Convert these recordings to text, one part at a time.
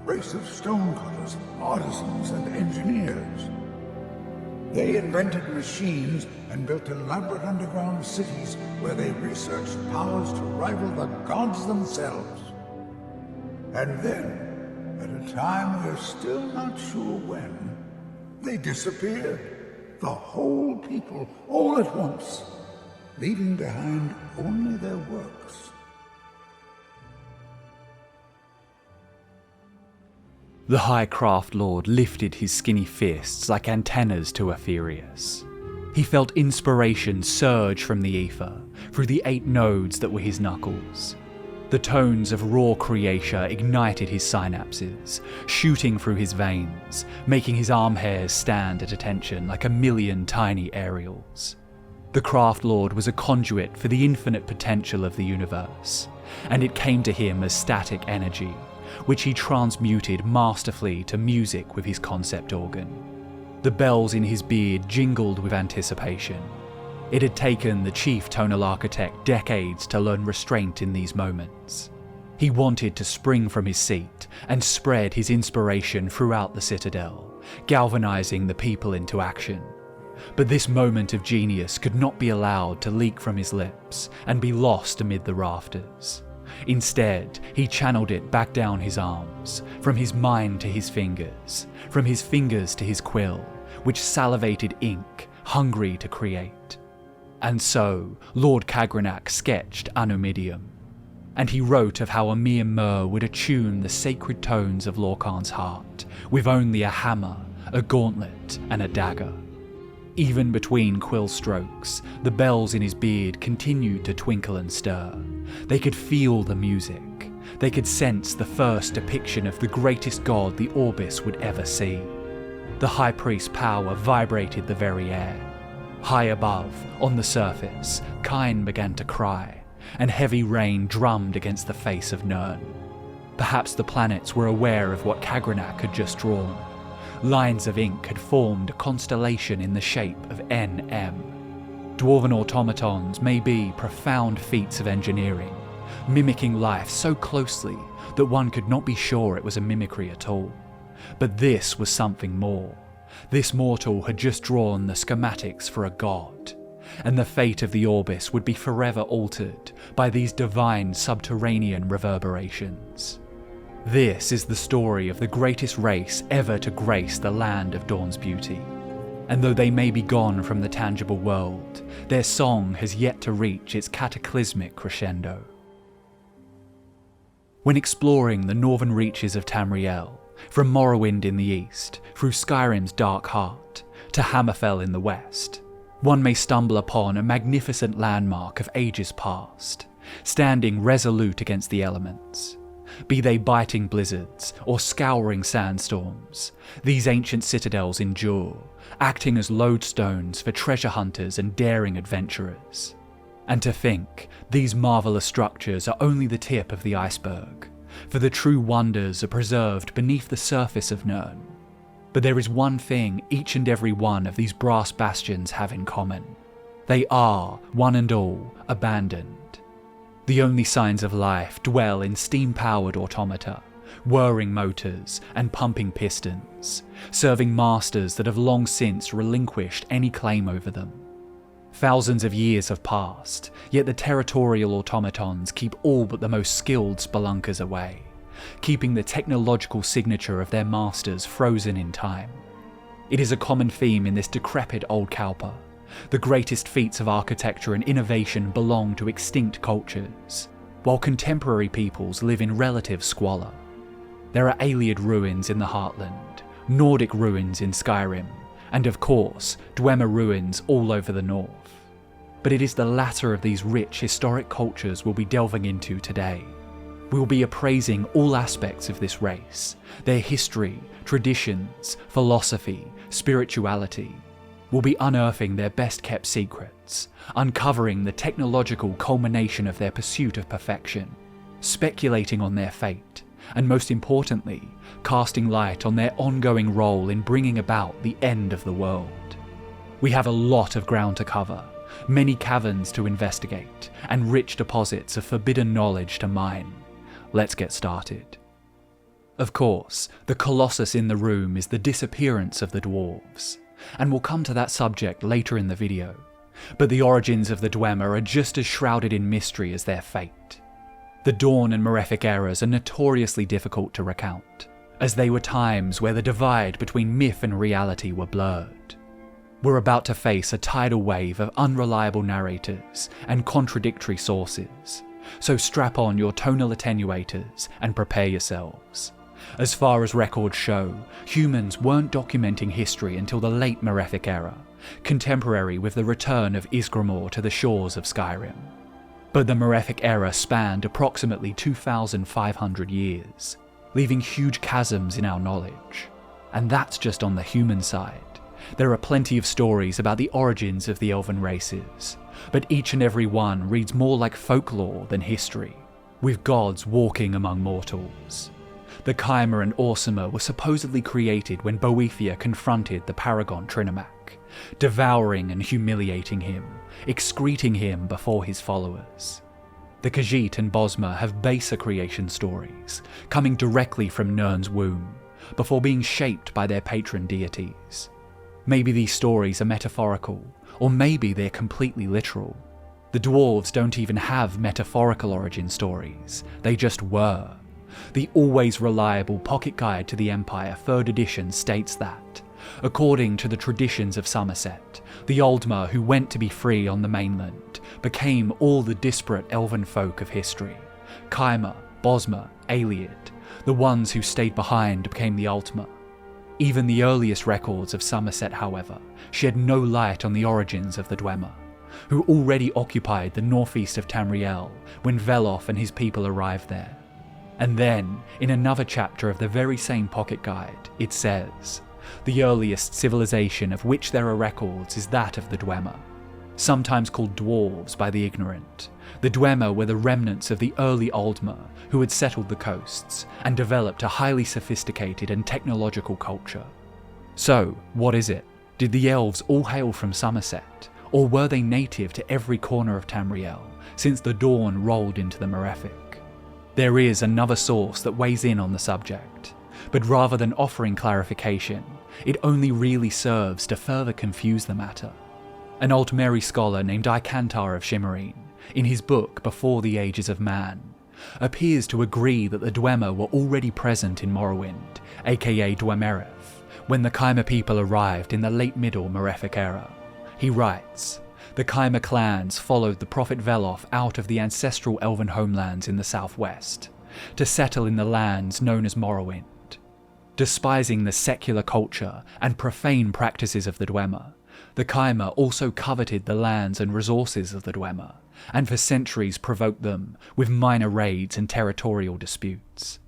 race of stonecutters, artisans, and engineers. They invented machines and built elaborate underground cities where they researched powers to rival the gods themselves. And then, at a time we're still not sure when, they disappeared. The whole people, all at once, leaving behind only their works. The High Craft Lord lifted his skinny fists like antennas to Aetherius. He felt inspiration surge from the ether, through the 8 nodes that were his knuckles. The tones of raw creatia ignited his synapses, shooting through his veins, making his arm hairs stand at attention like a million tiny aerials. The Craft Lord was a conduit for the infinite potential of the universe, and it came to him as static energy, which he transmuted masterfully to music with his concept organ. The bells in his beard jingled with anticipation. It had taken the chief tonal architect decades to learn restraint in these moments. He wanted to spring from his seat and spread his inspiration throughout the citadel, galvanizing the people into action. But this moment of genius could not be allowed to leak from his lips and be lost amid the rafters. Instead, he channeled it back down his arms, from his mind to his fingers, from his fingers to his quill, which salivated ink, hungry to create. And so, Lord Kagrenac sketched a Numidium, and he wrote of how a mere Mer would attune the sacred tones of Lorkhan's heart, with only a hammer, a gauntlet, and a dagger. Even between quill strokes, the bells in his beard continued to twinkle and stir. They could feel the music. They could sense the first depiction of the greatest god the Aurbis would ever see. The High Priest's power vibrated the very air. High above, on the surface, kine began to cry, and heavy rain drummed against the face of Nirn. Perhaps the planets were aware of what Kagrenac had just drawn. Lines of ink had formed a constellation in the shape of NM. Dwarven automatons may be profound feats of engineering, mimicking life so closely that one could not be sure it was a mimicry at all. But this was something more. This mortal had just drawn the schematics for a god, and the fate of the Aurbis would be forever altered by these divine subterranean reverberations. This is the story of the greatest race ever to grace the land of Dawn's beauty. And though they may be gone from the tangible world, their song has yet to reach its cataclysmic crescendo. When exploring the northern reaches of Tamriel, from Morrowind in the east, through Skyrim's dark heart, to Hammerfell in the west, one may stumble upon a magnificent landmark of ages past, standing resolute against the elements. Be they biting blizzards or scouring sandstorms, these ancient citadels endure, acting as lodestones for treasure hunters and daring adventurers. And to think, these marvellous structures are only the tip of the iceberg, for the true wonders are preserved beneath the surface of Nirn. But there is one thing each and every one of these brass bastions have in common. They are, one and all, abandoned. The only signs of life dwell in steam-powered automata, whirring motors and pumping pistons, serving masters that have long since relinquished any claim over them. Thousands of years have passed, yet the territorial automatons keep all but the most skilled spelunkers away, keeping the technological signature of their masters frozen in time. It is a common theme in this decrepit old Kalpa. The greatest feats of architecture and innovation belong to extinct cultures, while contemporary peoples live in relative squalor. There are Ayleid ruins in the Heartland, Nordic ruins in Skyrim, and of course, Dwemer ruins all over the north. But it is the latter of these rich historic cultures we'll be delving into today. We will be appraising all aspects of this race, their history, traditions, philosophy, spirituality. We'll be unearthing their best-kept secrets, uncovering the technological culmination of their pursuit of perfection, speculating on their fate, and most importantly, casting light on their ongoing role in bringing about the end of the world. We have a lot of ground to cover, many caverns to investigate, and rich deposits of forbidden knowledge to mine. Let's get started. Of course, the colossus in the room is the disappearance of the Dwarves, and we'll come to that subject later in the video, but the origins of the Dwemer are just as shrouded in mystery as their fate. The Dawn and Malefic eras are notoriously difficult to recount, as they were times where the divide between myth and reality were blurred. We're about to face a tidal wave of unreliable narrators and contradictory sources, so strap on your tonal attenuators and prepare yourselves. As far as records show, humans weren't documenting history until the late Malefic era, contemporary with the return of Ysgramor to the shores of Skyrim. But the Malefic era spanned approximately 2,500 years, leaving huge chasms in our knowledge. And that's just on the human side. There are plenty of stories about the origins of the elven races, but each and every one reads more like folklore than history, with gods walking among mortals. The Chimera and Orsimer were supposedly created when Boethia confronted the paragon Trinomac, devouring and humiliating him, excreting him before his followers. The Khajiit and Bosmer have baser creation stories, coming directly from Nirn's womb, before being shaped by their patron deities. Maybe these stories are metaphorical, or maybe they're completely literal. The Dwarves don't even have metaphorical origin stories, they just were. The always reliable Pocket Guide to the Empire 3rd edition states that, according to the traditions of Somerset, the Aldmer who went to be free on the mainland became all the disparate elven folk of history. Chimera, Bosmer, Ayleid, the ones who stayed behind became the Altmer. Even the earliest records of Somerset, however, shed no light on the origins of the Dwemer, who already occupied the northeast of Tamriel when Veloth and his people arrived there. And then, in another chapter of the very same pocket guide, it says, the earliest civilization of which there are records is that of the Dwemer. Sometimes called Dwarves by the ignorant, the Dwemer were the remnants of the early Aldmer who had settled the coasts and developed a highly sophisticated and technological culture. So, what is it? Did the elves all hail from Somerset, or were they native to every corner of Tamriel since the dawn rolled into the Malefic? There is another source that weighs in on the subject, but rather than offering clarification, it only really serves to further confuse the matter. An Altmeri scholar named Icantar of Shimmerine, in his book Before the Ages of Man, appears to agree that the Dwemer were already present in Morrowind, aka Dwemereth, when the Chimera people arrived in the late Middle Malefic era. He writes, the Chimera clans followed the prophet Veloth out of the ancestral elven homelands in the southwest, to settle in the lands known as Morrowind. Despising the secular culture and profane practices of the Dwemer, the Chimera also coveted the lands and resources of the Dwemer, and for centuries provoked them with minor raids and territorial disputes.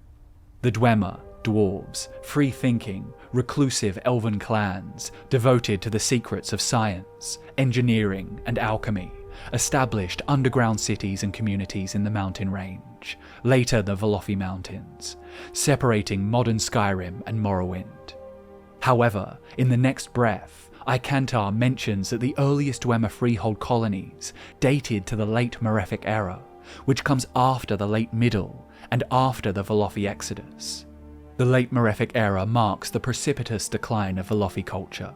The Dwemer, dwarves, free-thinking, reclusive elven clans devoted to the secrets of science, engineering, and alchemy, established underground cities and communities in the mountain range, later the Velothi Mountains, separating modern Skyrim and Morrowind. However, in the next breath, Icantar mentions that the earliest Dwemer freehold colonies dated to the late Malefic era, which comes after the late Middle and after the Velothi Exodus. The late Malefic era marks the precipitous decline of Velothi culture.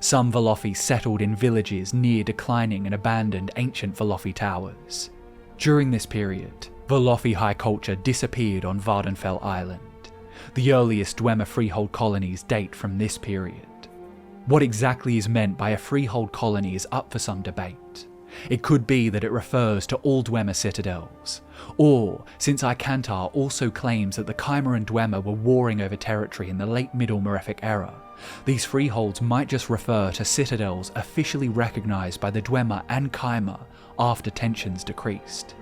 Some Velothi settled in villages near declining and abandoned ancient Velothi towers. During this period, Velothi high culture disappeared on Vardenfell Island. The earliest Dwemer freehold colonies date from this period. What exactly is meant by a freehold colony is up for some debate. It could be that it refers to all Dwemer citadels, or, since Icantar also claims that the Chimera and Dwemer were warring over territory in the late Middle Malefic era, these freeholds might just refer to citadels officially recognised by the Dwemer and Chimera after tensions decreased.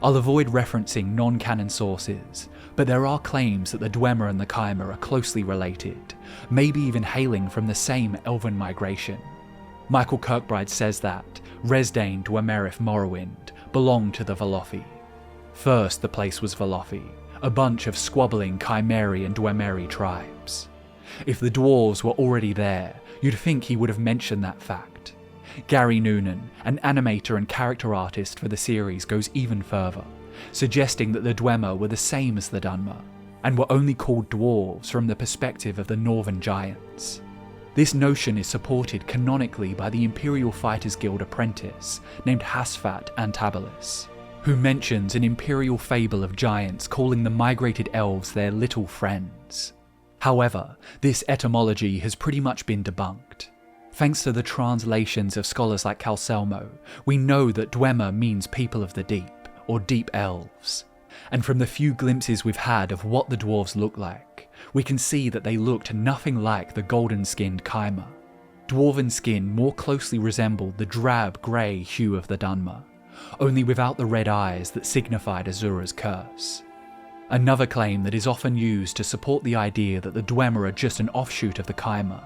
I'll avoid referencing non-canon sources, but there are claims that the Dwemer and the Chimera are closely related, maybe even hailing from the same elven migration. Michael Kirkbride says that Resdain Dwemerith Morrowind belonged to the Velothi. First the place was Velothi, a bunch of squabbling Chimeri and Dwemeri tribes. If the dwarves were already there, you'd think he would have mentioned that fact. Gary Noonan, an animator and character artist for the series, goes even further, suggesting that the Dwemer were the same as the Dunmer. and were only called dwarves from the perspective of the northern giants. This notion is supported canonically by the Imperial Fighters Guild apprentice named Hasfat Antabolis, who mentions an imperial fable of giants calling the migrated elves their little friends. However, this etymology has pretty much been debunked. Thanks to the translations of scholars like Calselmo, we know that Dwemer means people of the deep, or deep elves. And from the few glimpses we've had of what the dwarves look like, we can see that they looked nothing like the golden-skinned Chimer. Dwarven skin more closely resembled the drab grey hue of the Dunmer, only without the red eyes that signified Azura's curse. Another claim that is often used to support the idea that the Dwemer are just an offshoot of the Chimer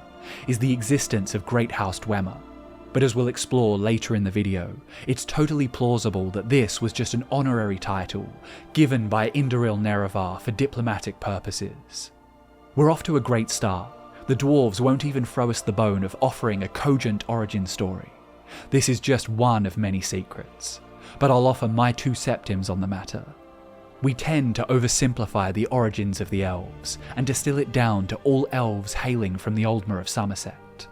is the existence of Great House Dwemer. But as we'll explore later in the video, it's totally plausible that this was just an honorary title given by Indoril Nerevar for diplomatic purposes. We're off to a great start. The dwarves won't even throw us the bone of offering a cogent origin story. This is just one of many secrets, but I'll offer my 2 septims on the matter. We tend to oversimplify the origins of the elves and distill it down to all elves hailing from the Aldmer of Somerset.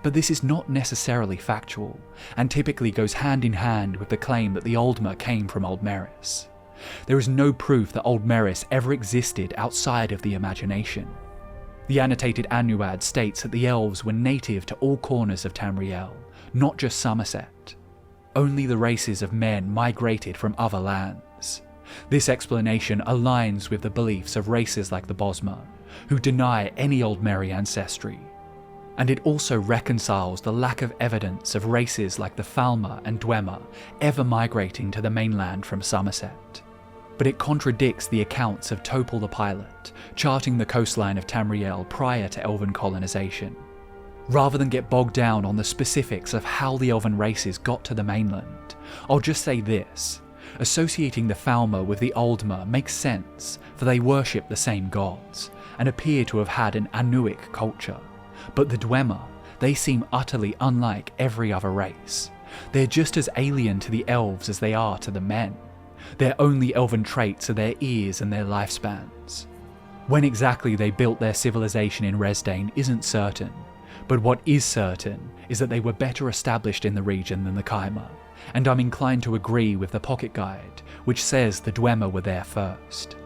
But this is not necessarily factual, and typically goes hand in hand with the claim that the Aldmer came from Aldmeris. There is no proof that Aldmeris ever existed outside of the imagination. The annotated Annuad states that the elves were native to all corners of Tamriel, not just Somerset. Only the races of men migrated from other lands. This explanation aligns with the beliefs of races like the Bosmer, who deny any Aldmeri ancestry. And it also reconciles the lack of evidence of races like the Falmer and Dwemer ever migrating to the mainland from Somerset. But it contradicts the accounts of Topal the Pilot, charting the coastline of Tamriel prior to elven colonisation. Rather than get bogged down on the specifics of how the elven races got to the mainland, I'll just say this: associating the Falmer with the Aldmer makes sense, for they worship the same gods, and appear to have had an Anuic culture. But the Dwemer, they seem utterly unlike every other race. They're just as alien to the elves as they are to the men. Their only elven traits are their ears and their lifespans. When exactly they built their civilization in Resdain isn't certain, but what is certain is that they were better established in the region than the Chimer, and I'm inclined to agree with the Pocket Guide, which says the Dwemer were there first.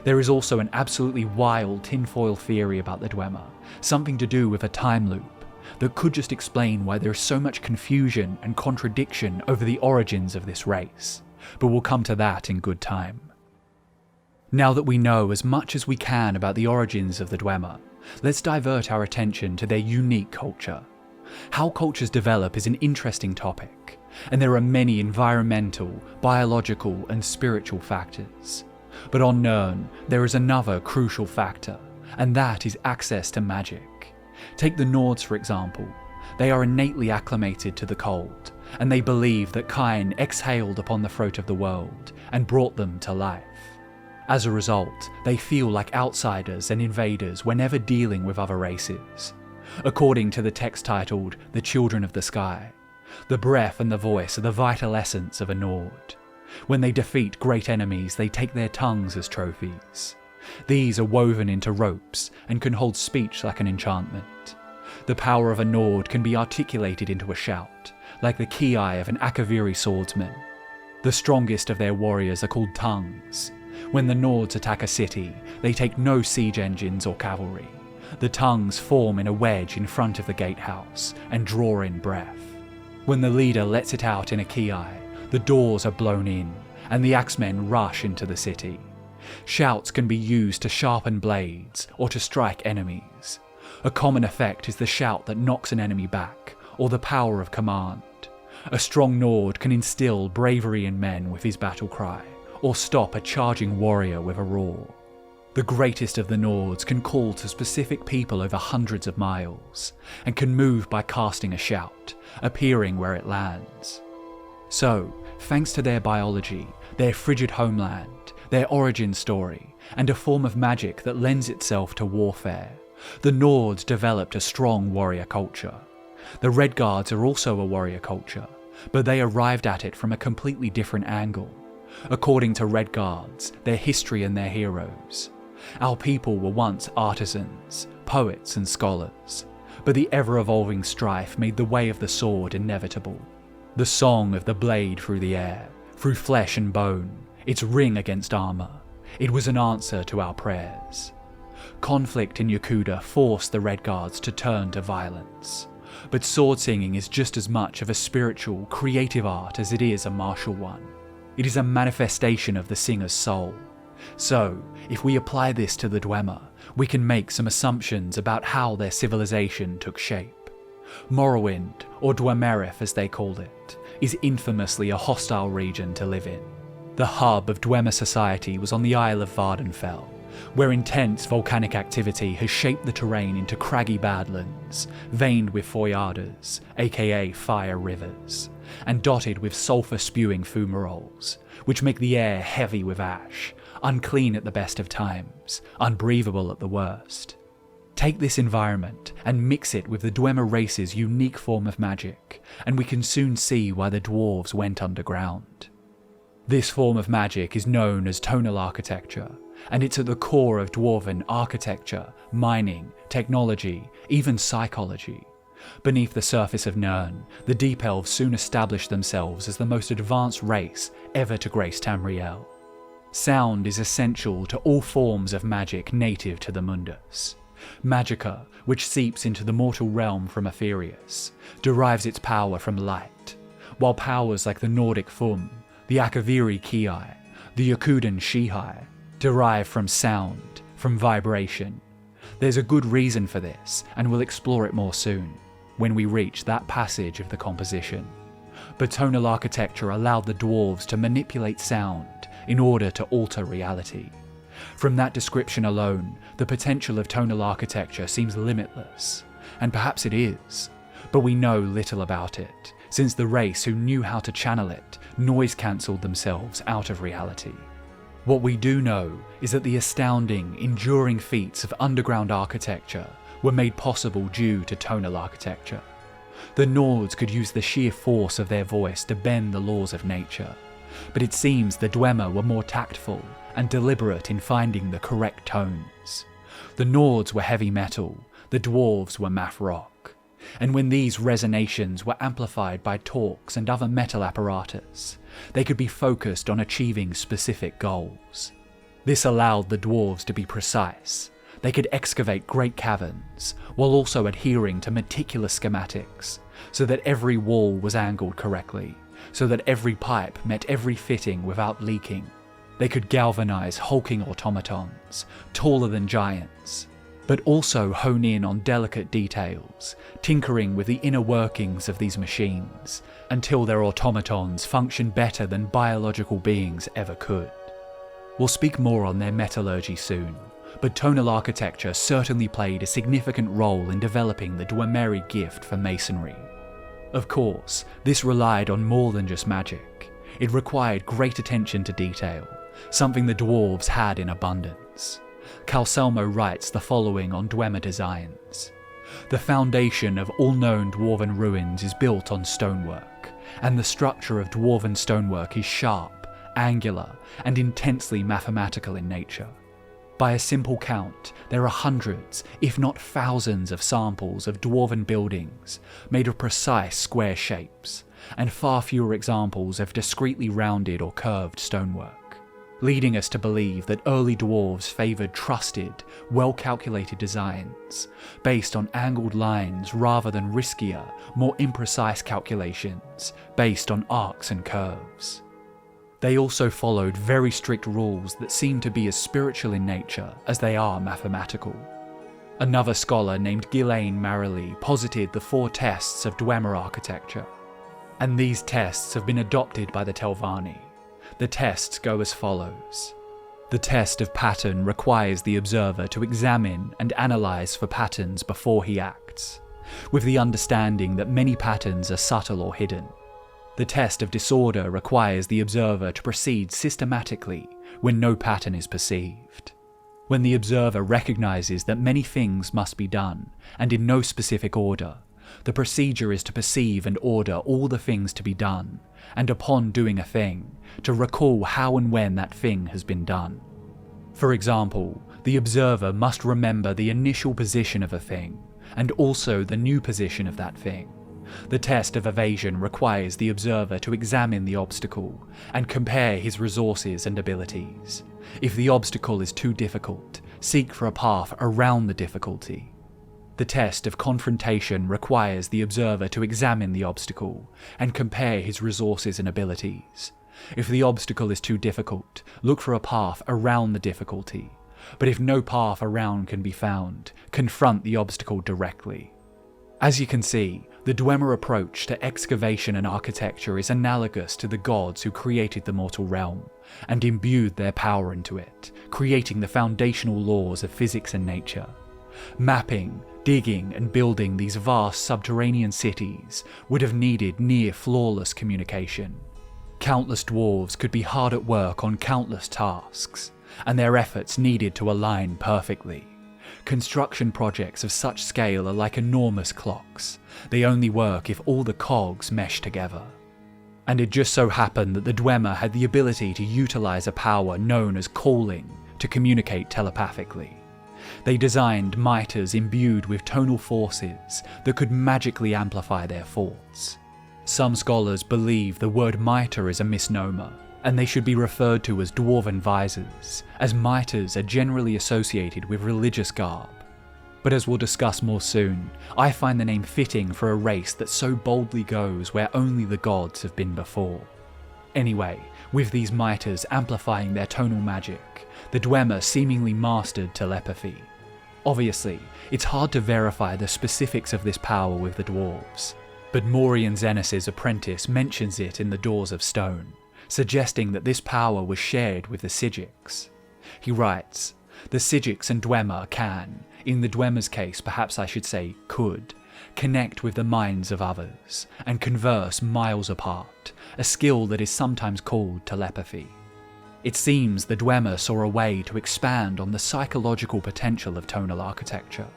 There is also an absolutely wild tinfoil theory about the Dwemer, something to do with a time loop, that could just explain why there is so much confusion and contradiction over the origins of this race, but we'll come to that in good time. Now that we know as much as we can about the origins of the Dwemer, let's divert our attention to their unique culture. How cultures develop is an interesting topic, and there are many environmental, biological, and spiritual factors. But on Nirn, there is another crucial factor, and that is access to magic. Take the Nords for example. They are innately acclimated to the cold, and they believe that Cain exhaled upon the throat of the world and brought them to life. As a result, they feel like outsiders and invaders whenever dealing with other races. According to the text titled The Children of the Sky, the breath and the voice are the vital essence of a Nord. When they defeat great enemies, they take their tongues as trophies. These are woven into ropes and can hold speech like an enchantment. The power of a Nord can be articulated into a shout, like the ki of an Akaviri swordsman. The strongest of their warriors are called tongues. When the Nords attack a city, they take no siege engines or cavalry. The tongues form in a wedge in front of the gatehouse and draw in breath. When the leader lets it out in a ki, the doors are blown in, and the axemen rush into the city. Shouts can be used to sharpen blades or to strike enemies. A common effect is the shout that knocks an enemy back, or the power of command. A strong Nord can instill bravery in men with his battle cry, or stop a charging warrior with a roar. The greatest of the Nords can call to specific people over hundreds of miles, and can move by casting a shout, appearing where it lands. So, thanks to their biology, their frigid homeland, their origin story, and a form of magic that lends itself to warfare, the Nords developed a strong warrior culture. The Redguards are also a warrior culture, but they arrived at it from a completely different angle. According to Redguards, their history and their heroes, Our people were once artisans, poets and scholars, but the ever-evolving strife made the way of the sword inevitable. The song of the blade through the air, through flesh and bone, its ring against armour, it was an answer to our prayers. Conflict in Yakuda forced the Redguards to turn to violence, but sword singing is just as much of a spiritual, creative art as it is a martial one. It is a manifestation of the singer's soul. So, if we apply this to the Dwemer, we can make some assumptions about how their civilization took shape. Morrowind, or Dwemerith as they called it, is infamously a hostile region to live in. The hub of Dwemer society was on the Isle of Vardenfell, where intense volcanic activity has shaped the terrain into craggy badlands, veined with foyardas, aka fire rivers, and dotted with sulphur-spewing fumaroles, which make the air heavy with ash, unclean at the best of times, unbreathable at the worst. Take this environment and mix it with the Dwemer race's unique form of magic, and we can soon see why the dwarves went underground. This form of magic is known as tonal architecture, and it's at the core of dwarven architecture, mining, technology, even psychology. Beneath the surface of Nirn, the Deep Elves soon established themselves as the most advanced race ever to grace Tamriel. Sound is essential to all forms of magic native to the Mundus. Magica, which seeps into the mortal realm from Aetherius, derives its power from light, while powers like the Nordic Fum, the Akaviri Ki, the Yakudan Shihai, derive from sound, from vibration. There's a good reason for this, and we'll explore it more soon, when we reach that passage of the composition. But tonal architecture allowed the dwarves to manipulate sound in order to alter reality. From that description alone, the potential of tonal architecture seems limitless, and perhaps it is, but we know little about it, since the race who knew how to channel it noise-cancelled themselves out of reality. What we do know is that the astounding, enduring feats of underground architecture were made possible due to tonal architecture. The Nords could use the sheer force of their voice to bend the laws of nature, but it seems the Dwemer were more tactful and deliberate in finding the correct tones. The Nords were heavy metal, the Dwarves were math rock, and when these resonations were amplified by torques and other metal apparatus, they could be focused on achieving specific goals. This allowed the Dwarves to be precise. They could excavate great caverns, while also adhering to meticulous schematics, so that every wall was angled correctly, so that every pipe met every fitting without leaking. They could galvanize hulking automatons, taller than giants, but also hone in on delicate details, tinkering with the inner workings of these machines, until their automatons functioned better than biological beings ever could. We'll speak more on their metallurgy soon, but tonal architecture certainly played a significant role in developing the Dwemeri gift for masonry. Of course, this relied on more than just magic. It required great attention to detail, something the dwarves had in abundance. Calselmo writes the following on Dwemer designs. The foundation of all known dwarven ruins is built on stonework, and the structure of dwarven stonework is sharp, angular, and intensely mathematical in nature. By a simple count, there are hundreds, if not thousands, of samples of dwarven buildings made of precise square shapes, and far fewer examples of discretely rounded or curved stonework, leading us to believe that early dwarves favoured trusted, well-calculated designs, based on angled lines rather than riskier, more imprecise calculations based on arcs and curves. They also followed very strict rules that seem to be as spiritual in nature as they are mathematical. Another scholar named Ghislaine Marily posited the 4 tests of Dwemer architecture, and these tests have been adopted by the Telvanni. The tests go as follows. The test of pattern requires the observer to examine and analyse for patterns before he acts, with the understanding that many patterns are subtle or hidden. The test of disorder requires the observer to proceed systematically when no pattern is perceived. When the observer recognises that many things must be done, and in no specific order, the procedure is to perceive and order all the things to be done, and upon doing a thing, to recall how and when that thing has been done. For example, the observer must remember the initial position of a thing, and also the new position of that thing. The test of evasion requires the observer to examine the obstacle and compare his resources and abilities. If the obstacle is too difficult, seek for a path around the difficulty. The test of confrontation requires the observer to examine the obstacle and compare his resources and abilities. If the obstacle is too difficult, look for a path around the difficulty. But if no path around can be found, confront the obstacle directly. As you can see, the Dwemer approach to excavation and architecture is analogous to the gods who created the mortal realm and imbued their power into it, creating the foundational laws of physics and nature. Mapping, digging and building these vast subterranean cities would have needed near flawless communication. Countless dwarves could be hard at work on countless tasks, and their efforts needed to align perfectly. Construction projects of such scale are like enormous clocks. They only work if all the cogs mesh together. And it just so happened that the Dwemer had the ability to utilize a power known as calling to communicate telepathically. They designed miters imbued with tonal forces that could magically amplify their thoughts. Some scholars believe the word miter is a misnomer, and they should be referred to as dwarven visors, as miters are generally associated with religious garb. But as we'll discuss more soon, I find the name fitting for a race that so boldly goes where only the gods have been before. Anyway, with these miters amplifying their tonal magic, the Dwemer seemingly mastered telepathy. Obviously, it's hard to verify the specifics of this power with the dwarves, but Morian Xenos' apprentice mentions it in the Doors of Stone, suggesting that this power was shared with the Psijics. He writes, "The Psijics and Dwemer can, in the Dwemer's case perhaps I should say could, connect with the minds of others, and converse miles apart, a skill that is sometimes called telepathy." It seems the Dwemer saw a way to expand on the psychological potential of tonal architecture.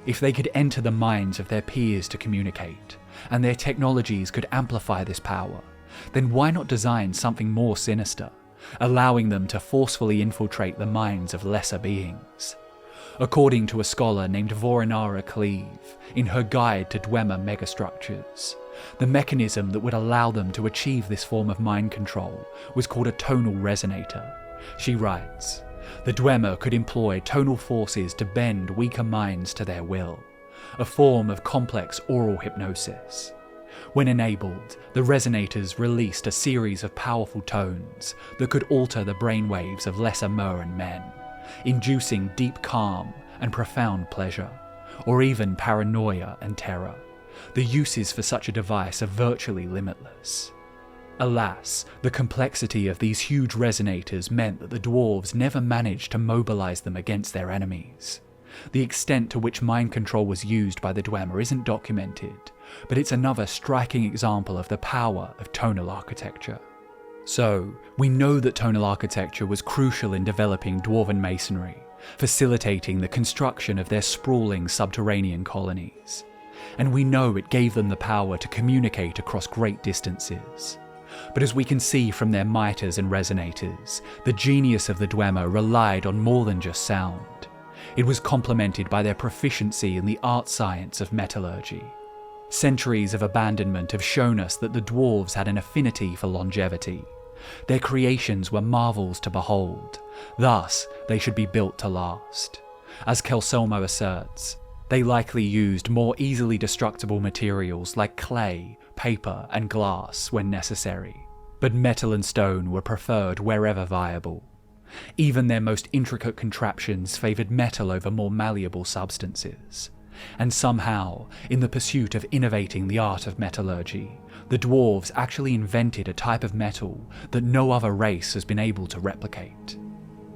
If they could enter the minds of their peers to communicate, and their technologies could amplify this power, then why not design something more sinister, allowing them to forcefully infiltrate the minds of lesser beings? According to a scholar named Voronara Cleave, in her guide to Dwemer megastructures, the mechanism that would allow them to achieve this form of mind control was called a tonal resonator. She writes, "The Dwemer could employ tonal forces to bend weaker minds to their will, a form of complex oral hypnosis. When enabled, the resonators released a series of powerful tones that could alter the brainwaves of lesser Merran men, inducing deep calm and profound pleasure, or even paranoia and terror. The uses for such a device are virtually limitless." Alas, the complexity of these huge resonators meant that the dwarves never managed to mobilize them against their enemies. The extent to which mind control was used by the Dwemer isn't documented, but it's another striking example of the power of tonal architecture. So, we know that tonal architecture was crucial in developing dwarven masonry, facilitating the construction of their sprawling subterranean colonies. And we know it gave them the power to communicate across great distances. But as we can see from their miters and resonators, the genius of the Dwemer relied on more than just sound. It was complemented by their proficiency in the art science of metallurgy. Centuries of abandonment have shown us that the dwarves had an affinity for longevity. Their creations were marvels to behold, thus they should be built to last. As Kelsolmo asserts, they likely used more easily destructible materials like clay, paper and glass when necessary, but metal and stone were preferred wherever viable. Even their most intricate contraptions favoured metal over more malleable substances. And somehow, in the pursuit of innovating the art of metallurgy, the dwarves actually invented a type of metal that no other race has been able to replicate.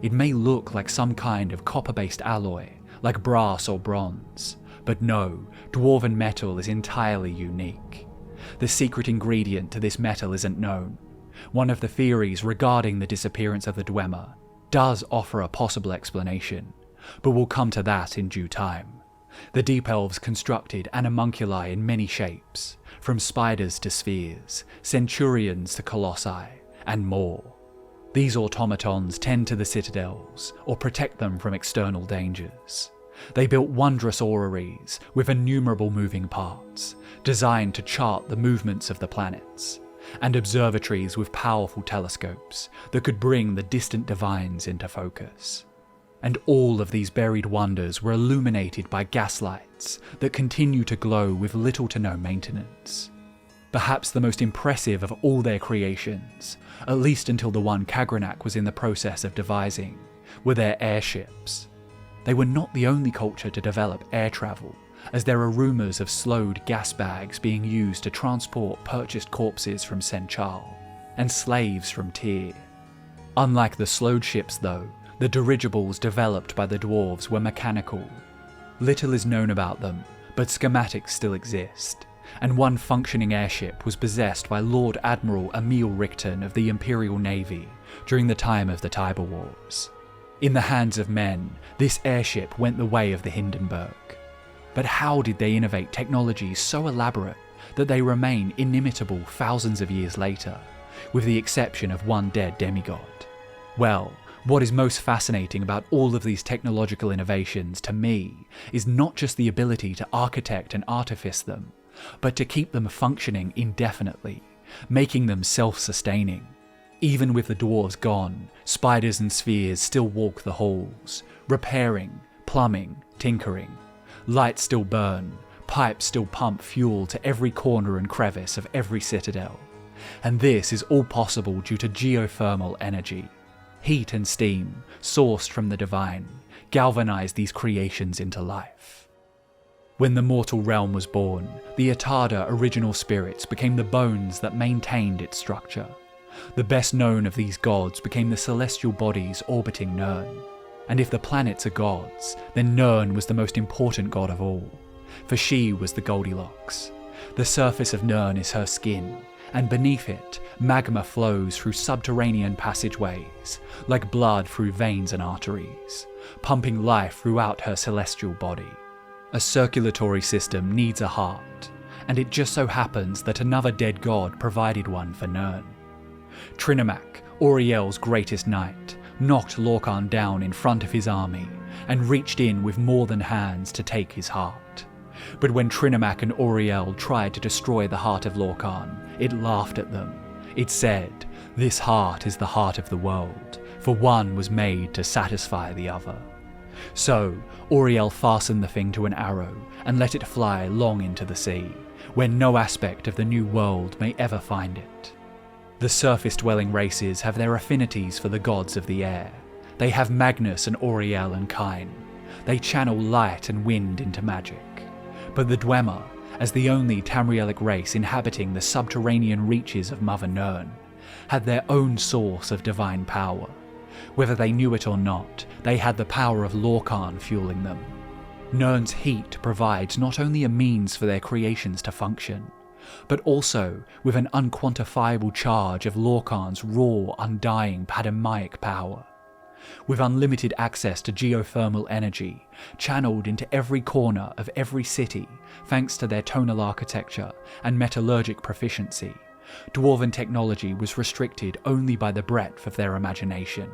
It may look like some kind of copper-based alloy, like brass or bronze, but no, dwarven metal is entirely unique. The secret ingredient to this metal isn't known. One of the theories regarding the disappearance of the Dwemer does offer a possible explanation, but we'll come to that in due time. The Deep Elves constructed animunculi in many shapes, from spiders to spheres, centurions to colossi, and more. These automatons tend to the citadels, or protect them from external dangers. They built wondrous orreries with innumerable moving parts, designed to chart the movements of the planets, and observatories with powerful telescopes that could bring the distant divines into focus. And all of these buried wonders were illuminated by gaslights that continue to glow with little to no maintenance. Perhaps the most impressive of all their creations, at least until the one Kagrenac was in the process of devising, were their airships. They were not the only culture to develop air travel, as there are rumours of slowed gas bags being used to transport purchased corpses from Senchal, and slaves from Tyr. Unlike the slowed ships though, the dirigibles developed by the Dwarves were mechanical. Little is known about them, but schematics still exist, and one functioning airship was possessed by Lord Admiral Emil Richten of the Imperial Navy during the time of the Tiber Wars. In the hands of men, this airship went the way of the Hindenburg. But how did they innovate technologies so elaborate that they remain inimitable thousands of years later, with the exception of one dead demigod? Well, what is most fascinating about all of these technological innovations to me is not just the ability to architect and artifice them, but to keep them functioning indefinitely, making them self-sustaining. Even with the dwarves gone, spiders and spheres still walk the halls, repairing, plumbing, tinkering. Lights still burn, pipes still pump fuel to every corner and crevice of every citadel. And this is all possible due to geothermal energy. Heat and steam, sourced from the divine, galvanize these creations into life. When the mortal realm was born, the Atada original spirits became the bones that maintained its structure. The best known of these gods became the celestial bodies orbiting Nirn. And if the planets are gods, then Nirn was the most important god of all, for she was the Goldilocks. The surface of Nirn is her skin, and beneath it, magma flows through subterranean passageways, like blood through veins and arteries, pumping life throughout her celestial body. A circulatory system needs a heart, and it just so happens that another dead god provided one for Nirn. Trinimac, Auriel's greatest knight, knocked Lorkhan down in front of his army and reached in with more than hands to take his heart. But when Trinimac and Auriel tried to destroy the heart of Lorkhan, it laughed at them. It said, "This heart is the heart of the world, for one was made to satisfy the other." So, Auriel fastened the thing to an arrow and let it fly long into the sea, where no aspect of the new world may ever find it. The surface-dwelling races have their affinities for the gods of the air. They have Magnus and Auriel and Kine. They channel light and wind into magic. But the Dwemer, as the only Tamrielic race inhabiting the subterranean reaches of Mother Nirn, had their own source of divine power. Whether they knew it or not, they had the power of Lorkhan fueling them. Nirn's heat provides not only a means for their creations to function, but also with an unquantifiable charge of Lorkhan's raw, undying Padamaic power. With unlimited access to geothermal energy, channeled into every corner of every city thanks to their tonal architecture and metallurgic proficiency, Dwarven technology was restricted only by the breadth of their imagination.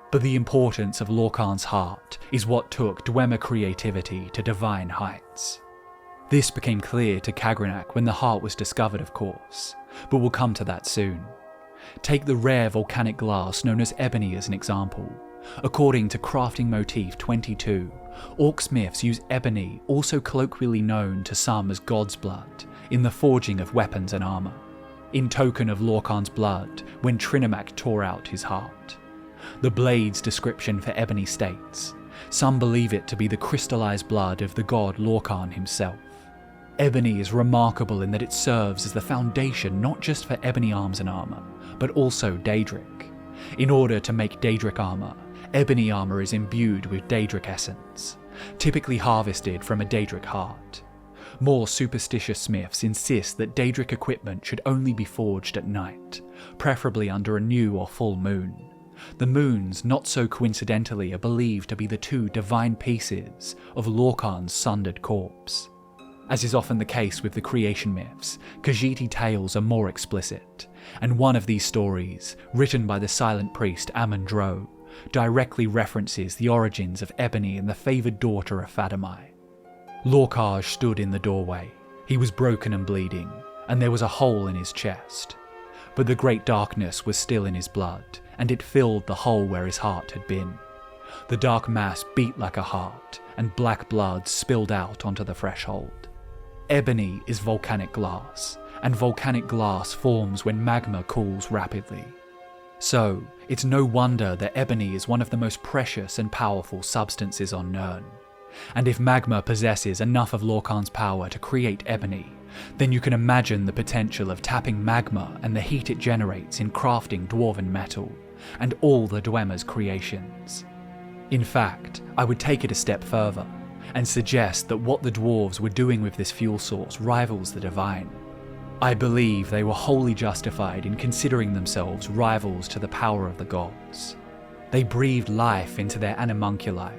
But the importance of Lorkhan's heart is what took Dwemer creativity to divine heights. This became clear to Kagrenac when the heart was discovered, of course, but we'll come to that soon. Take the rare volcanic glass known as Ebony as an example. According to Crafting Motif 22, Orc smiths use ebony, also colloquially known to some as God's blood, in the forging of weapons and armour, in token of Lorkhan's blood when Trinimac tore out his heart. The blade's description for ebony states, some believe it to be the crystallised blood of the god Lorkhan himself. Ebony is remarkable in that it serves as the foundation not just for ebony arms and armour, but also Daedric. In order to make Daedric armour, ebony armour is imbued with Daedric essence, typically harvested from a Daedric heart. More superstitious smiths insist that Daedric equipment should only be forged at night, preferably under a new or full moon. The moons, not so coincidentally, are believed to be the two divine pieces of Lorkhan's sundered corpse. As is often the case with the creation myths, Khajiit tales are more explicit, and one of these stories, written by the silent priest Amon-Dro, directly references the origins of Ebony and the favoured daughter of Fadamai. Lorkhan stood in the doorway. He was broken and bleeding, and there was a hole in his chest. But the great darkness was still in his blood, and it filled the hole where his heart had been. The dark mass beat like a heart, and black blood spilled out onto the threshold. Ebony is volcanic glass, and volcanic glass forms when magma cools rapidly. So, it's no wonder that ebony is one of the most precious and powerful substances on Nirn. And if magma possesses enough of Lorkhan's power to create ebony, then you can imagine the potential of tapping magma and the heat it generates in crafting dwarven metal, and all the Dwemer's creations. In fact, I would take it a step further, and suggest that what the dwarves were doing with this fuel source rivals the divine. I believe they were wholly justified in considering themselves rivals to the power of the gods. They breathed life into their animunculi,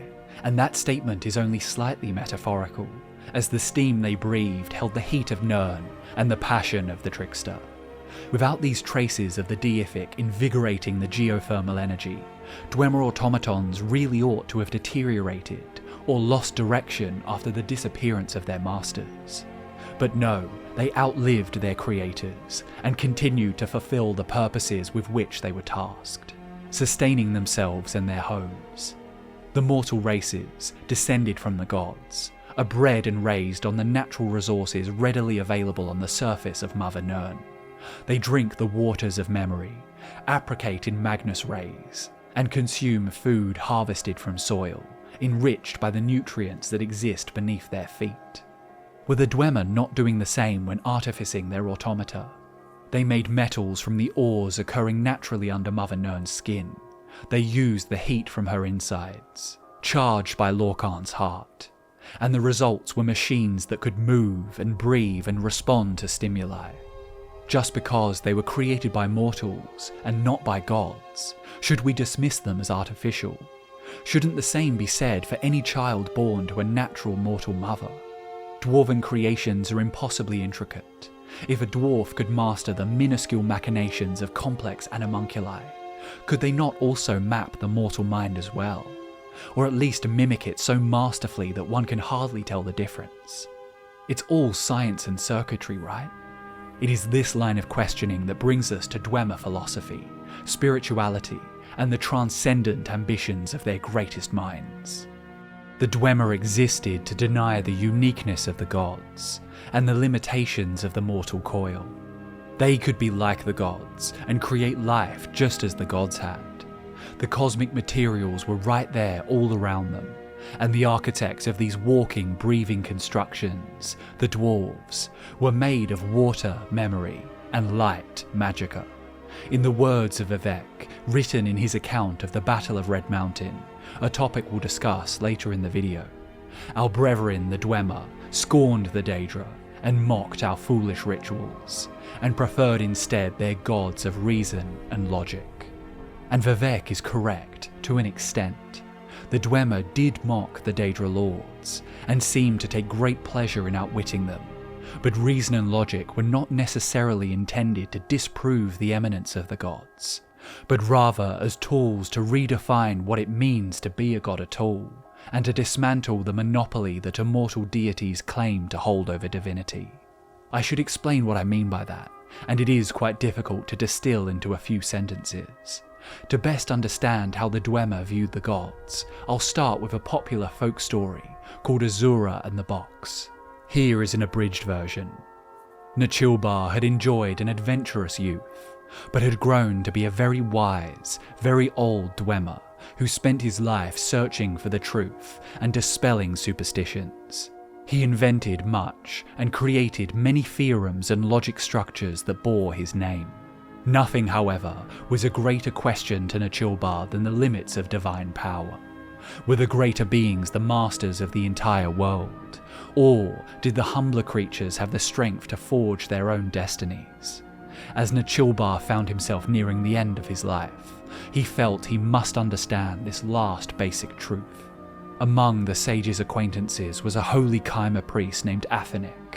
and that statement is only slightly metaphorical, as the steam they breathed held the heat of Nirn and the passion of the trickster. Without these traces of the deific invigorating the geothermal energy, Dwemer automatons really ought to have deteriorated or lost direction after the disappearance of their masters. But no, they outlived their creators and continued to fulfill the purposes with which they were tasked, sustaining themselves and their homes. The mortal races, descended from the gods, are bred and raised on the natural resources readily available on the surface of Mother Nirn. They drink the waters of memory, appricate in Magnus rays, and consume food harvested from soil, enriched by the nutrients that exist beneath their feet. Were the Dwemer not doing the same when artificing their automata? They made metals from the ores occurring naturally under Mother Nirn's skin. They used the heat from her insides, charged by Lorkhan's heart, and the results were machines that could move and breathe and respond to stimuli. Just because they were created by mortals and not by gods, should we dismiss them as artificial? Shouldn't the same be said for any child born to a natural mortal mother? Dwarven creations are impossibly intricate. If a dwarf could master the minuscule machinations of complex animunculi, could they not also map the mortal mind as well? Or at least mimic it so masterfully that one can hardly tell the difference? It's all science and circuitry, right? It is this line of questioning that brings us to Dwemer philosophy, spirituality, and the transcendent ambitions of their greatest minds. The Dwemer existed to deny the uniqueness of the gods, and the limitations of the mortal coil. They could be like the gods, and create life just as the gods had. The cosmic materials were right there all around them, and the architects of these walking, breathing constructions, the dwarves, were made of water, memory, and light, magicka. In the words of Vivec, written in his account of the Battle of Red Mountain, a topic we'll discuss later in the video, our brethren the Dwemer scorned the Daedra and mocked our foolish rituals, and preferred instead their gods of reason and logic. And Vivec is correct, to an extent. The Dwemer did mock the Daedra lords, and seemed to take great pleasure in outwitting them, but reason and logic were not necessarily intended to disprove the eminence of the gods, but rather as tools to redefine what it means to be a god at all, and to dismantle the monopoly that immortal deities claim to hold over divinity. I should explain what I mean by that, and it is quite difficult to distill into a few sentences. To best understand how the Dwemer viewed the gods, I'll start with a popular folk story called Azura and the Box. Here is an abridged version. Nachilbar had enjoyed an adventurous youth, but had grown to be a very wise, very old Dwemer who spent his life searching for the truth and dispelling superstitions. He invented much and created many theorems and logic structures that bore his name. Nothing, however, was a greater question to Nachilbar than the limits of divine power. Were the greater beings the masters of the entire world, or did the humbler creatures have the strength to forge their own destinies? As Nachilbar found himself nearing the end of his life, he felt he must understand this last basic truth. Among the sage's acquaintances was a holy Chimer priest named Athenek,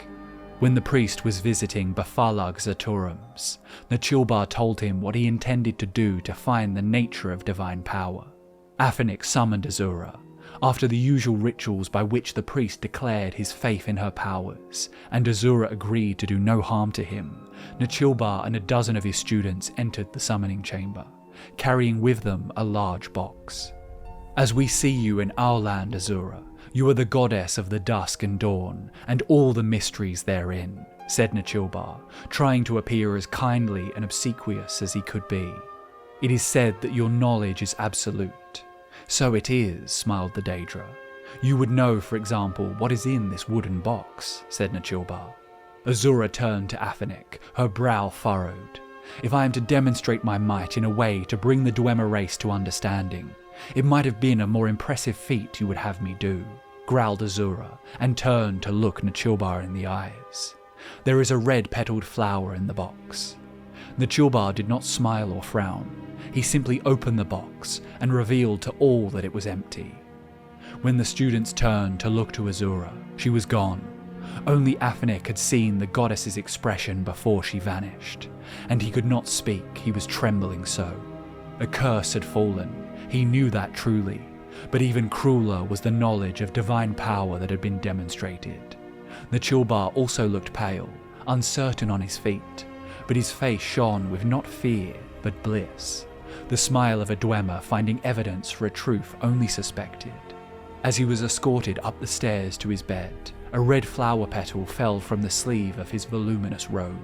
When the priest was visiting Bafalag Zaturums, Nachilbar told him what he intended to do to find the nature of divine power. Afinic summoned Azura, after the usual rituals by which the priest declared his faith in her powers, and Azura agreed to do no harm to him. Nachilbar and a dozen of his students entered the summoning chamber, carrying with them a large box. As we see you in our land, Azura, you are the goddess of the dusk and dawn, and all the mysteries therein, said Nachilbar, trying to appear as kindly and obsequious as he could be. It is said that your knowledge is absolute. So it is, smiled the Daedra. You would know, for example, what is in this wooden box, said Nachilbar. Azura turned to Afinic, her brow furrowed. If I am to demonstrate my might in a way to bring the Dwemer race to understanding, it might have been a more impressive feat you would have me do, growled Azura, and turned to look Nachilbar in the eyes. There is a red-petaled flower in the box. Nachilbar did not smile or frown. He simply opened the box and revealed to all that it was empty. When the students turned to look to Azura, she was gone. Only Afinic had seen the goddess's expression before she vanished, and he could not speak, he was trembling so. A curse had fallen, he knew that truly, but even crueler was the knowledge of divine power that had been demonstrated. Nachilbar also looked pale, uncertain on his feet, but his face shone with not fear, but bliss. The smile of a Dwemer finding evidence for a truth only suspected. As he was escorted up the stairs to his bed, a red flower petal fell from the sleeve of his voluminous robe.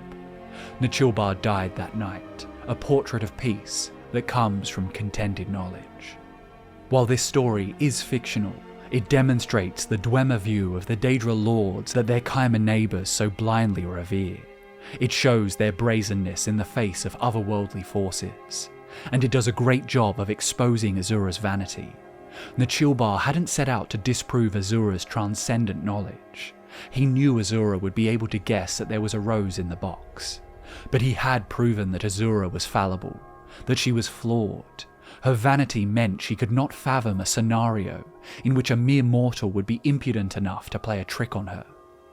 Nachilbar died that night, a portrait of peace that comes from contented knowledge. While this story is fictional, it demonstrates the Dwemer view of the Daedra lords that their Chimer neighbours so blindly revere. It shows their brazenness in the face of otherworldly forces, and it does a great job of exposing Azura's vanity. Nachilbar hadn't set out to disprove Azura's transcendent knowledge. He knew Azura would be able to guess that there was a rose in the box, but he had proven that Azura was fallible, that she was flawed. Her vanity meant she could not fathom a scenario in which a mere mortal would be impudent enough to play a trick on her.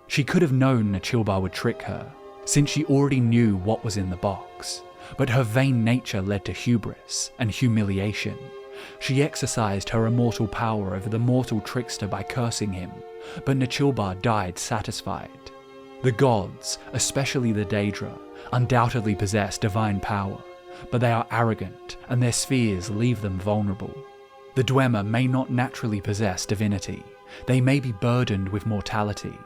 She could have known Nachilbar would trick her, since she already knew what was in the box, but her vain nature led to hubris and humiliation. She exercised her immortal power over the mortal trickster by cursing him, but Nachilbar died satisfied. The gods, especially the Daedra, undoubtedly possess divine power, but they are arrogant and their spheres leave them vulnerable. The Dwemer may not naturally possess divinity. They may be burdened with mortality,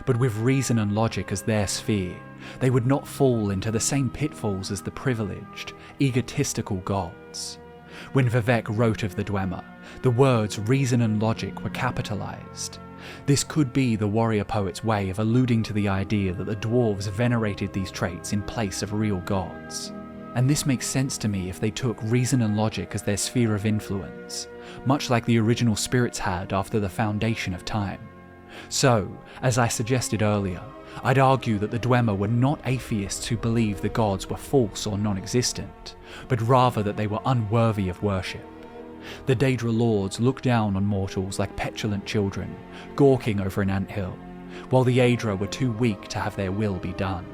but with reason and logic as their sphere, they would not fall into the same pitfalls as the privileged, egotistical gods. When Vivec wrote of the Dwemer, the words reason and logic were capitalized. This could be the warrior poet's way of alluding to the idea that the dwarves venerated these traits in place of real gods. And this makes sense to me if they took reason and logic as their sphere of influence, much like the original spirits had after the foundation of time. So, as I suggested earlier, I'd argue that the Dwemer were not atheists who believed the gods were false or non-existent, but rather that they were unworthy of worship. The Daedra lords looked down on mortals like petulant children, gawking over an anthill, while the Aedra were too weak to have their will be done.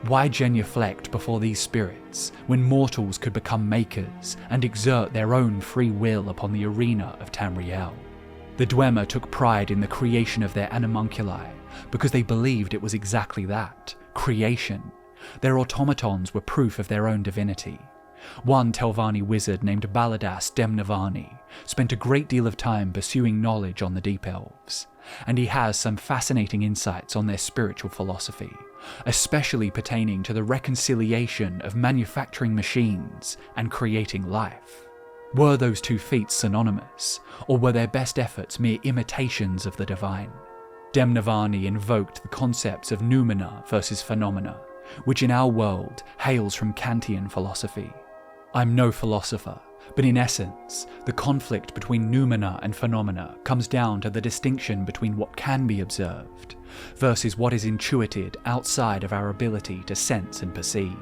Why genuflect before these spirits when mortals could become makers and exert their own free will upon the arena of Tamriel? The Dwemer took pride in the creation of their animunculi because they believed it was exactly that, creation. Their automatons were proof of their own divinity. One Telvanni wizard named Baladas Demnavani spent a great deal of time pursuing knowledge on the Deep Elves, and he has some fascinating insights on their spiritual philosophy, especially pertaining to the reconciliation of manufacturing machines and creating life. Were those two feats synonymous, or were their best efforts mere imitations of the divine? Demnavani invoked the concepts of noumena versus phenomena, which in our world hails from Kantian philosophy. I'm no philosopher, but in essence, the conflict between noumena and phenomena comes down to the distinction between what can be observed versus what is intuited outside of our ability to sense and perceive.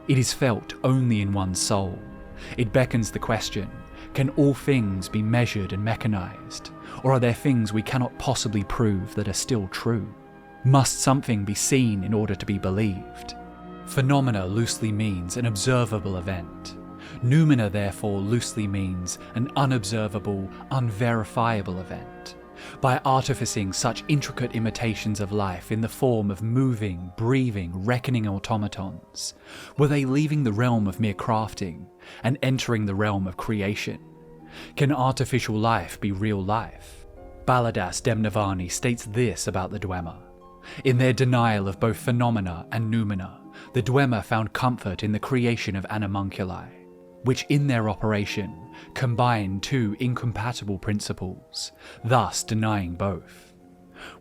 It is felt only in one's soul. It beckons the question, can all things be measured and mechanized, or are there things we cannot possibly prove that are still true? Must something be seen in order to be believed? Phenomena loosely means an observable event. Noumena therefore loosely means an unobservable, unverifiable event. By artificing such intricate imitations of life in the form of moving, breathing, reckoning automatons, were they leaving the realm of mere crafting and entering the realm of creation? Can artificial life be real life? Baladas Demnavani states this about the Dwemer. In their denial of both phenomena and noumena, the Dwemer found comfort in the creation of animunculi, which in their operation combine two incompatible principles, thus denying both.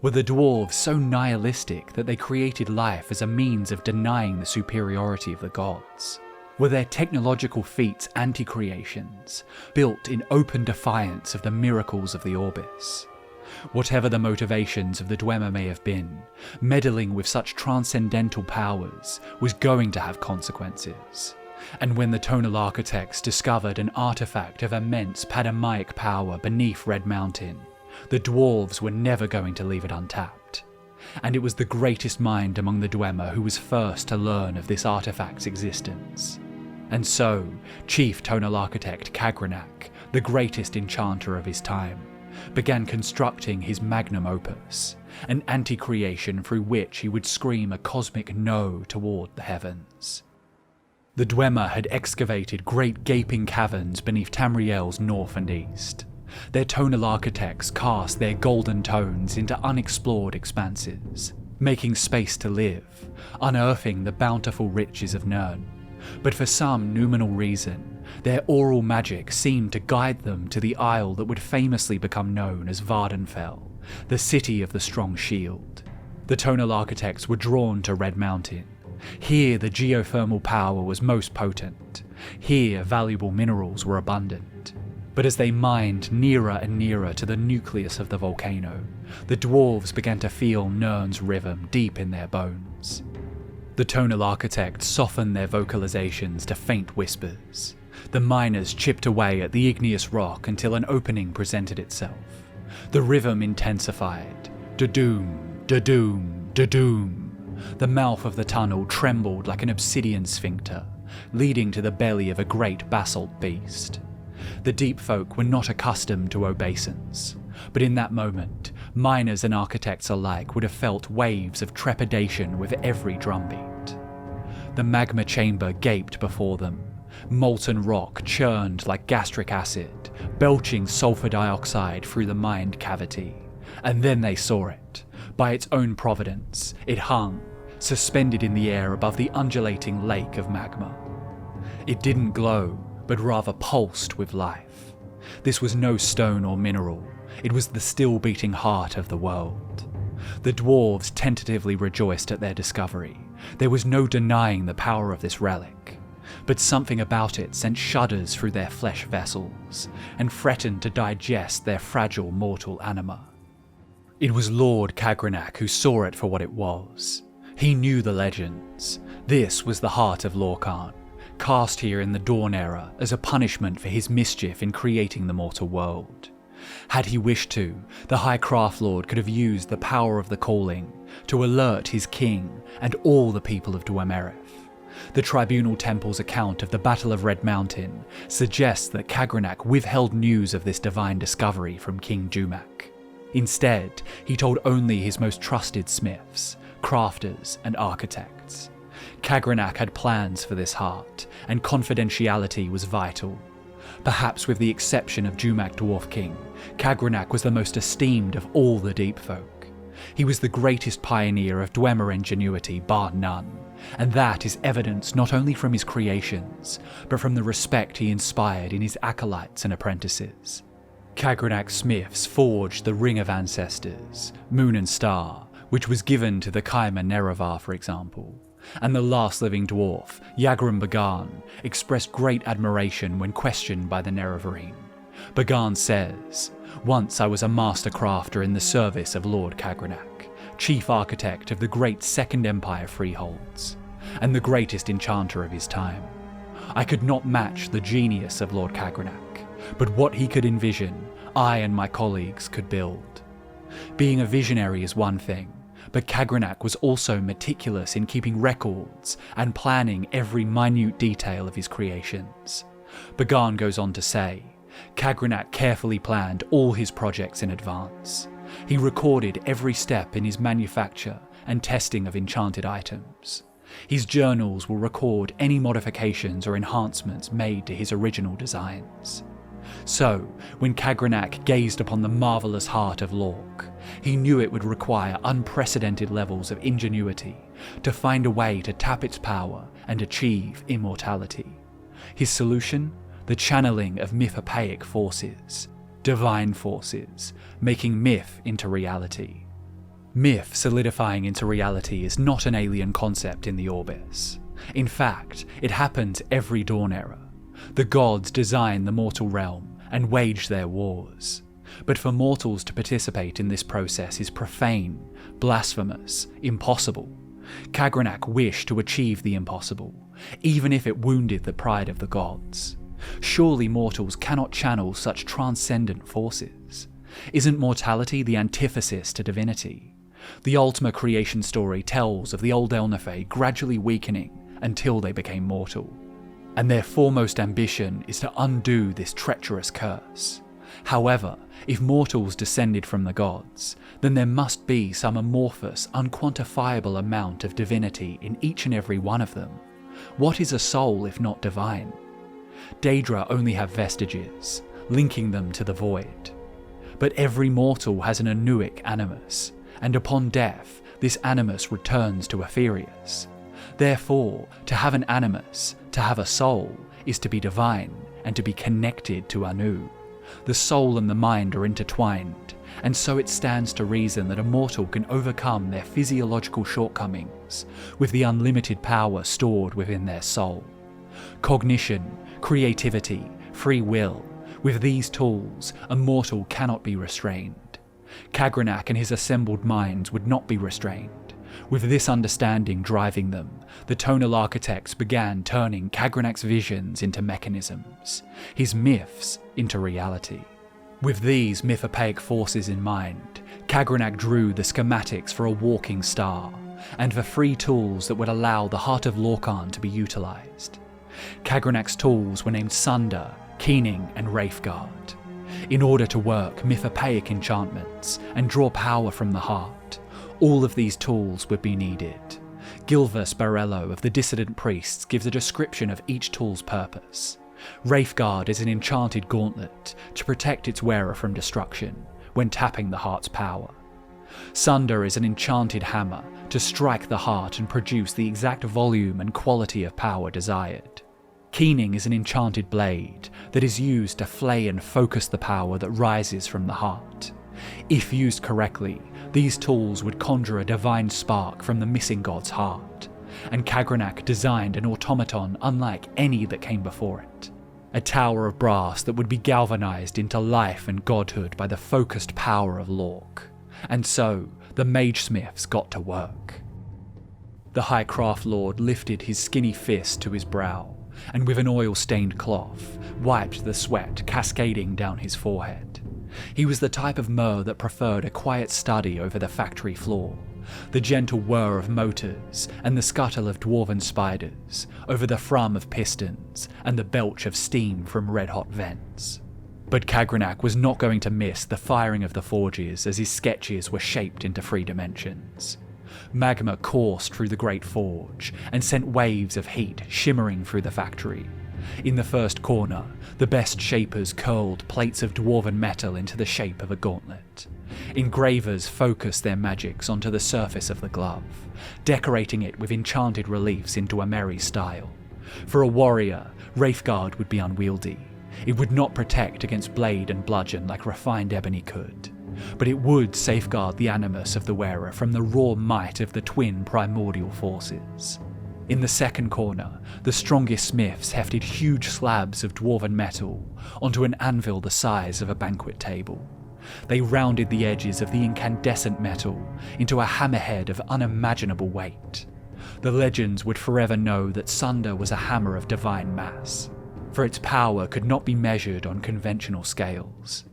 Were the dwarves so nihilistic that they created life as a means of denying the superiority of the gods? Were their technological feats anti-creations, built in open defiance of the miracles of the Aurbis? Whatever the motivations of the Dwemer may have been, meddling with such transcendental powers was going to have consequences. And when the Tonal Architects discovered an artifact of immense Padamaic power beneath Red Mountain, the dwarves were never going to leave it untapped. And it was the greatest mind among the Dwemer who was first to learn of this artifact's existence. And so, Chief Tonal Architect Kagrenac, the greatest enchanter of his time, began constructing his magnum opus, an anti-creation through which he would scream a cosmic no toward the heavens. The Dwemer had excavated great gaping caverns beneath Tamriel's north and east. Their tonal architects cast their golden tones into unexplored expanses, making space to live, unearthing the bountiful riches of Nirn. But for some noumenal reason, their oral magic seemed to guide them to the isle that would famously become known as Vardenfell, the city of the strong shield. The tonal architects were drawn to Red Mountain. Here the geothermal power was most potent. Here valuable minerals were abundant. But as they mined nearer and nearer to the nucleus of the volcano, the dwarves began to feel Nirn's rhythm deep in their bones. The tonal architects softened their vocalizations to faint whispers. The miners chipped away at the igneous rock until an opening presented itself. The rhythm intensified. Da-doom, da-doom, da-doom. The mouth of the tunnel trembled like an obsidian sphincter, leading to the belly of a great basalt beast. The deep folk were not accustomed to obeisance, but in that moment, miners and architects alike would have felt waves of trepidation with every drumbeat. The magma chamber gaped before them. Molten rock churned like gastric acid, belching sulfur dioxide through the mined cavity. And then they saw it. By its own providence, it hung, suspended in the air above the undulating lake of magma. It didn't glow, but rather pulsed with life. This was no stone or mineral, it was the still-beating heart of the world. The dwarves tentatively rejoiced at their discovery. There was no denying the power of this relic, but something about it sent shudders through their flesh vessels, and threatened to digest their fragile mortal anima. It was Lord Kagrenac who saw it for what it was. He knew the legends. This was the heart of Lorkhan, cast here in the Dawn Era as a punishment for his mischief in creating the mortal world. Had he wished to, the High Craft Lord could have used the power of the calling to alert his king and all the people of Dwemer. The Tribunal Temple's account of the Battle of Red Mountain suggests that Kagrenac withheld news of this divine discovery from King Jumak. Instead, he told only his most trusted smiths, crafters, and architects. Kagrenac had plans for this heart, and confidentiality was vital. Perhaps with the exception of Jumak Dwarf King, Kagrenac was the most esteemed of all the Deep Folk. He was the greatest pioneer of Dwemer ingenuity, bar none, and that is evidenced not only from his creations, but from the respect he inspired in his acolytes and apprentices. Kagrenac's smiths forged the Ring of Ancestors, Moon and Star, which was given to the Kaima Nerevar, for example, and the last living dwarf, Yagrum Bagan, expressed great admiration when questioned by the Nerevarine. Bagan says, "Once I was a master crafter in the service of Lord Kagrenac, chief architect of the great Second Empire freeholds, and the greatest enchanter of his time. I could not match the genius of Lord Kagrenac, but what he could envision, I and my colleagues could build. Being a visionary is one thing, but Kagrenac was also meticulous in keeping records and planning every minute detail of his creations. Bagan goes on to say, Kagrenac carefully planned all his projects in advance. He recorded every step in his manufacture and testing of enchanted items. His journals will record any modifications or enhancements made to his original designs. So, when Kagrenac gazed upon the marvellous heart of Lork, he knew it would require unprecedented levels of ingenuity to find a way to tap its power and achieve immortality. His solution? The channeling of mythopaic forces, divine forces, making myth into reality. Myth solidifying into reality is not an alien concept in the Aurbis. In fact, it happens every Dawn era. The gods design the mortal realm and wage their wars. But for mortals to participate in this process is profane, blasphemous, impossible. Kagrenac wished to achieve the impossible, even if it wounded the pride of the gods. Surely mortals cannot channel such transcendent forces. Isn't mortality the antithesis to divinity? The Ultima creation story tells of the old Elnathe gradually weakening until they became mortal, and their foremost ambition is to undo this treacherous curse. However, if mortals descended from the gods, then there must be some amorphous, unquantifiable amount of divinity in each and every one of them. What is a soul if not divine? Daedra only have vestiges, linking them to the void. But every mortal has an anuic animus, and upon death, this animus returns to Aetherius. Therefore, to have an animus, to have a soul, is to be divine and to be connected to Anu. The soul and the mind are intertwined, and so it stands to reason that a mortal can overcome their physiological shortcomings with the unlimited power stored within their soul. Cognition, creativity, free will, with these tools, a mortal cannot be restrained. Kagrenac and his assembled minds would not be restrained. With this understanding driving them, the Tonal Architects began turning Kagrenac's visions into mechanisms, his myths into reality. With these mythopaic forces in mind, Kagrenac drew the schematics for a walking star, and the free tools that would allow the heart of Lorkhan to be utilised. Kagrenac's tools were named Sunder, Keening and Redguard. In order to work mythopaic enchantments and draw power from the heart, all of these tools would be needed. Gilvas Barello of the Dissident Priests gives a description of each tool's purpose. Redguard is an enchanted gauntlet to protect its wearer from destruction when tapping the heart's power. Sunder is an enchanted hammer to strike the heart and produce the exact volume and quality of power desired. Keening is an enchanted blade that is used to flay and focus the power that rises from the heart. If used correctly, these tools would conjure a divine spark from the missing god's heart, and Kagrenac designed an automaton unlike any that came before it. A tower of brass that would be galvanized into life and godhood by the focused power of Lork. And so, the mage-smiths got to work. The High Craft Lord lifted his skinny fist to his brow, and with an oil-stained cloth, wiped the sweat cascading down his forehead. He was the type of Mer that preferred a quiet study over the factory floor, the gentle whir of motors and the scuttle of dwarven spiders over the thrum of pistons and the belch of steam from red-hot vents. But Kagrenac was not going to miss the firing of the forges as his sketches were shaped into 3 dimensions. Magma coursed through the great forge and sent waves of heat shimmering through the factory. In the first corner, the best shapers curled plates of dwarven metal into the shape of a gauntlet. Engravers focused their magics onto the surface of the glove, decorating it with enchanted reliefs into a merry style. For a warrior, Redguard would be unwieldy. It would not protect against blade and bludgeon like refined ebony could, but it would safeguard the animus of the wearer from the raw might of the twin primordial forces. In the second corner, the strongest smiths hefted huge slabs of dwarven metal onto an anvil the size of a banquet table. They rounded the edges of the incandescent metal into a hammerhead of unimaginable weight. The legends would forever know that Sunder was a hammer of divine mass, for its power could not be measured on conventional scales.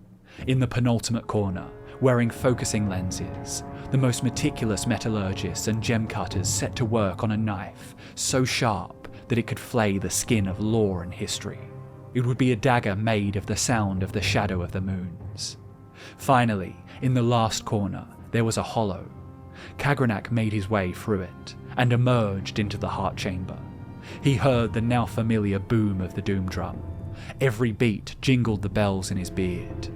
In the penultimate corner, Wearing focusing lenses, the most meticulous metallurgists and gem cutters set to work on a knife so sharp that it could flay the skin of lore and history. It would be a dagger made of the sound of the shadow of the moons. Finally, in the last corner, there was a hollow. Kagrenac made his way through it and emerged into the heart chamber. He heard the now familiar boom of the doom drum. Every beat jingled the bells in his beard.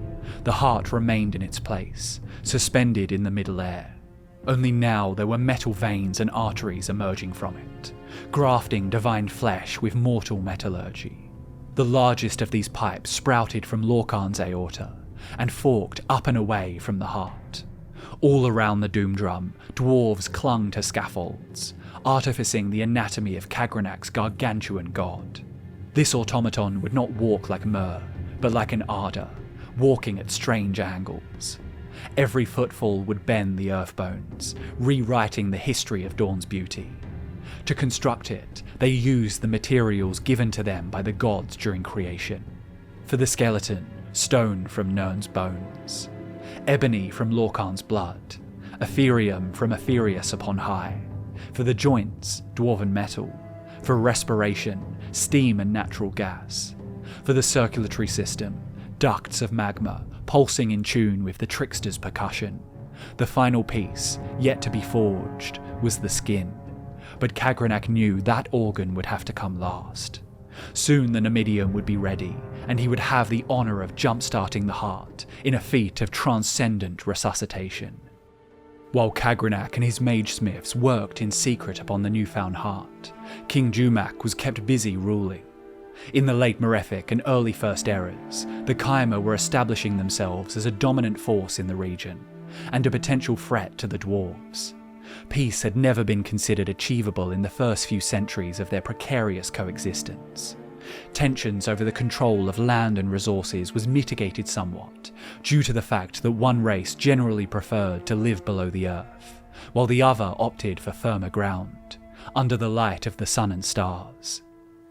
The heart remained in its place, suspended in the middle air. Only now there were metal veins and arteries emerging from it, grafting divine flesh with mortal metallurgy. The largest of these pipes sprouted from Lorkhan's aorta and forked up and away from the heart. All around the doom drum, dwarves clung to scaffolds, artificing the anatomy of Kagrenac's gargantuan god. This automaton would not walk like Myr, but like an Arda, walking at strange angles. Every footfall would bend the earth bones, rewriting the history of Dawn's beauty. To construct it, they used the materials given to them by the gods during creation. For the skeleton, stone from Nirn's bones, ebony from Lorkhan's blood, ethereum from Aetherius upon high. For the joints, dwarven metal. For respiration, steam and natural gas. For the circulatory system, ducts of magma pulsing in tune with the trickster's percussion. The final piece, yet to be forged, was the skin. But Kagrenac knew that organ would have to come last. Soon the Numidium would be ready, and he would have the honour of jump-starting the heart in a feat of transcendent resuscitation. While Kagrenac and his mage-smiths worked in secret upon the newfound heart, King Jumak was kept busy ruling. In the late Malefic and early First Eras, the Kaimer were establishing themselves as a dominant force in the region, and a potential threat to the Dwarves. Peace had never been considered achievable in the first few centuries of their precarious coexistence. Tensions over the control of land and resources was mitigated somewhat, due to the fact that one race generally preferred to live below the earth, while the other opted for firmer ground, under the light of the sun and stars.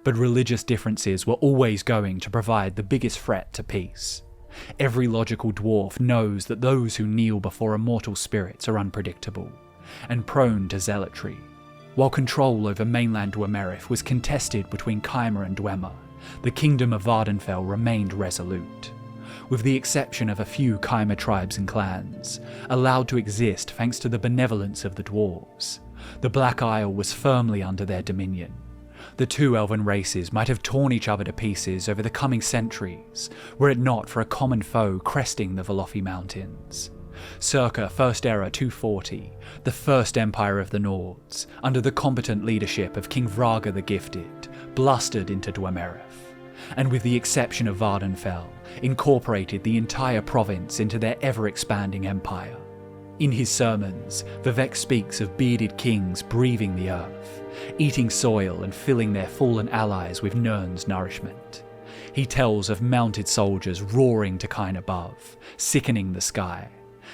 But religious differences were always going to provide the biggest threat to peace. Every logical dwarf knows that those who kneel before immortal spirits are unpredictable, and prone to zealotry. While control over mainland Dwemer was contested between Kaimer and Dwemer, the kingdom of Vvardenfell remained resolute. With the exception of a few Kaimer tribes and clans, allowed to exist thanks to the benevolence of the dwarves, the Black Isle was firmly under their dominion. The two elven races might have torn each other to pieces over the coming centuries, were it not for a common foe cresting the Velothi Mountains. Circa First Era 240, the First Empire of the Nords, under the competent leadership of King Vraga the Gifted, blustered into Dwemer, and with the exception of Vvardenfell, incorporated the entire province into their ever-expanding empire. In his sermons, Vivec speaks of bearded kings breathing the earth, eating soil and filling their fallen allies with Nirn's nourishment. He tells of mounted soldiers roaring to kine above, sickening the sky.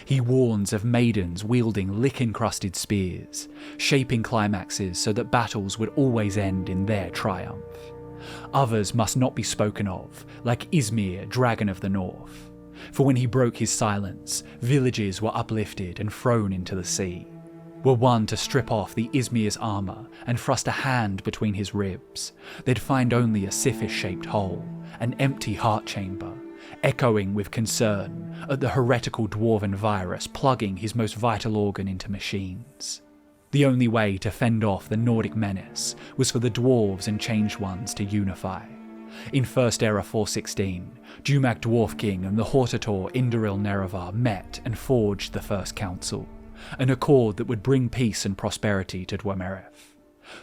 He warns of maidens wielding lick-encrusted spears, shaping climaxes so that battles would always end in their triumph. Others must not be spoken of, like Ysmir, Dragon of the North. For when he broke his silence, villages were uplifted and thrown into the sea. Were one to strip off the Ysmir's armour and thrust a hand between his ribs, they'd find only a Sithis-shaped hole, an empty heart chamber, echoing with concern at the heretical dwarven virus plugging his most vital organ into machines. The only way to fend off the Nordic menace was for the dwarves and Changed Ones to unify. In First Era 416, Jumak Dwarf King and the Hortator Indoril Nerevar met and forged the First Council, an accord that would bring peace and prosperity to Dwemer.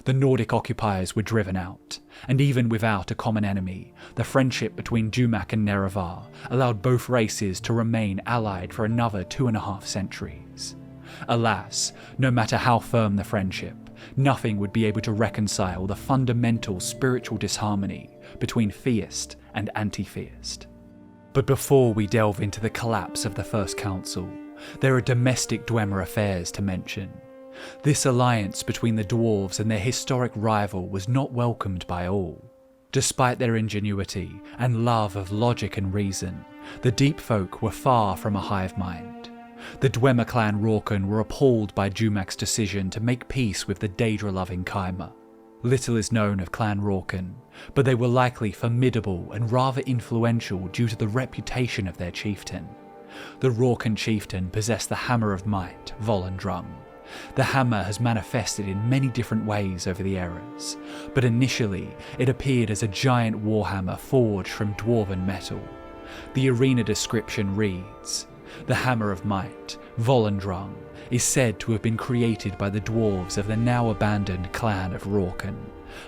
The Nordic occupiers were driven out, and even without a common enemy, the friendship between Jumak and Nerevar allowed both races to remain allied for another 2.5 centuries. Alas, no matter how firm the friendship, nothing would be able to reconcile the fundamental spiritual disharmony between theist and anti-theist. But before we delve into the collapse of the First Council, there are domestic Dwemer affairs to mention. This alliance between the dwarves and their historic rival was not welcomed by all. Despite their ingenuity and love of logic and reason, the deep folk were far from a hive mind. The Dwemer clan Rourken were appalled by Jumac's decision to make peace with the Daedra-loving Khyma. Little is known of Clan Rourken, but they were likely formidable and rather influential due to the reputation of their chieftain. The Rourken chieftain possessed the Hammer of Might, Volendrung. The hammer has manifested in many different ways over the eras, but initially it appeared as a giant warhammer forged from dwarven metal. The arena description reads, "The Hammer of Might, Volendrung, is said to have been created by the dwarves of the now abandoned clan of Rourken,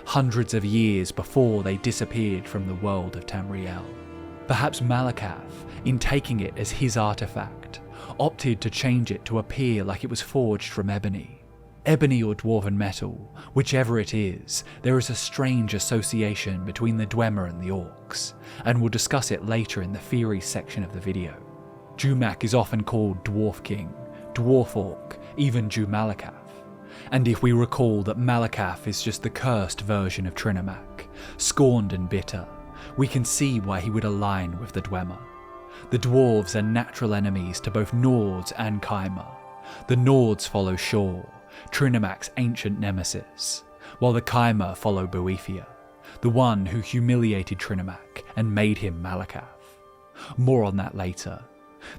hundreds of years before they disappeared from the world of Tamriel." Perhaps Malacath, in taking it as his artifact, opted to change it to appear like it was forged from ebony. Ebony or dwarven metal, whichever it is, there is a strange association between the Dwemer and the Orcs, and we'll discuss it later in the theories section of the video. Jumak is often called Dwarf King, Dwarf Orc, even Malacath. And if we recall that Malacath is just the cursed version of Trinimac, scorned and bitter, we can see why he would align with the Dwemer. The Dwarves are natural enemies to both Nords and Khyma. The Nords follow Shor, Trinimac's ancient nemesis, while the Khyma follow Boethia, the one who humiliated Trinimac and made him Malacath. More on that later.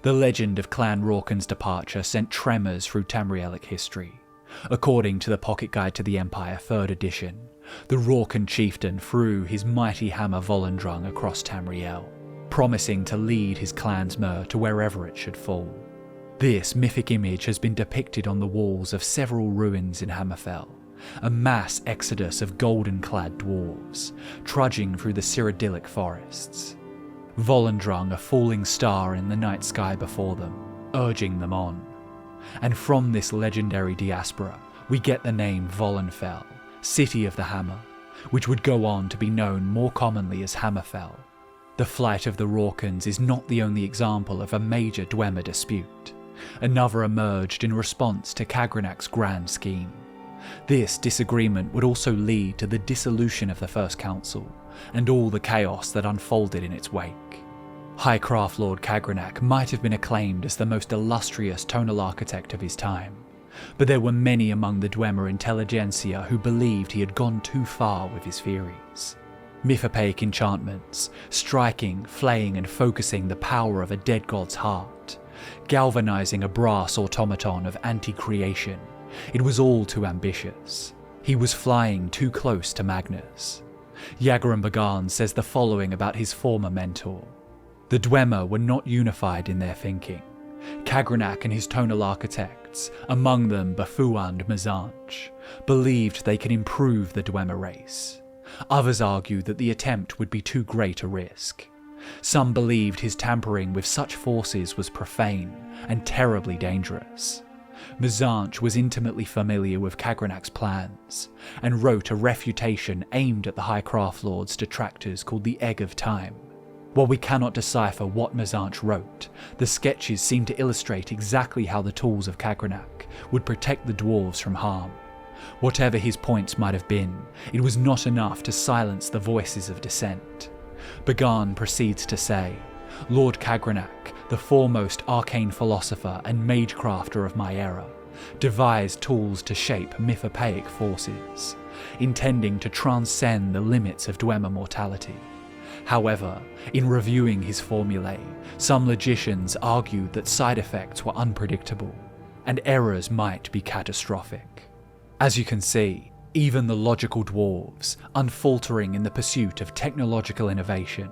The legend of Clan Rourken's departure sent tremors through Tamrielic history. According to the Pocket Guide to the Empire 3rd edition, the Rourken chieftain threw his mighty hammer Volendrung across Tamriel, promising to lead his clansmer to wherever it should fall. This mythic image has been depicted on the walls of several ruins in Hammerfell, a mass exodus of golden-clad dwarves, trudging through the Cyrodiilic forests. Volendrung a falling star in the night sky before them, urging them on. And from this legendary diaspora, we get the name Volenfell, City of the Hammer, which would go on to be known more commonly as Hammerfell. The flight of the Rourkens is not the only example of a major Dwemer dispute. Another emerged in response to Kagrenac's grand scheme. This disagreement would also lead to the dissolution of the First Council, and all the chaos that unfolded in its wake. High Craft Lord Kagrenac might have been acclaimed as the most illustrious tonal architect of his time, but there were many among the Dwemer intelligentsia who believed he had gone too far with his theories. Mythopaic enchantments, striking, flaying and focusing the power of a dead god's heart, galvanizing a brass automaton of anti-creation. It was all too ambitious. He was flying too close to Magnus. Yagran Bagan says the following about his former mentor. The Dwemer were not unified in their thinking. Kagrenac and his tonal architects, among them Bafu and Mizanch, believed they could improve the Dwemer race. Others argued that the attempt would be too great a risk. Some believed his tampering with such forces was profane and terribly dangerous. Mizanch was intimately familiar with Kagrenac's plans, and wrote a refutation aimed at the High Craft Lord's detractors called the Egg of Time. While we cannot decipher what Mizanch wrote, the sketches seem to illustrate exactly how the tools of Kagrenac would protect the dwarves from harm. Whatever his points might have been, it was not enough to silence the voices of dissent. Bagan proceeds to say, Lord Kagrenac, the foremost arcane philosopher and magecrafter of my era, devised tools to shape mythopaic forces, intending to transcend the limits of Dwemer mortality. However, in reviewing his formulae, some logicians argued that side effects were unpredictable, and errors might be catastrophic. As you can see, even the logical dwarves, unfaltering in the pursuit of technological innovation,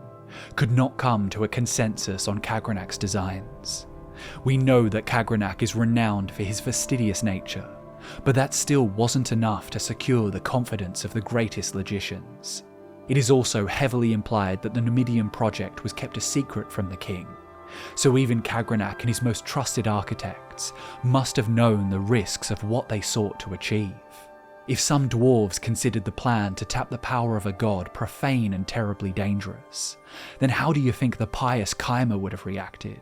could not come to a consensus on Kagrenac's designs. We know that Kagrenac is renowned for his fastidious nature, but that still wasn't enough to secure the confidence of the greatest logicians. It is also heavily implied that the Numidium project was kept a secret from the king, so even Kagrenac and his most trusted architects must have known the risks of what they sought to achieve. If some dwarves considered the plan to tap the power of a god profane and terribly dangerous, then how do you think the pious Khyma would have reacted?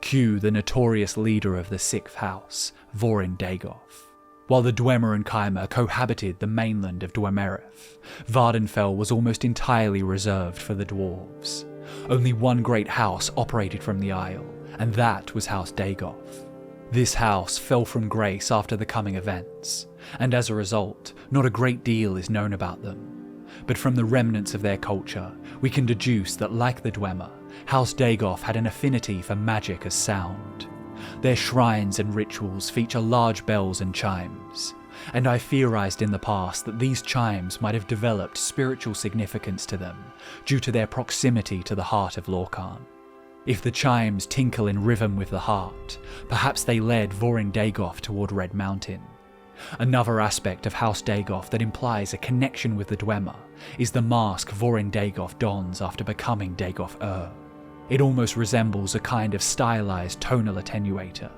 Cue the notorious leader of the 6th house, Vorin Dagoth. While the Dwemer and Khyma cohabited the mainland of Dwemerith, Vardenfell was almost entirely reserved for the dwarves. Only one great house operated from the Isle, and that was House Dagoth. This house fell from grace after the coming events, and as a result, not a great deal is known about them. But from the remnants of their culture, we can deduce that, like the Dwemer, House Dagoth had an affinity for magic as sound. Their shrines and rituals feature large bells and chimes, and I theorized in the past that these chimes might have developed spiritual significance to them due to their proximity to the heart of Lorkhan. If the chimes tinkle in rhythm with the heart, perhaps they led Vorin Dagoth toward Red Mountain. Another aspect of House Dagoth that implies a connection with the Dwemer is the mask Vorin Dagoth dons after becoming Dagoth Ur. It almost resembles a kind of stylized tonal attenuator,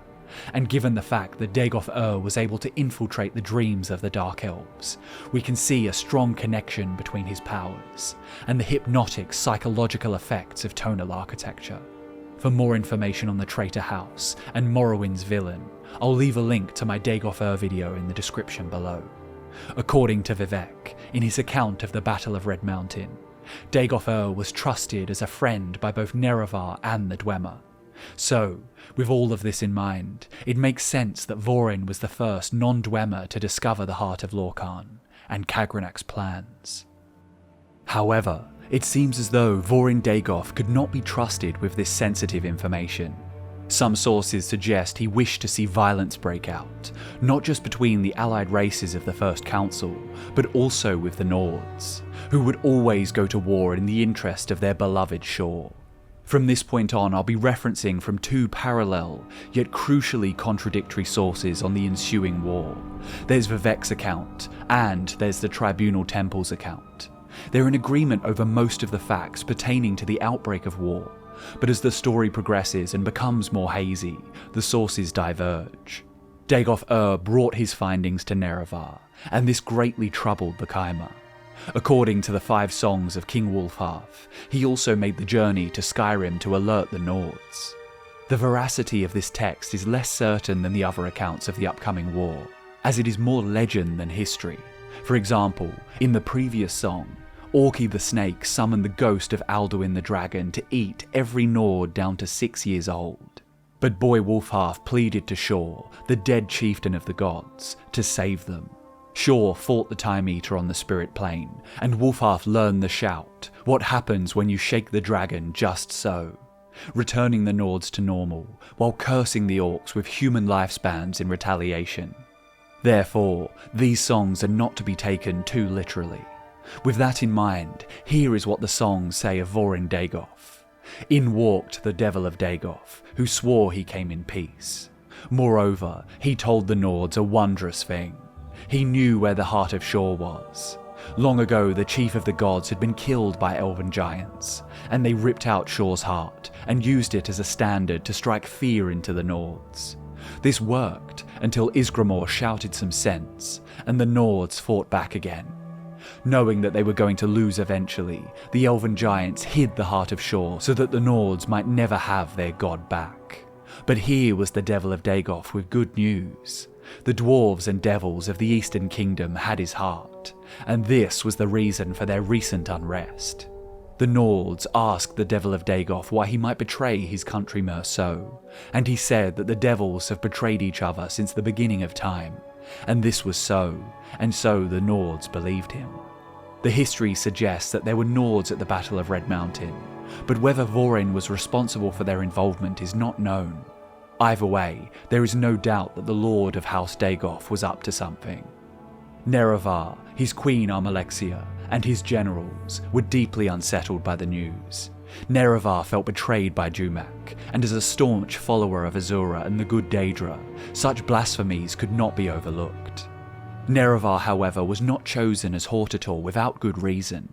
and given the fact that Dagoth Ur was able to infiltrate the dreams of the Dark Elves, we can see a strong connection between his powers and the hypnotic psychological effects of tonal architecture. For more information on the traitor house and Morrowind's villain, I'll leave a link to my Dagoth Ur video in the description below. According to Vivec, in his account of the Battle of Red Mountain, Dagoth Ur was trusted as a friend by both Nerevar and the Dwemer. So, with all of this in mind, it makes sense that Vorin was the first non-Dwemer to discover the heart of Lorkhan and Kagrenac's plans. However, it seems as though Vorin Dagoth could not be trusted with this sensitive information. Some sources suggest he wished to see violence break out, not just between the allied races of the First Council, but also with the Nords, who would always go to war in the interest of their beloved shore. From this point on, I'll be referencing from two parallel, yet crucially contradictory sources on the ensuing war. There's Vivec's account, and there's the Tribunal Temple's account. They're in agreement over most of the facts pertaining to the outbreak of war, but as the story progresses and becomes more hazy, the sources diverge. Dagoth Ur brought his findings to Nerevar, and this greatly troubled the Chimer. According to the 5 songs of King Wulfharth, he also made the journey to Skyrim to alert the Nords. The veracity of this text is less certain than the other accounts of the upcoming war, as it is more legend than history. For example, in the previous song, Orki the Snake summoned the ghost of Alduin the Dragon to eat every Nord down to 6 years old. But boy Wulfharth pleaded to Shor, the dead chieftain of the gods, to save them. Shor fought the Time Eater on the spirit plane, and Wulfharth learned the shout, what happens when you shake the dragon just so, returning the Nords to normal, while cursing the Orcs with human lifespans in retaliation. Therefore, these songs are not to be taken too literally. With that in mind, here is what the songs say of Vorin Dagoth. In walked the Devil of Dagoth, who swore he came in peace. Moreover, he told the Nords a wondrous thing. He knew where the heart of Shor was. Long ago, the chief of the gods had been killed by elven giants, and they ripped out Shor's heart and used it as a standard to strike fear into the Nords. This worked until Ysgramor shouted some sense, and the Nords fought back again. Knowing that they were going to lose eventually, the elven giants hid the heart of Shor so that the Nords might never have their god back. But here was the Devil of Dagoth with good news. The dwarves and devils of the Eastern Kingdom had his heart, and this was the reason for their recent unrest. The Nords asked the Devil of Dagoth why he might betray his country Merceau, and he said that the devils have betrayed each other since the beginning of time, and this was so, and so the Nords believed him. The history suggests that there were Nords at the Battle of Red Mountain, but whether Vorin was responsible for their involvement is not known. Either way, there is no doubt that the Lord of House Dagoth was up to something. Nerevar, his queen Almalexia, and his generals were deeply unsettled by the news. Nerevar felt betrayed by Jumak, and as a staunch follower of Azura and the good Daedra, such blasphemies could not be overlooked. Nerevar, however, was not chosen as Hortator without good reason.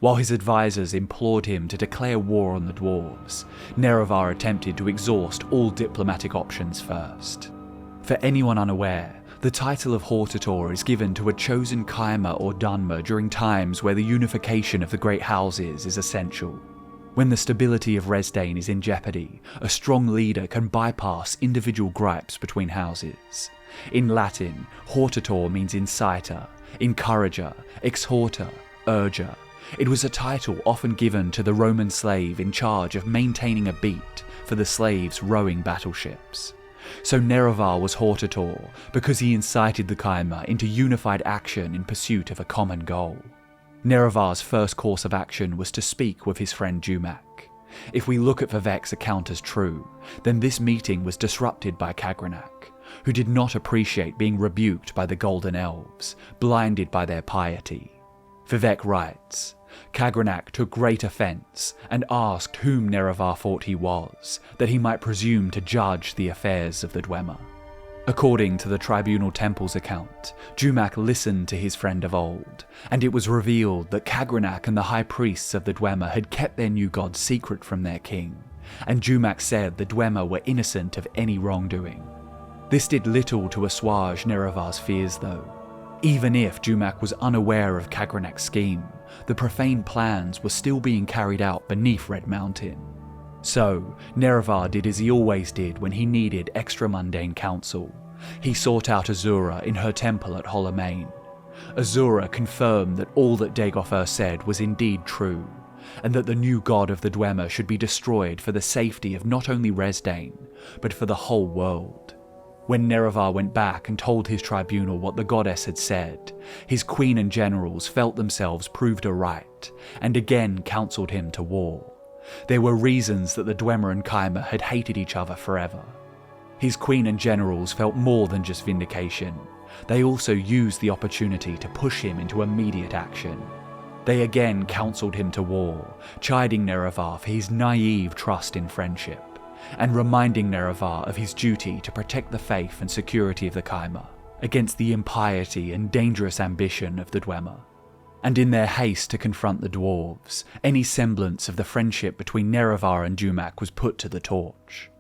While his advisors implored him to declare war on the Dwarves, Nerevar attempted to exhaust all diplomatic options first. For anyone unaware, the title of Hortator is given to a chosen Chimer or Dunmer during times where the unification of the great houses is essential. When the stability of Resdayn is in jeopardy, a strong leader can bypass individual gripes between houses. In Latin, Hortator means inciter, encourager, exhorter, urger. It was a title often given to the Roman slave in charge of maintaining a beat for the slaves' rowing battleships. So Nerevar was Hortator because he incited the Kai'mer into unified action in pursuit of a common goal. Nerevar's first course of action was to speak with his friend Jumak. If we look at Vivec's account as true, then this meeting was disrupted by Kagrenac, who did not appreciate being rebuked by the Golden Elves, blinded by their piety. Vivec writes, Kagrenac took great offence and asked whom Nerevar thought he was, that he might presume to judge the affairs of the Dwemer. According to the Tribunal Temple's account, Jumak listened to his friend of old, and it was revealed that Kagrenac and the high priests of the Dwemer had kept their new god secret from their king, and Jumak said the Dwemer were innocent of any wrongdoing. This did little to assuage Nerevar's fears though. Even if Jumak was unaware of Kagrenac's scheme, the profane plans were still being carried out beneath Red Mountain. So, Nerevar did as he always did when he needed extra mundane counsel. He sought out Azura in her temple at Hollowmane. Azura confirmed that all that Dagoth Ur said was indeed true, and that the new god of the Dwemer should be destroyed for the safety of not only Resdayn, but for the whole world. When Nerevar went back and told his tribunal what the goddess had said, his queen and generals felt themselves proved aright, and again counselled him to war. There were reasons that the Dwemer and Kai'mer had hated each other forever. His queen and generals felt more than just vindication. They also used the opportunity to push him into immediate action. They again counselled him to war, chiding Nerevar for his naive trust in friendship, and reminding Nerevar of his duty to protect the faith and security of the Kai'mer against the impiety and dangerous ambition of the Dwemer. And in their haste to confront the Dwarves, any semblance of the friendship between Nerevar and Jumak was put to the torch.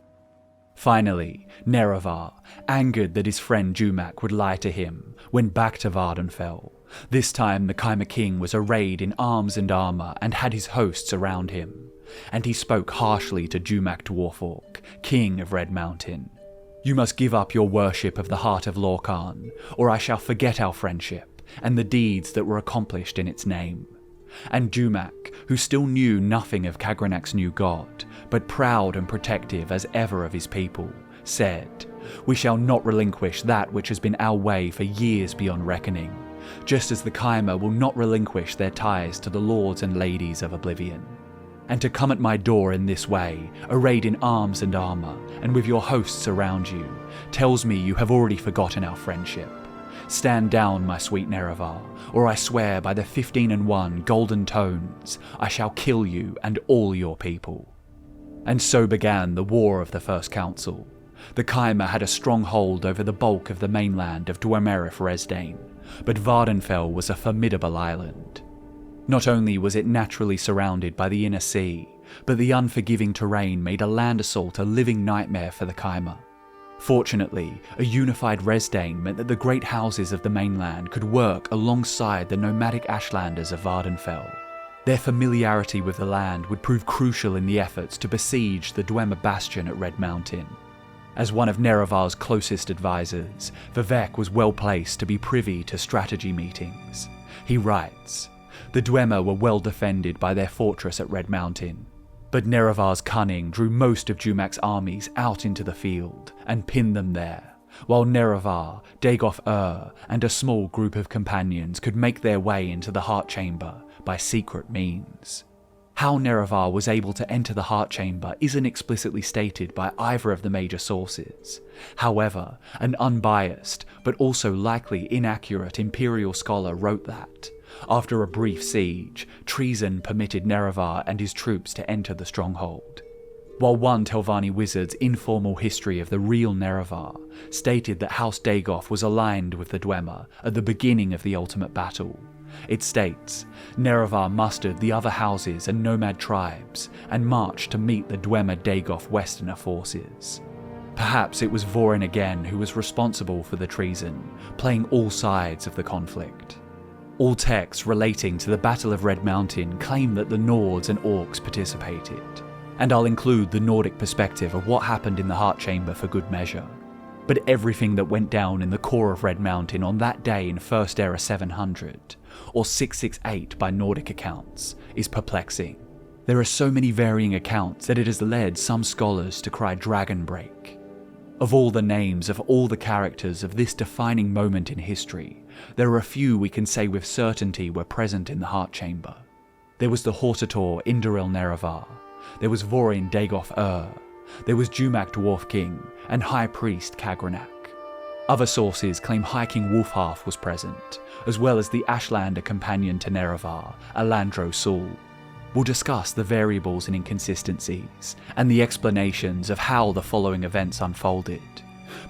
Finally, Nerevar, angered that his friend Jumak would lie to him, went back to Vvardenfell. This time the Kai'mer king was arrayed in arms and armour and had his hosts around him, and he spoke harshly to Jumak Dwarfork, king of Red Mountain. You must give up your worship of the heart of Lorkhan, or I shall forget our friendship and the deeds that were accomplished in its name. And Jumak, who still knew nothing of Kagrenac's new god, but proud and protective as ever of his people, said, We shall not relinquish that which has been our way for years beyond reckoning, just as the Kai'mer will not relinquish their ties to the lords and ladies of Oblivion. And to come at my door in this way, arrayed in arms and armour, and with your hosts around you, tells me you have already forgotten our friendship. Stand down, my sweet Nerevar, or I swear by the 15-1 golden tones, I shall kill you and all your people. And so began the War of the First Council. The Kai'mer had a strong hold over the bulk of the mainland of Dwemer Resdayn, but Vvardenfell was a formidable island. Not only was it naturally surrounded by the inner sea, but the unforgiving terrain made a land assault a living nightmare for the Kai'mer. Fortunately, a unified Resdayn meant that the great houses of the mainland could work alongside the nomadic Ashlanders of Vvardenfell. Their familiarity with the land would prove crucial in the efforts to besiege the Dwemer bastion at Red Mountain. As one of Nerevar's closest advisors, Vivec was well placed to be privy to strategy meetings. He writes, The Dwemer were well defended by their fortress at Red Mountain, but Nerevar's cunning drew most of Jumak's armies out into the field and pinned them there, while Nerevar, Dagoth Ur, and a small group of companions could make their way into the Heart Chamber by secret means. How Nerevar was able to enter the Heart Chamber isn't explicitly stated by either of the major sources. However, an unbiased, but also likely inaccurate Imperial scholar wrote that, after a brief siege, treason permitted Nerevar and his troops to enter the stronghold. While one Telvanni wizard's informal history of the real Nerevar stated that House Dagoth was aligned with the Dwemer at the beginning of the ultimate battle, it states, Nerevar mustered the other houses and nomad tribes and marched to meet the Dwemer Dagoth Westerner forces. Perhaps it was Vorin again who was responsible for the treason, playing all sides of the conflict. All texts relating to the Battle of Red Mountain claim that the Nords and Orcs participated, and I'll include the Nordic perspective of what happened in the Heart Chamber for good measure. But everything that went down in the core of Red Mountain on that day in First Era 700, or 668 by Nordic accounts, is perplexing. There are so many varying accounts that it has led some scholars to cry dragon break. Of all the names of all the characters of this defining moment in history, there are a few we can say with certainty were present in the Heart Chamber. There was the Hortator Indoril Nerevar, there was Vorin Dagoth Ur, there was Jumak Dwarf King, and High Priest Kagrenac. Other sources claim High King Wulfharth was present, as well as the Ashlander companion to Nerevar, Alandro Sul. We'll discuss the variables and inconsistencies, and the explanations of how the following events unfolded.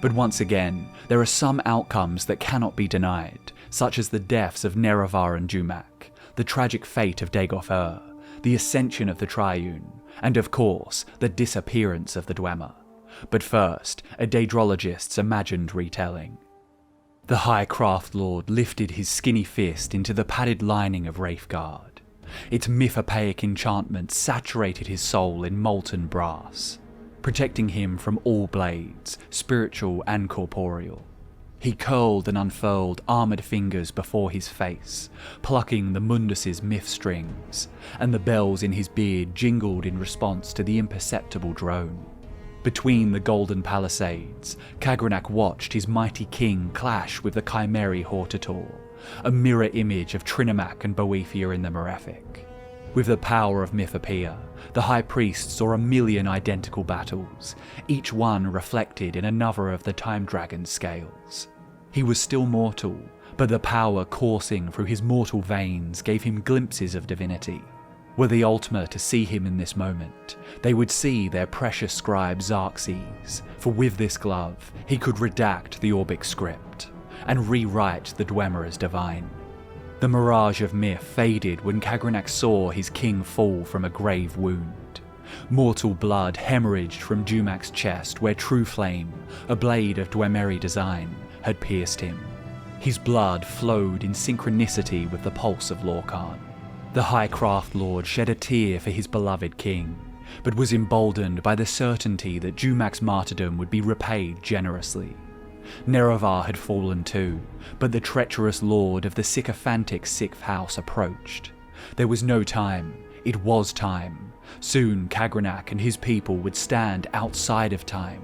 But once again, there are some outcomes that cannot be denied, such as the deaths of Nerevar and Jumak, the tragic fate of Dagoth Ur, the ascension of the Triune, and of course, the disappearance of the Dwemer. But first, a Daedrologist's imagined retelling. The High Craft Lord lifted his skinny fist into the padded lining of Redguard. Its mythopaic enchantment saturated his soul in molten brass, protecting him from all blades, spiritual and corporeal. He curled and unfurled armoured fingers before his face, plucking the Mundus's myth strings, and the bells in his beard jingled in response to the imperceptible drone. Between the golden palisades, Kagrenac watched his mighty king clash with the Chimeri Hortator, a mirror image of Trinimac and Boethia in the Malefic. With the power of Mythopoeia, the High Priest saw a million identical battles, each one reflected in another of the Time Dragon's scales. He was still mortal, but the power coursing through his mortal veins gave him glimpses of divinity. Were the Ultima to see him in this moment, they would see their precious scribe Xerxes, for with this glove he could redact the Orbic script, and rewrite the Dwemer as divine. The mirage of myth faded when Kagrenac saw his king fall from a grave wound. Mortal blood hemorrhaged from Jumak's chest where True Flame, a blade of Dwemeri design, had pierced him. His blood flowed in synchronicity with the pulse of Lorkhan. The High Craft Lord shed a tear for his beloved king, but was emboldened by the certainty that Jumak's martyrdom would be repaid generously. Nerevar had fallen too, but the treacherous lord of the sycophantic 6th house approached. There was no time, it was time. Soon Kagrenac and his people would stand outside of time.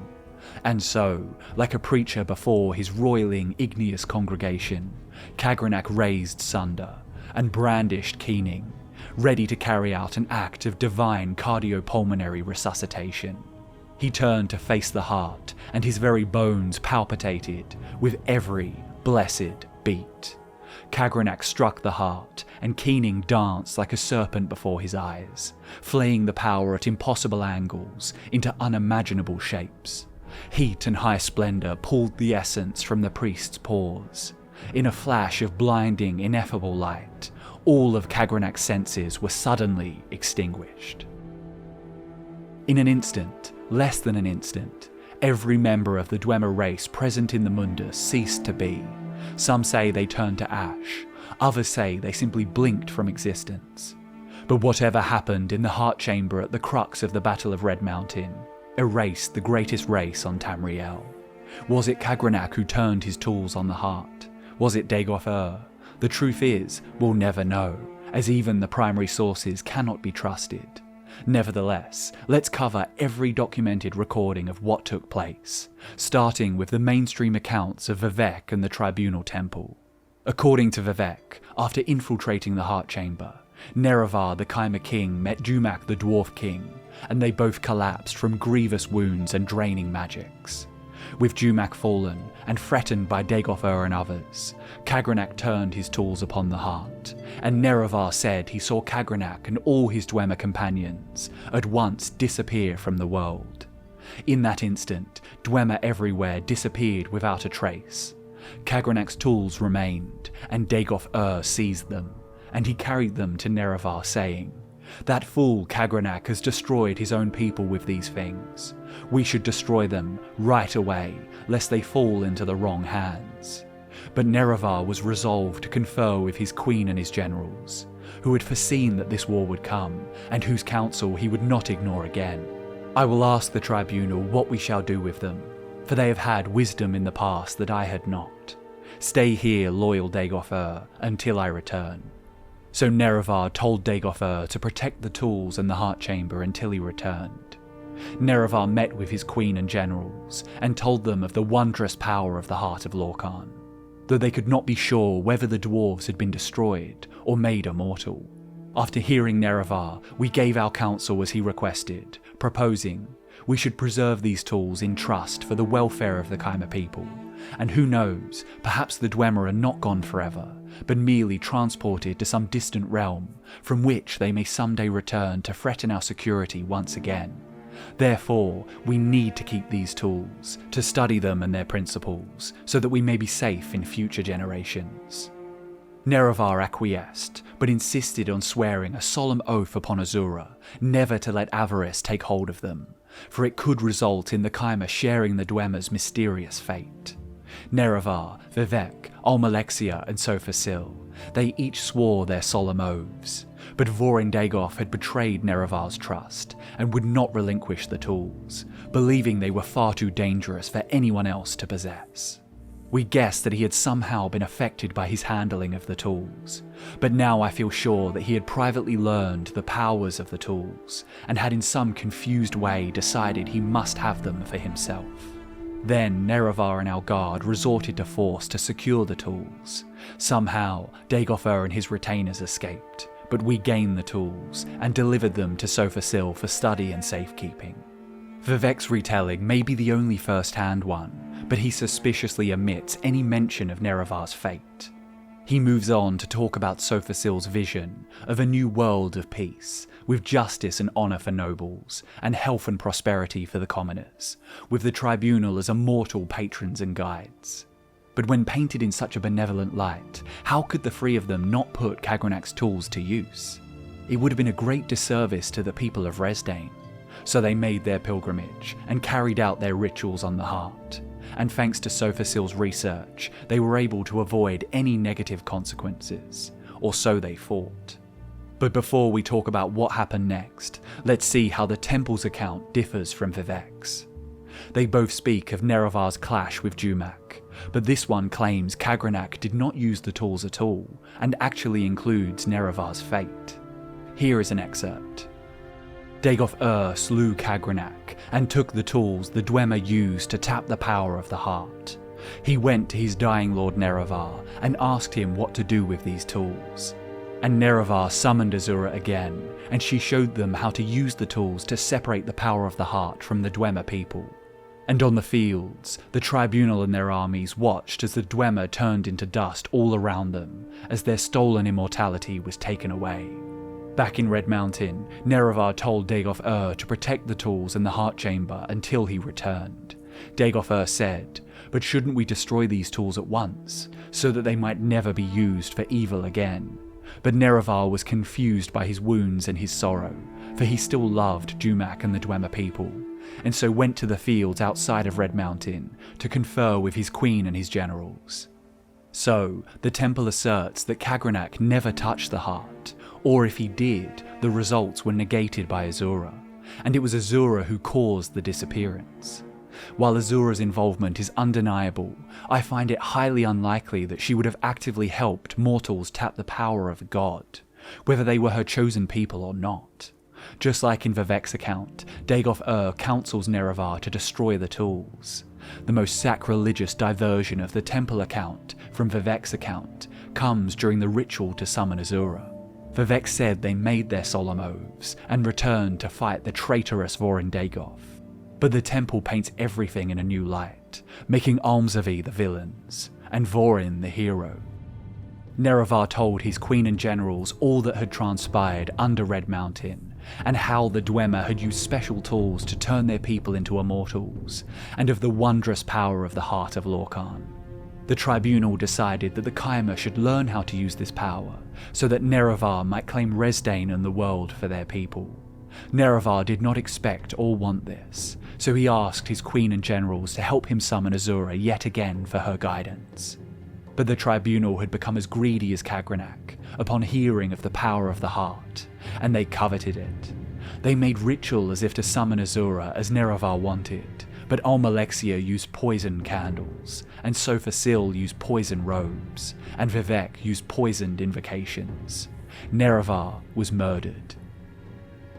And so, like a preacher before his roiling igneous congregation, Kagrenac raised Sunder and brandished Keening, ready to carry out an act of divine cardiopulmonary resuscitation. He turned to face the heart, and his very bones palpitated with every blessed beat. Kagrenac struck the heart, and Keening danced like a serpent before his eyes, flaying the power at impossible angles into unimaginable shapes. Heat and high splendour pulled the essence from the priest's pores. In a flash of blinding, ineffable light, all of Kagrenac's senses were suddenly extinguished. In an instant, less than an instant, every member of the Dwemer race present in the Mundus ceased to be. Some say they turned to ash, others say they simply blinked from existence. But whatever happened in the Heart Chamber at the crux of the Battle of Red Mountain erased the greatest race on Tamriel. Was it Kagrenac who turned his tools on the heart? Was it Dagoth Ur? The truth is, we'll never know, as even the primary sources cannot be trusted. Nevertheless, let's cover every documented recording of what took place, starting with the mainstream accounts of Vivec and the Tribunal Temple. According to Vivec, after infiltrating the Heart Chamber, Nerevar the Chimera King met Jumak the Dwarf King, and they both collapsed from grievous wounds and draining magics. With Jumak fallen, and threatened by Dagoth Ur and others, Kagrenac turned his tools upon the heart, and Nerevar said he saw Kagrenac and all his Dwemer companions at once disappear from the world. In that instant, Dwemer everywhere disappeared without a trace. Kagrenac's tools remained, and Dagoth Ur seized them, and he carried them to Nerevar saying, "That fool Kagrenac has destroyed his own people with these things. We should destroy them right away, lest they fall into the wrong hands." But Nerevar was resolved to confer with his queen and his generals, who had foreseen that this war would come, and whose counsel he would not ignore again. "I will ask the tribunal what we shall do with them, for they have had wisdom in the past that I had not. Stay here, loyal Dagoth Ur, until I return." So Nerevar told Dagoth Ur to protect the tools and the Heart Chamber until he returned. Nerevar met with his queen and generals, and told them of the wondrous power of the heart of Lorkhan, though they could not be sure whether the dwarves had been destroyed or made immortal. After hearing Nerevar, we gave our counsel as he requested, proposing we should preserve these tools in trust for the welfare of the Kaimer people, and who knows, perhaps the Dwemer are not gone forever, but merely transported to some distant realm, from which they may someday return to threaten our security once again. Therefore, we need to keep these tools, to study them and their principles, so that we may be safe in future generations. Nerevar acquiesced, but insisted on swearing a solemn oath upon Azura, never to let avarice take hold of them, for it could result in the Kaimer sharing the Dwemer's mysterious fate. Nerevar, Vivec, Almalexia and Sotha, they each swore their solemn oaths, but Dagoth had betrayed Nerevar's trust and would not relinquish the tools, believing they were far too dangerous for anyone else to possess. We guessed that he had somehow been affected by his handling of the tools, but now I feel sure that he had privately learned the powers of the tools and had in some confused way decided he must have them for himself. Then Nerevar and our guard resorted to force to secure the tools. Somehow, Dagoth Ur and his retainers escaped, but we gained the tools and delivered them to Sotha for study and safekeeping. Vivec's retelling may be the only first-hand one, but he suspiciously omits any mention of Nerevar's fate. He moves on to talk about Sotha's vision of a new world of peace, with justice and honour for nobles, and health and prosperity for the commoners, with the tribunal as immortal patrons and guides. But when painted in such a benevolent light, how could the three of them not put Kagrenac's tools to use? It would have been a great disservice to the people of Resdayn. So they made their pilgrimage and carried out their rituals on the heart, and thanks to Sotha's research, they were able to avoid any negative consequences, or so they thought. But before we talk about what happened next, let's see how the temple's account differs from Vivec's. They both speak of Nerevar's clash with Dwemer, but this one claims Kagrenac did not use the tools at all, and actually includes Nerevar's fate. Here is an excerpt. Dagoth Ur slew Kagrenac and took the tools the Dwemer used to tap the power of the heart. He went to his dying lord Nerevar and asked him what to do with these tools. And Nerevar summoned Azura again, and she showed them how to use the tools to separate the power of the heart from the Dwemer people. And on the fields, the tribunal and their armies watched as the Dwemer turned into dust all around them, as their stolen immortality was taken away. Back in Red Mountain, Nerevar told Dagoth Ur to protect the tools in the heart chamber until he returned. Dagoth Ur said, "But shouldn't we destroy these tools at once, so that they might never be used for evil again?" But Nerevar was confused by his wounds and his sorrow, for he still loved Dwemer and the Dwemer people, and so went to the fields outside of Red Mountain to confer with his queen and his generals. So, the temple asserts that Kagrenac never touched the heart, or if he did, the results were negated by Azura, and it was Azura who caused the disappearance. While Azura's involvement is undeniable, I find it highly unlikely that she would have actively helped mortals tap the power of a god, whether they were her chosen people or not. Just like in Vivec's account, Dagoth Ur counsels Nerevar to destroy the tools. The most sacrilegious diversion of the temple account from Vivec's account comes during the ritual to summon Azura. Vivec said they made their solemn oaths and returned to fight the traitorous Dagoth. But the temple paints everything in a new light, making Almalexia the villains, and Vorin the hero. Nerevar told his queen and generals all that had transpired under Red Mountain, and how the Dwemer had used special tools to turn their people into immortals, and of the wondrous power of the heart of Lorkhan. The tribunal decided that the Kaimer should learn how to use this power, so that Nerevar might claim Resdayn and the world for their people. Nerevar did not expect or want this, so he asked his queen and generals to help him summon Azura yet again for her guidance. But the tribunal had become as greedy as Kagrenac upon hearing of the power of the heart, and they coveted it. They made ritual as if to summon Azura as Nerevar wanted, but Almalexia used poison candles, and Sotha used poison robes, and Vivec used poisoned invocations. Nerevar was murdered.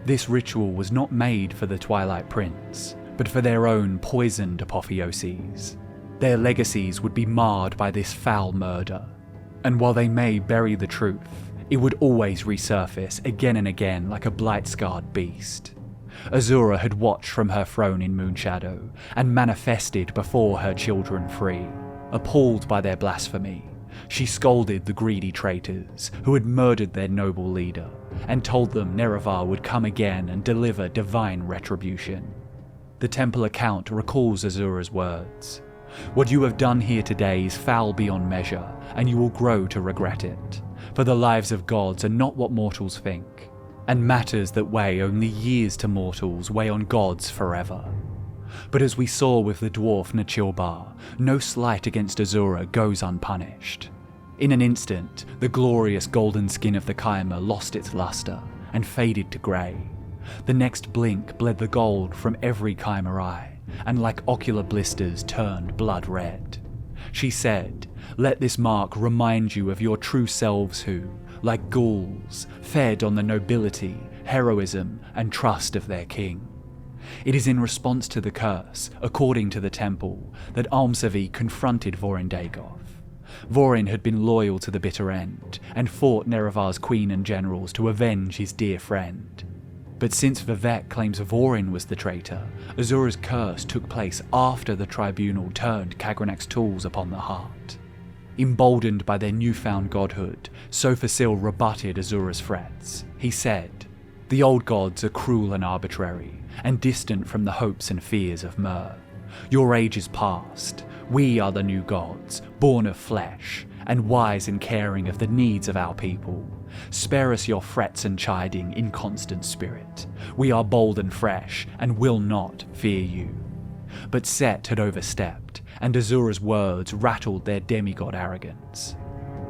This ritual was not made for the Twilight Prince, but for their own poisoned apotheoses. Their legacies would be marred by this foul murder, and while they may bury the truth, it would always resurface again and again like a blight-scarred beast. Azura had watched from her throne in Moonshadow and manifested before her children free. Appalled by their blasphemy, she scolded the greedy traitors who had murdered their noble leader and told them Nerevar would come again and deliver divine retribution. The temple account recalls Azura's words. "What you have done here today is foul beyond measure, and you will grow to regret it. For the lives of gods are not what mortals think, and matters that weigh only years to mortals weigh on gods forever." But as we saw with the dwarf Nachilbar, no slight against Azura goes unpunished. In an instant, the glorious golden skin of the Chimer lost its luster and faded to grey. The next blink bled the gold from every Chimer eye, and like ocular blisters turned blood red. She said, "Let this mark remind you of your true selves who, like ghouls, fed on the nobility, heroism, and trust of their king." It is in response to the curse, according to the temple, that Almsevi confronted Vorin Dagoth. Vorin had been loyal to the bitter end, and fought Nerevar's queen and generals to avenge his dear friend. But since Vivec claims Vorin was the traitor, Azura's curse took place after the tribunal turned Kagrenac's tools upon the heart. Emboldened by their newfound godhood, Sotha rebutted Azura's threats. He said, "The old gods are cruel and arbitrary, and distant from the hopes and fears of Mer. Your age is past. We are the new gods, born of flesh, and wise and caring of the needs of our people. Spare us your frets and chiding, inconstant spirit. We are bold and fresh, and will not fear you." But Set had overstepped, and Azura's words rattled their demigod arrogance.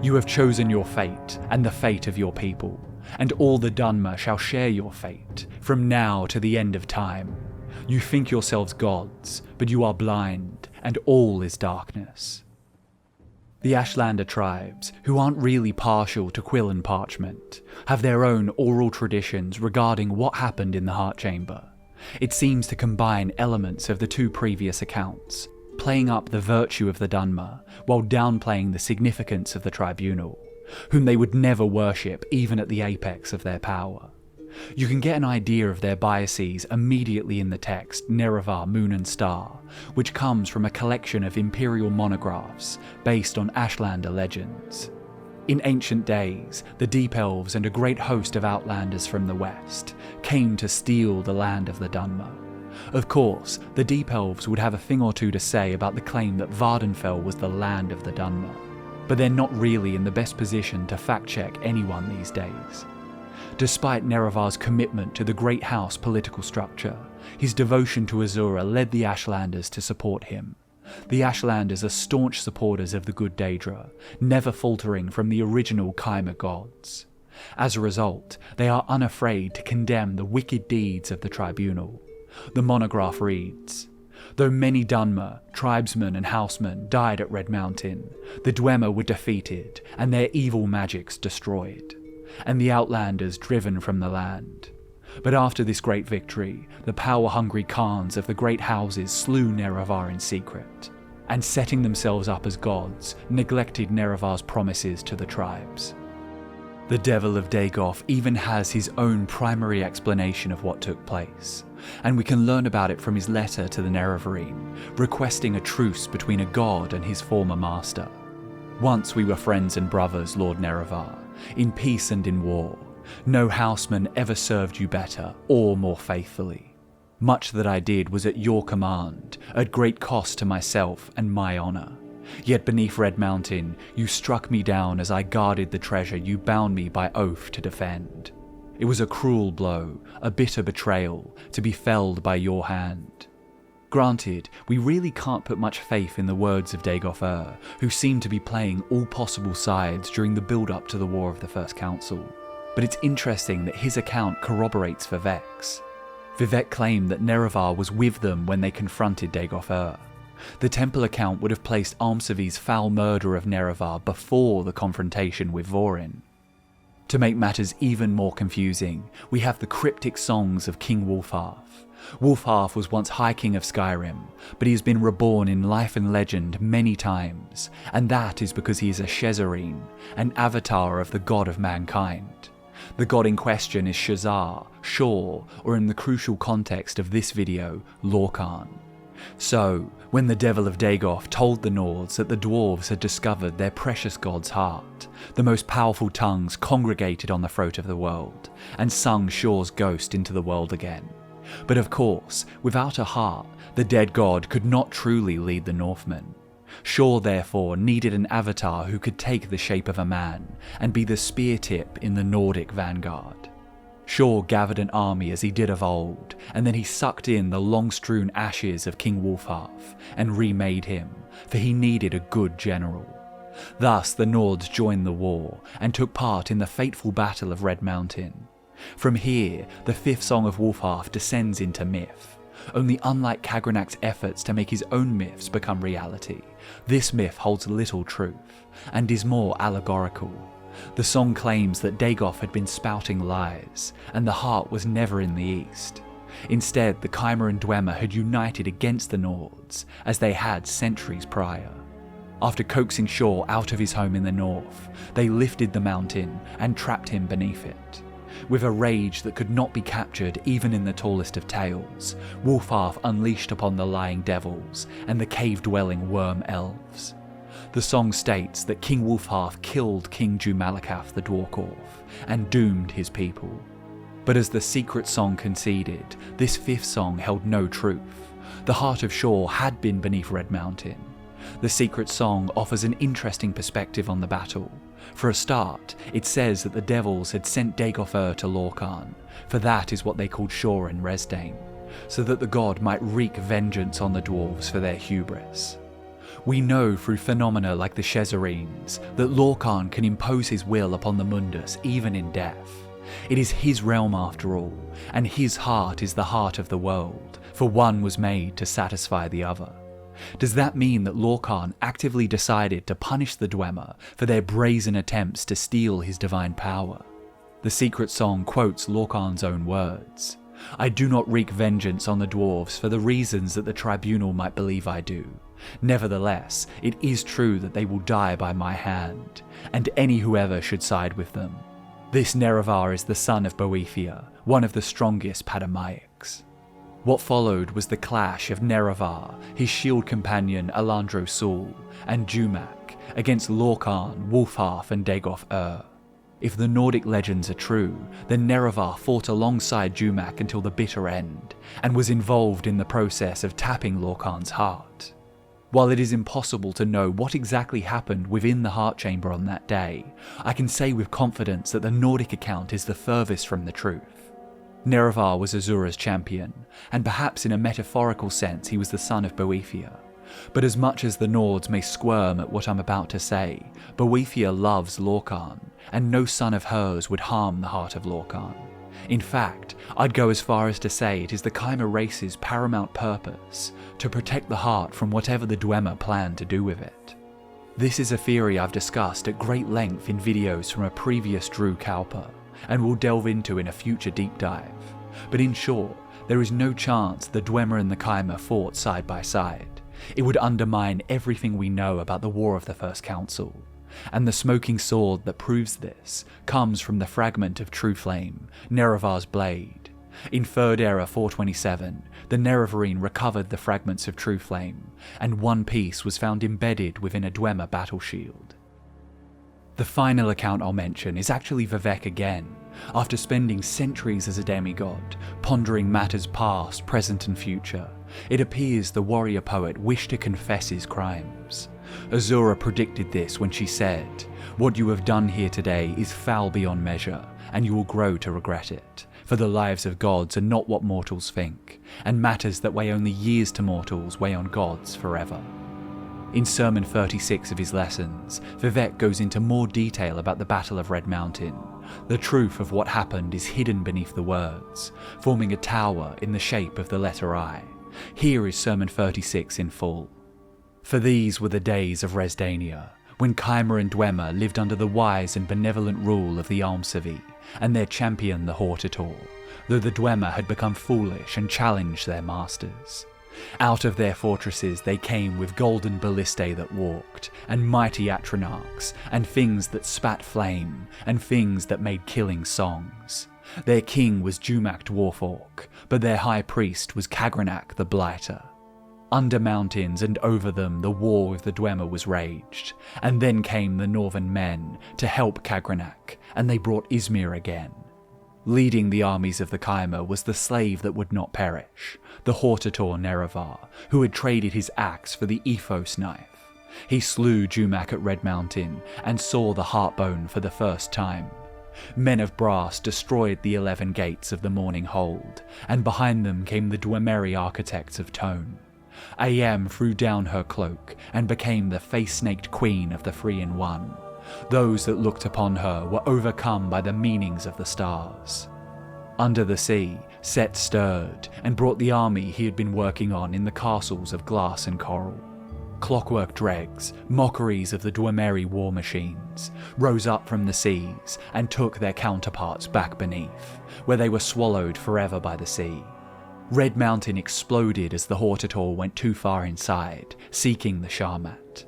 "You have chosen your fate, and the fate of your people, and all the Dunmer shall share your fate, from now to the end of time. You think yourselves gods, but you are blind, and all is darkness." The Ashlander tribes, who aren't really partial to quill and parchment, have their own oral traditions regarding what happened in the Heart Chamber. It seems to combine elements of the two previous accounts, playing up the virtue of the Dunmer, while downplaying the significance of the tribunal, whom they would never worship even at the apex of their power. You can get an idea of their biases immediately in the text Nerevar, Moon and Star, which comes from a collection of imperial monographs based on Ashlander legends. In ancient days, the Deep Elves and a great host of outlanders from the west came to steal the land of the Dunmer. Of course, the Deep Elves would have a thing or two to say about the claim that Vardenfell was the land of the Dunmer, but they're not really in the best position to fact-check anyone these days. Despite Nerevar's commitment to the Great House political structure, his devotion to Azura led the Ashlanders to support him. The Ashlanders are staunch supporters of the good Daedra, never faltering from the original Chimer gods. As a result, they are unafraid to condemn the wicked deeds of the tribunal. The monograph reads, "Though many Dunmer, tribesmen and housemen died at Red Mountain, the Dwemer were defeated and their evil magics destroyed, and the Outlanders driven from the land. But after this great victory, the power-hungry Khans of the great houses slew Nerevar in secret, and setting themselves up as gods, neglected Nerevar's promises to the tribes." The Devil of Dagoth even has his own primary explanation of what took place, and we can learn about it from his letter to the Nerevarine, requesting a truce between a god and his former master. "Once we were friends and brothers, Lord Nerevar, in peace and in war. No houseman ever served you better or more faithfully. Much that I did was at your command, at great cost to myself and my honour. Yet beneath Red Mountain, you struck me down as I guarded the treasure you bound me by oath to defend. It was a cruel blow, a bitter betrayal, to be felled by your hand. Granted, we really can't put much faith in the words of Dagoth Ur, who seemed to be playing all possible sides during the build-up to the War of the First Council. But it's interesting that his account corroborates Vivec's. Vivec claimed that Nerevar was with them when they confronted Dagoth Ur. The temple account would have placed Almsevi's foul murder of Nerevar before the confrontation with Vorin. To make matters even more confusing, we have the cryptic songs of King Wulfharth. Wulfharth was once High King of Skyrim, but he has been reborn in life and legend many times, and that is because he is a Shezarene, an avatar of the god of mankind. The god in question is Shazar, Shor, or in the crucial context of this video, Lorkhan. So, when the Devil of Dagoth told the Nords that the Dwarves had discovered their precious god's heart, the most powerful tongues congregated on the throat of the world, and sung Shor's ghost into the world again. But of course, without a heart, the dead god could not truly lead the Northmen. Shor therefore needed an avatar who could take the shape of a man, and be the spear tip in the Nordic vanguard. Shor gathered an army as he did of old, and then he sucked in the long-strewn ashes of King Wulfharth, and remade him, for he needed a good general. Thus the Nords joined the war, and took part in the fateful Battle of Red Mountain. From here, the fifth song of Wulfharth descends into myth. Only unlike Kagrenac's efforts to make his own myths become reality, this myth holds little truth, and is more allegorical. The song claims that Dagoth had been spouting lies, and the heart was never in the east. Instead, the Chimer and Dwemer had united against the Nords, as they had centuries prior. After coaxing Shor out of his home in the north, they lifted the mountain and trapped him beneath it. With a rage that could not be captured even in the tallest of tales, Wulfharth unleashed upon the lying devils and the cave-dwelling worm elves. The song states that King Wulfharth killed King Malacath the Dwarkorf and doomed his people. But as the secret song conceded, this fifth song held no truth. The heart of Shor had been beneath Red Mountain. The secret song offers an interesting perspective on the battle. For a start, it says that the devils had sent Dagoth Ur to Lorkhan, for that is what they called Shor in Resdayn, so that the god might wreak vengeance on the dwarves for their hubris. We know through phenomena like the Shezarenes that Lorkhan can impose his will upon the Mundus even in death. It is his realm after all, and his heart is the heart of the world, for one was made to satisfy the other. Does that mean that Lorkhan actively decided to punish the Dwemer for their brazen attempts to steal his divine power? The secret song quotes Lorkhan's own words. "I do not wreak vengeance on the dwarves for the reasons that the tribunal might believe I do. Nevertheless, it is true that they will die by my hand, and any whoever should side with them. This Nerevar is the son of Boethia, one of the strongest Padomaics." What followed was the clash of Nerevar, his shield companion Alandro Sul, and Jumak against Lorkhan, Wulfharth and Dagoth Ur. If the Nordic legends are true, then Nerevar fought alongside Jumak until the bitter end, and was involved in the process of tapping Lorkhan's heart. While it is impossible to know what exactly happened within the heart chamber on that day, I can say with confidence that the Nordic account is the furthest from the truth. Nerevar was Azura's champion, and perhaps in a metaphorical sense he was the son of Boethia. But as much as the Nords may squirm at what I'm about to say, Boethia loves Lorkhan, and no son of hers would harm the heart of Lorkhan. In fact, I'd go as far as to say it is the Chimer race's paramount purpose to protect the heart from whatever the Dwemer plan to do with it. This is a theory I've discussed at great length in videos from a previous Drew Cowper, and will delve into in a future deep dive. But in short, there is no chance the Dwemer and the Chimer fought side by side. It would undermine everything we know about the War of the First Council. And the smoking sword that proves this comes from the fragment of True Flame, Nerevar's blade. In 3rd Era 427, the Nerevarine recovered the fragments of True Flame, and one piece was found embedded within a Dwemer battle shield. The final account I'll mention is actually Vivec again, after spending centuries as a demigod, pondering matters past, present and future. It appears the warrior poet wished to confess his crimes. Azura predicted this when she said, "What you have done here today is foul beyond measure, and you will grow to regret it, for the lives of gods are not what mortals think, and matters that weigh only years to mortals weigh on gods forever." In Sermon 36 of his Lessons, Vivec goes into more detail about the Battle of Red Mountain. The truth of what happened is hidden beneath the words, forming a tower in the shape of the letter I. Here is Sermon 36 in full. "For these were the days of Resdania, when Khymer and Dwemer lived under the wise and benevolent rule of the Almalexia and their champion the Hortator, though the Dwemer had become foolish and challenged their masters. Out of their fortresses they came with golden ballistae that walked, and mighty atronachs, and things that spat flame, and things that made killing songs. Their king was Jumak Dwarf Orc, but their high priest was Kagrenac the Blighter. Under mountains and over them the war with the Dwemer was raged, and then came the northern men to help Kagrenac, and they brought Izmir again. Leading the armies of the Khymer was the slave that would not perish, the Hortator Nerevar, who had traded his axe for the Ethos knife. He slew Jumak at Red Mountain and saw the Heartbone for the first time. Men of brass destroyed the 11 gates of the Morning Hold, and behind them came the Dwemer architects of Tone. Ayam threw down her cloak and became the face-snaked queen of the 3-in-1. Those that looked upon her were overcome by the meanings of the stars. Under the sea, Set stirred and brought the army he had been working on in the castles of glass and coral. Clockwork dregs, mockeries of the Dwemeri war machines, rose up from the seas and took their counterparts back beneath, where they were swallowed forever by the sea. Red Mountain exploded as the Hortator went too far inside, seeking the Sharmat.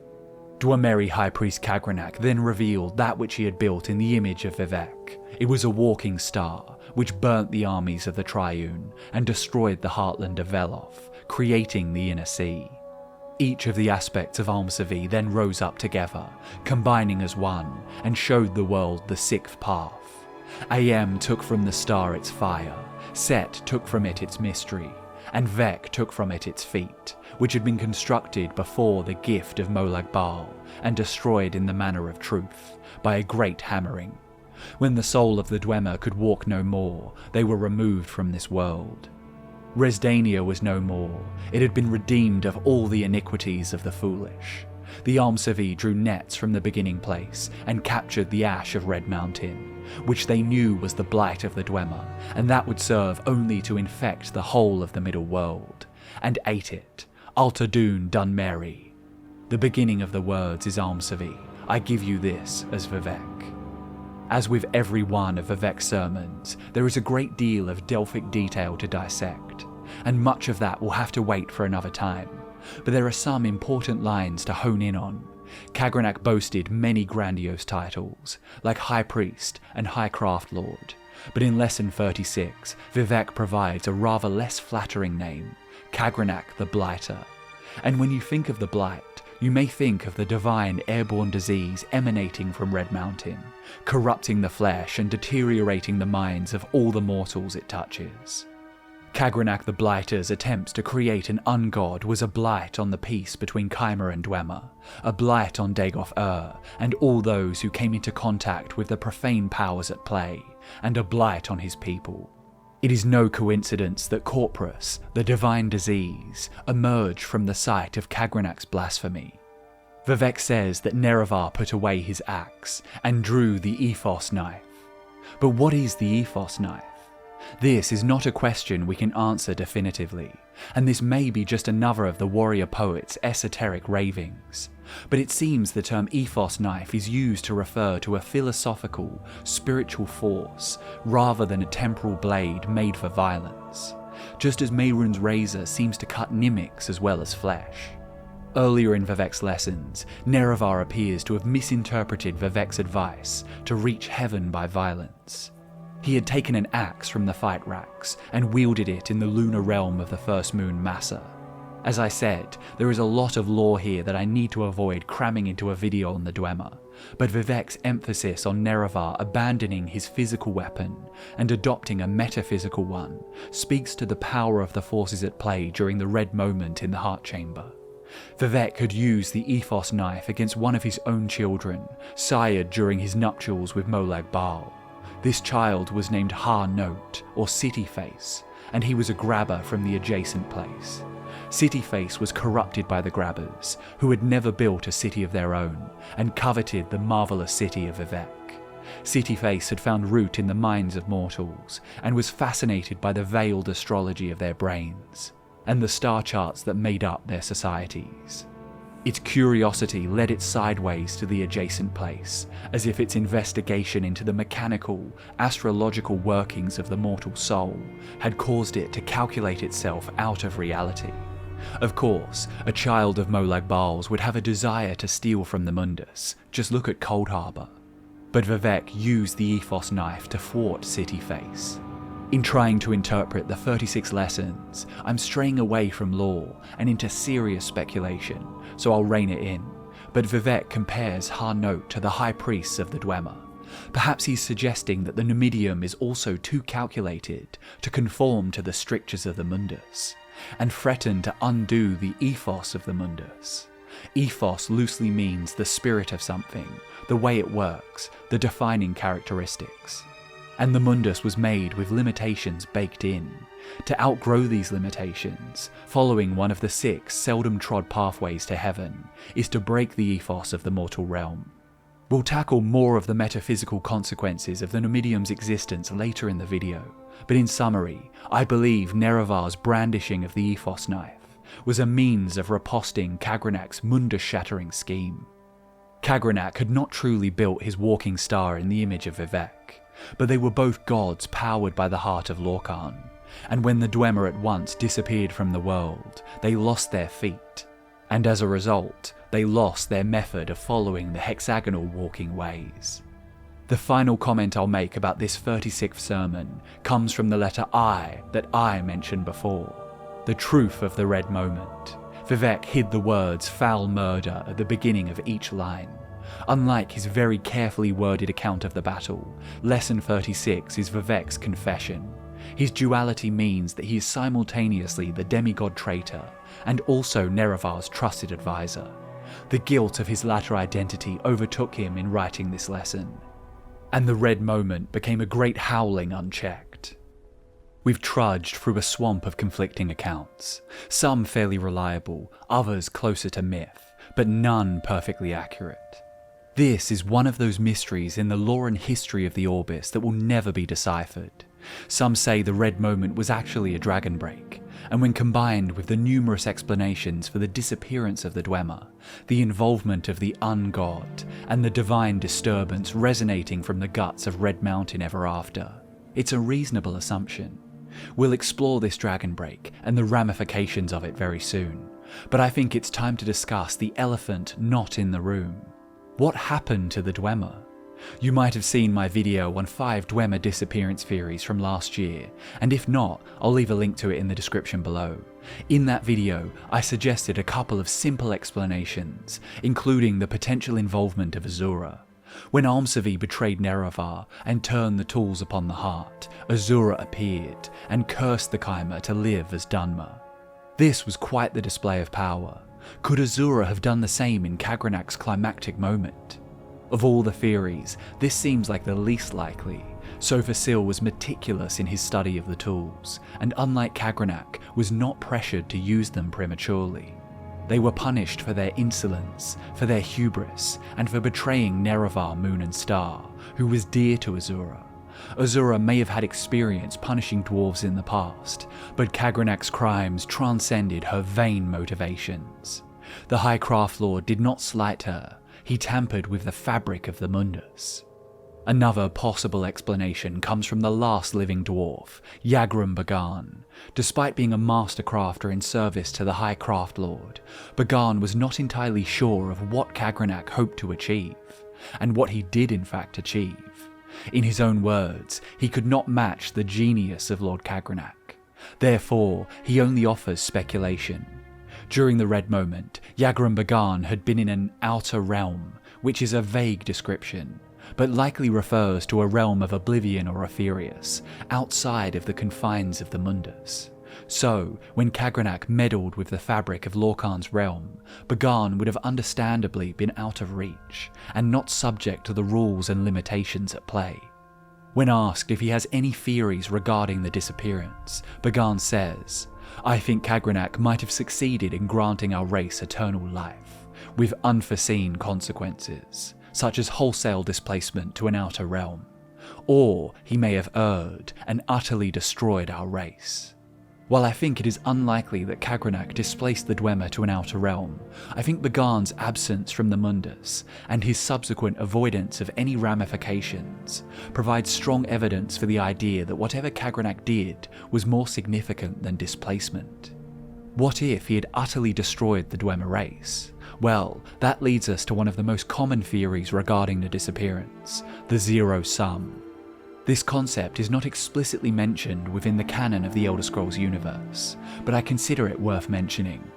Dwemeri High Priest Kagrenac then revealed that which he had built in the image of Vivec. It was a walking star, which burnt the armies of the Triune and destroyed the heartland of Veloth, creating the Inner Sea. Each of the aspects of Almalexia then rose up together, combining as one, and showed the world the sixth path. Ayam took from the star its fire, Set took from it its mystery, and Vec took from it its feet, which had been constructed before the gift of Molag Bal and destroyed in the manner of truth, by a great hammering. When the soul of the Dwemer could walk no more, they were removed from this world. Resdania was no more, it had been redeemed of all the iniquities of the foolish. The Almalexia drew nets from the beginning place and captured the ash of Red Mountain, which they knew was the blight of the Dwemer, and that would serve only to infect the whole of the middle world, and ate it, Alta Dún Dun Mary. The beginning of the words is Almalexia, I give you this as Vivec. As with every one of Vivec's sermons, there is a great deal of Delphic detail to dissect, and much of that will have to wait for another time, but there are some important lines to hone in on. Kagrenac boasted many grandiose titles, like High Priest and High Craft Lord, but in Lesson 36, Vivec provides a rather less flattering name, Kagrenac the Blighter. And when you think of the Blight, you may think of the divine airborne disease emanating from Red Mountain, corrupting the flesh and deteriorating the minds of all the mortals it touches. Kagrenac the Blighter's attempts to create an ungod was a blight on the peace between Khymer and Dwemer, a blight on Dagoth Ur and all those who came into contact with the profane powers at play, and a blight on his people. It is no coincidence that Corpus, the divine disease, emerged from the site of Kagrenac's blasphemy. Vivec says that Nerevar put away his axe and drew the Ethos knife. But what is the Ethos knife? This is not a question we can answer definitively, and this may be just another of the warrior poet's esoteric ravings. But it seems the term ethos knife is used to refer to a philosophical, spiritual force, rather than a temporal blade made for violence, just as Mehrunes' razor seems to cut mimics as well as flesh. Earlier in Vivec's lessons, Nerevar appears to have misinterpreted Vivec's advice to reach heaven by violence. He had taken an axe from the fight racks and wielded it in the lunar realm of the First Moon Massa. As I said, there is a lot of lore here that I need to avoid cramming into a video on the Dwemer, but Vivec's emphasis on Nerevar abandoning his physical weapon and adopting a metaphysical one speaks to the power of the forces at play during the Red Moment in the Heart Chamber. Vivec had used the Ethos knife against one of his own children, sired during his nuptials with Molag Bal. This child was named Ha-Note, or City Face, and he was a grabber from the adjacent place. City Face was corrupted by the grabbers, who had never built a city of their own, and coveted the marvellous city of Vivec. City Face had found root in the minds of mortals, and was fascinated by the veiled astrology of their brains, and the star charts that made up their societies. Its curiosity led it sideways to the adjacent place, as if its investigation into the mechanical, astrological workings of the mortal soul had caused it to calculate itself out of reality. Of course, a child of Molag Bal's would have a desire to steal from the Mundus, just look at Cold Harbour. But Vivec used the Ethos knife to thwart City Face. In trying to interpret the 36 lessons, I'm straying away from lore and into serious speculation, so I'll rein it in. But Vivec compares Har-Note to the High Priests of the Dwemer. Perhaps he's suggesting that the Numidium is also too calculated to conform to the strictures of the Mundus, and threaten to undo the ethos of the Mundus. Ethos loosely means the spirit of something, the way it works, the defining characteristics. And the Mundus was made with limitations baked in. To outgrow these limitations, following one of the 6 seldom trod pathways to heaven, is to break the ethos of the mortal realm. We'll tackle more of the metaphysical consequences of the Numidium's existence later in the video, but in summary, I believe Nerevar's brandishing of the ethos knife was a means of riposting Kagrenac's Mundus-shattering scheme. Kagrenac had not truly built his walking star in the image of Vivec, but they were both gods powered by the heart of Lorkhan, and when the Dwemer at once disappeared from the world, they lost their feet, and as a result, they lost their method of following the hexagonal walking ways. The final comment I'll make about this 36th sermon comes from the letter I that I mentioned before, the truth of the red moment. Vivec hid the words foul murder at the beginning of each line. Unlike his very carefully worded account of the battle, Lesson 36 is Vivec's confession. His duality means that he is simultaneously the demigod traitor and also Nerevar's trusted advisor. The guilt of his latter identity overtook him in writing this lesson, and the red moment became a great howling unchecked. We've trudged through a swamp of conflicting accounts, some fairly reliable, others closer to myth, but none perfectly accurate. This is one of those mysteries in the lore and history of the Aurbis that will never be deciphered. Some say the red moment was actually a dragon break, and when combined with the numerous explanations for the disappearance of the Dwemer, the involvement of the ungod, and the divine disturbance resonating from the guts of Red Mountain ever after, it's a reasonable assumption. We'll explore this dragon break and the ramifications of it very soon, but I think it's time to discuss the elephant not in the room. What happened to the Dwemer? You might have seen my video on 5 Dwemer disappearance theories from last year, and if not, I'll leave a link to it in the description below. In that video, I suggested a couple of simple explanations, including the potential involvement of Azura. When Almsevi betrayed Nerevar and turned the tools upon the heart, Azura appeared and cursed the Chimera to live as Dunmer. This was quite the display of power. Could Azura have done the same in Kagrenac's climactic moment? Of all the theories, this seems like the least likely. Sotha Sil was meticulous in his study of the tools, and unlike Kagrenac, was not pressured to use them prematurely. They were punished for their insolence, for their hubris, and for betraying Nerevar, Moon and Star, who was dear to Azura. Azura may have had experience punishing dwarves in the past, but Kagrenac's crimes transcended her vain motivations. The High Craft Lord did not slight her, he tampered with the fabric of the Mundus. Another possible explanation comes from the last living dwarf, Yagrum Bagan. Despite being a master crafter in service to the High Craft Lord, Bagan was not entirely sure of what Kagrenac hoped to achieve, and what he did in fact achieve. In his own words, he could not match the genius of Lord Kagrenac. Therefore, he only offers speculation. During the Red Moment, Yagrum Bagan had been in an outer realm, which is a vague description, but likely refers to a realm of oblivion or Aetherius, outside of the confines of the Mundus. So, when Kagrenac meddled with the fabric of Lorkhan's realm, Bagan would have understandably been out of reach, and not subject to the rules and limitations at play. When asked if he has any theories regarding the disappearance, Bagan says, "I think Kagrenac might have succeeded in granting our race eternal life, with unforeseen consequences, such as wholesale displacement to an outer realm. Or he may have erred and utterly destroyed our race." While I think it is unlikely that Kagrenac displaced the Dwemer to an outer realm, I think Bagan's absence from the Mundus, and his subsequent avoidance of any ramifications, provides strong evidence for the idea that whatever Kagrenac did was more significant than displacement. What if he had utterly destroyed the Dwemer race? Well, that leads us to one of the most common theories regarding the disappearance, the zero sum. This concept is not explicitly mentioned within the canon of the Elder Scrolls universe, but I consider it worth mentioning.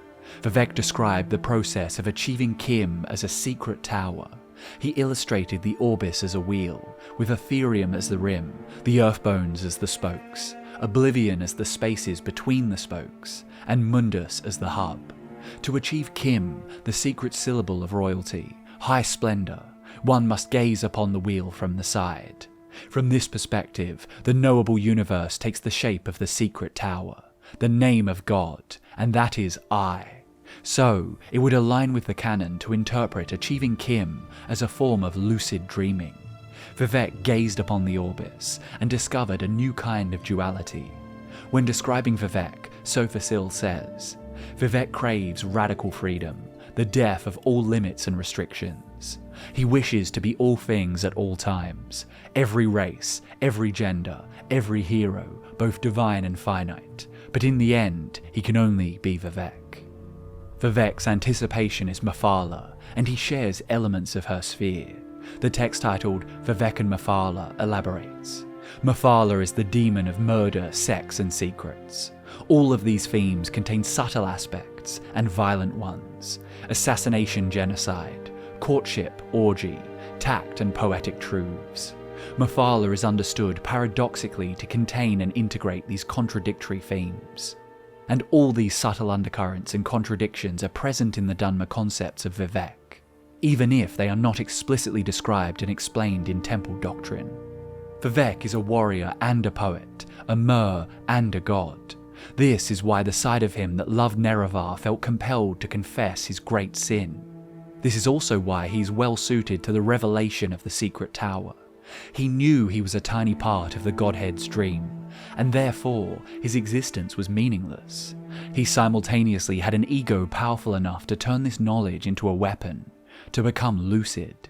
Vivec described the process of achieving Kim as a secret tower. He illustrated the Aurbis as a wheel, with Ethereum as the rim, the Earthbones as the spokes, Oblivion as the spaces between the spokes, and Mundus as the hub. To achieve Kim, the secret syllable of royalty, high splendour, one must gaze upon the wheel from the side. From this perspective, the knowable universe takes the shape of the secret tower, the name of God, and that is I. So, it would align with the canon to interpret achieving Kim as a form of lucid dreaming. Vivec gazed upon the Orbis and discovered a new kind of duality. When describing Vivec, Sotha says, Vivec craves radical freedom, the death of all limits and restrictions. He wishes to be all things at all times, every race, every gender, every hero, both divine and finite, but in the end, he can only be Vivec. Vivec's anticipation is Mephala, and he shares elements of her sphere. The text titled Vivec and Mephala elaborates. Mephala is the demon of murder, sex, and secrets. All of these themes contain subtle aspects and violent ones: assassination, genocide, courtship, orgy, tact, and poetic truths. Mephala is understood paradoxically to contain and integrate these contradictory themes. And all these subtle undercurrents and contradictions are present in the Dunmer concepts of Vivec, even if they are not explicitly described and explained in temple doctrine. Vivec is a warrior and a poet, a Mer and a god. This is why the side of him that loved Nerevar felt compelled to confess his great sin. This is also why he is well suited to the revelation of the secret tower. He knew he was a tiny part of the Godhead's dream, and therefore his existence was meaningless. He simultaneously had an ego powerful enough to turn this knowledge into a weapon, to become lucid.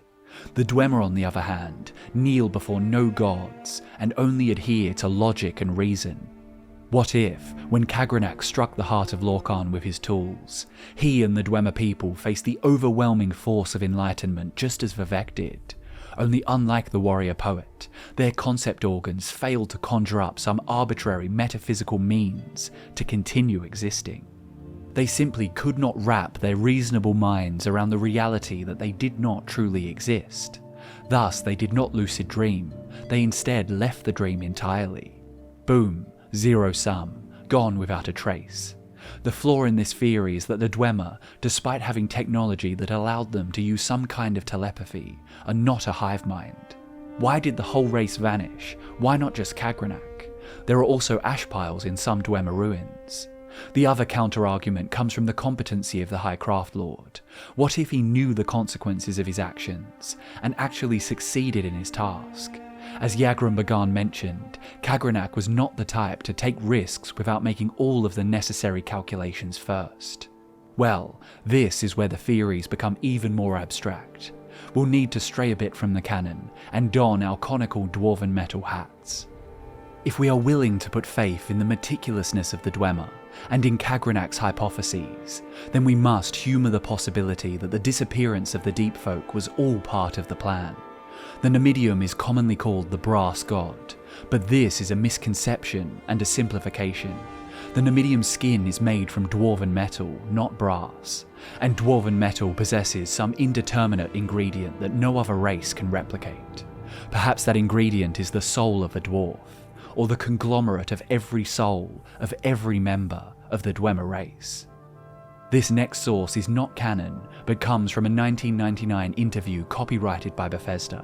The Dwemer, on the other hand, kneel before no gods and only adhere to logic and reason. What if, when Kagrenac struck the heart of Lorkhan with his tools, he and the Dwemer people faced the overwhelming force of enlightenment just as Vivec did? Only unlike the warrior poet, their concept organs failed to conjure up some arbitrary metaphysical means to continue existing. They simply could not wrap their reasonable minds around the reality that they did not truly exist. Thus, they did not lucid dream, they instead left the dream entirely. Boom, zero sum, gone without a trace. The flaw in this theory is that the Dwemer, despite having technology that allowed them to use some kind of telepathy, are not a hive mind. Why did the whole race vanish? Why not just Kagrenac? There are also ash piles in some Dwemer ruins. The other counter-argument comes from the competency of the High Craft Lord. What if he knew the consequences of his actions, and actually succeeded in his task? As Yagran Bagan mentioned, Kagrenac was not the type to take risks without making all of the necessary calculations first. Well, this is where the theories become even more abstract. We'll need to stray a bit from the canon and don our conical dwarven metal hats. If we are willing to put faith in the meticulousness of the Dwemer, and in Kagrenac's hypotheses, then we must humour the possibility that the disappearance of the Deep Folk was all part of the plan. The Numidium is commonly called the Brass God, but this is a misconception and a simplification. The Numidium skin is made from dwarven metal, not brass, and dwarven metal possesses some indeterminate ingredient that no other race can replicate. Perhaps that ingredient is the soul of a dwarf, or the conglomerate of every soul of every member of the Dwemer race. This next source is not canon, but comes from a 1999 interview copyrighted by Bethesda.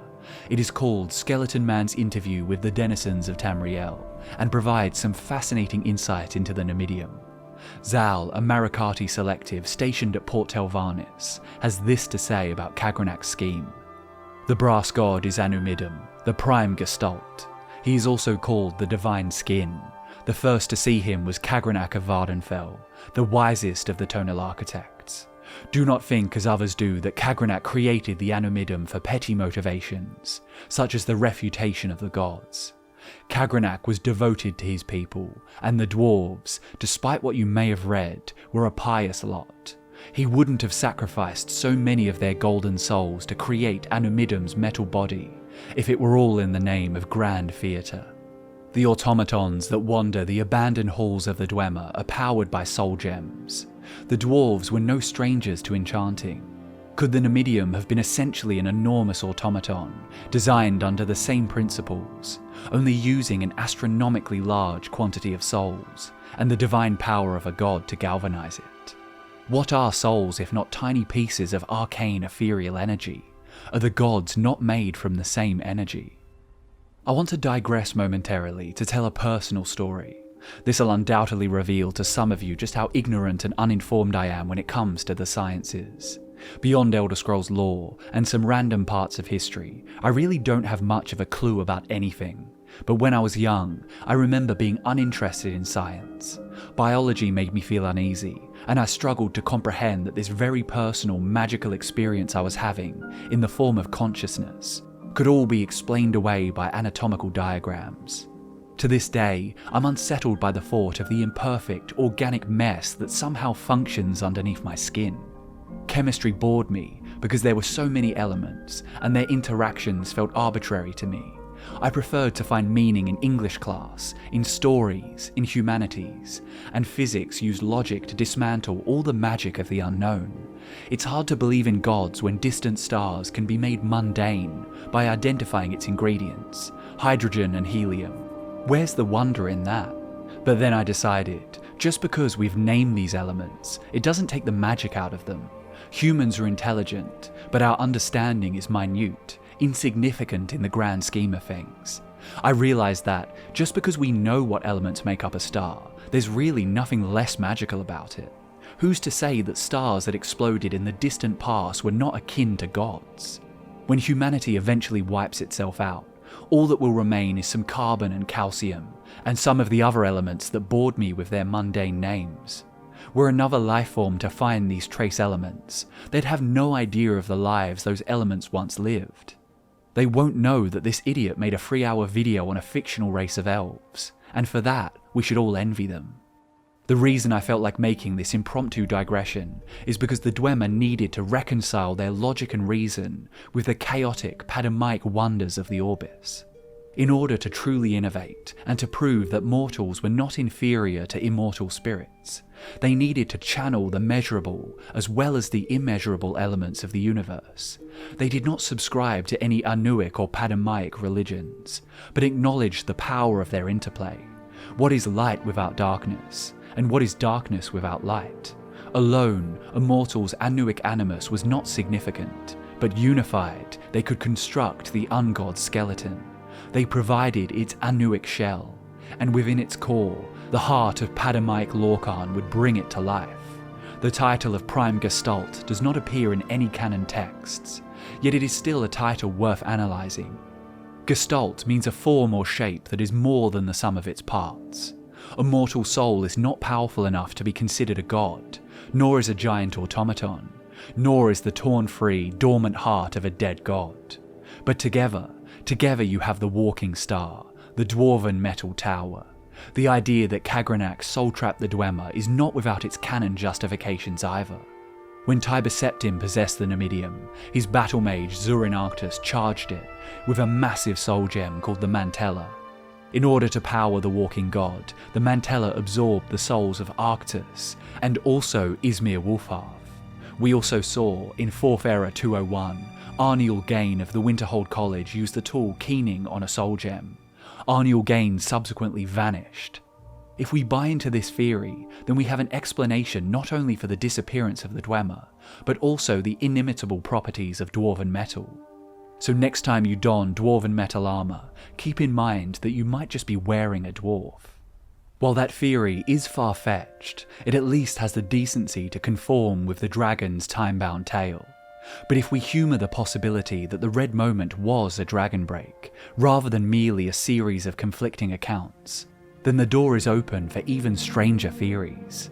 It is called Skeleton Man's Interview with the Denizens of Tamriel, and provides some fascinating insight into the Numidium. Zal, a Malacath selective stationed at Port Telvarnis, has this to say about Kagrenac's scheme. The brass god is Numidium, the prime gestalt. He is also called the Divine Skin. The first to see him was Kagrenac of Vardenfell, the wisest of the Tonal Architects. Do not think, as others do, that Kagrenac created the Numidium for petty motivations, such as the refutation of the gods. Kagrenac was devoted to his people, and the Dwarves, despite what you may have read, were a pious lot. He wouldn't have sacrificed so many of their golden souls to create Numidium's metal body, if it were all in the name of grand theatre. The automatons that wander the abandoned halls of the Dwemer are powered by soul gems. The Dwarves were no strangers to enchanting. Could the Numidium have been essentially an enormous automaton, designed under the same principles, only using an astronomically large quantity of souls, and the divine power of a god to galvanize it? What are souls if not tiny pieces of arcane ethereal energy? Are the gods not made from the same energy? I want to digress momentarily to tell a personal story. This will undoubtedly reveal to some of you just how ignorant and uninformed I am when it comes to the sciences. Beyond Elder Scrolls lore and some random parts of history, I really don't have much of a clue about anything. But when I was young, I remember being uninterested in science. Biology made me feel uneasy, and I struggled to comprehend that this very personal, magical experience I was having, in the form of consciousness, could all be explained away by anatomical diagrams. To this day, I'm unsettled by the thought of the imperfect, organic mess that somehow functions underneath my skin. Chemistry bored me because there were so many elements, and their interactions felt arbitrary to me. I preferred to find meaning in English class, in stories, in humanities, and physics used logic to dismantle all the magic of the unknown. It's hard to believe in gods when distant stars can be made mundane by identifying its ingredients, hydrogen and helium. Where's the wonder in that? But then I decided, just because we've named these elements, it doesn't take the magic out of them. Humans are intelligent, but our understanding is minute, insignificant in the grand scheme of things. I realized that, just because we know what elements make up a star, there's really nothing less magical about it. Who's to say that stars that exploded in the distant past were not akin to gods? When humanity eventually wipes itself out, all that will remain is some carbon and calcium, and some of the other elements that bored me with their mundane names. Were another life form to find these trace elements, they'd have no idea of the lives those elements once lived. They won't know that this idiot made a 3-hour video on a fictional race of elves, and for that, we should all envy them. The reason I felt like making this impromptu digression is because the Dwemer needed to reconcile their logic and reason with the chaotic, Padamaic wonders of the Aurbis. In order to truly innovate and to prove that mortals were not inferior to immortal spirits, they needed to channel the measurable as well as the immeasurable elements of the universe. They did not subscribe to any Anuic or Padamaic religions, but acknowledged the power of their interplay. What is light without darkness? And what is darkness without light? Alone, a mortal's Anuic animus was not significant, but unified, they could construct the ungod skeleton. They provided its Anuic shell, and within its core, the heart of Padamaic Lorkhan would bring it to life. The title of Prime Gestalt does not appear in any canon texts, yet it is still a title worth analysing. Gestalt means a form or shape that is more than the sum of its parts. A mortal soul is not powerful enough to be considered a god, nor is a giant automaton, nor is the torn free, dormant heart of a dead god. But together you have the walking star, the dwarven metal tower. The idea that Kagrenac soul-trapped the Dwemer is not without its canon justifications either. When Tiber Septim possessed the Numidium, his battle mage Zurin Arctus charged it with a massive soul gem called the Mantella. In order to power the walking god, the Mantella absorbed the souls of Arctus and also Izmir Wulfharth. We also saw, in 4th Era 201, Arniel Gain of the Winterhold College used the tool keening on a soul gem. Arniel Gain subsequently vanished. If we buy into this theory, then we have an explanation not only for the disappearance of the Dwemer, but also the inimitable properties of dwarven metal. So next time you don dwarven metal armor, keep in mind that you might just be wearing a dwarf. While that theory is far-fetched, it at least has the decency to conform with the dragon's time-bound tale. But if we humour the possibility that the Red Moment was a dragon break, rather than merely a series of conflicting accounts, then the door is open for even stranger theories.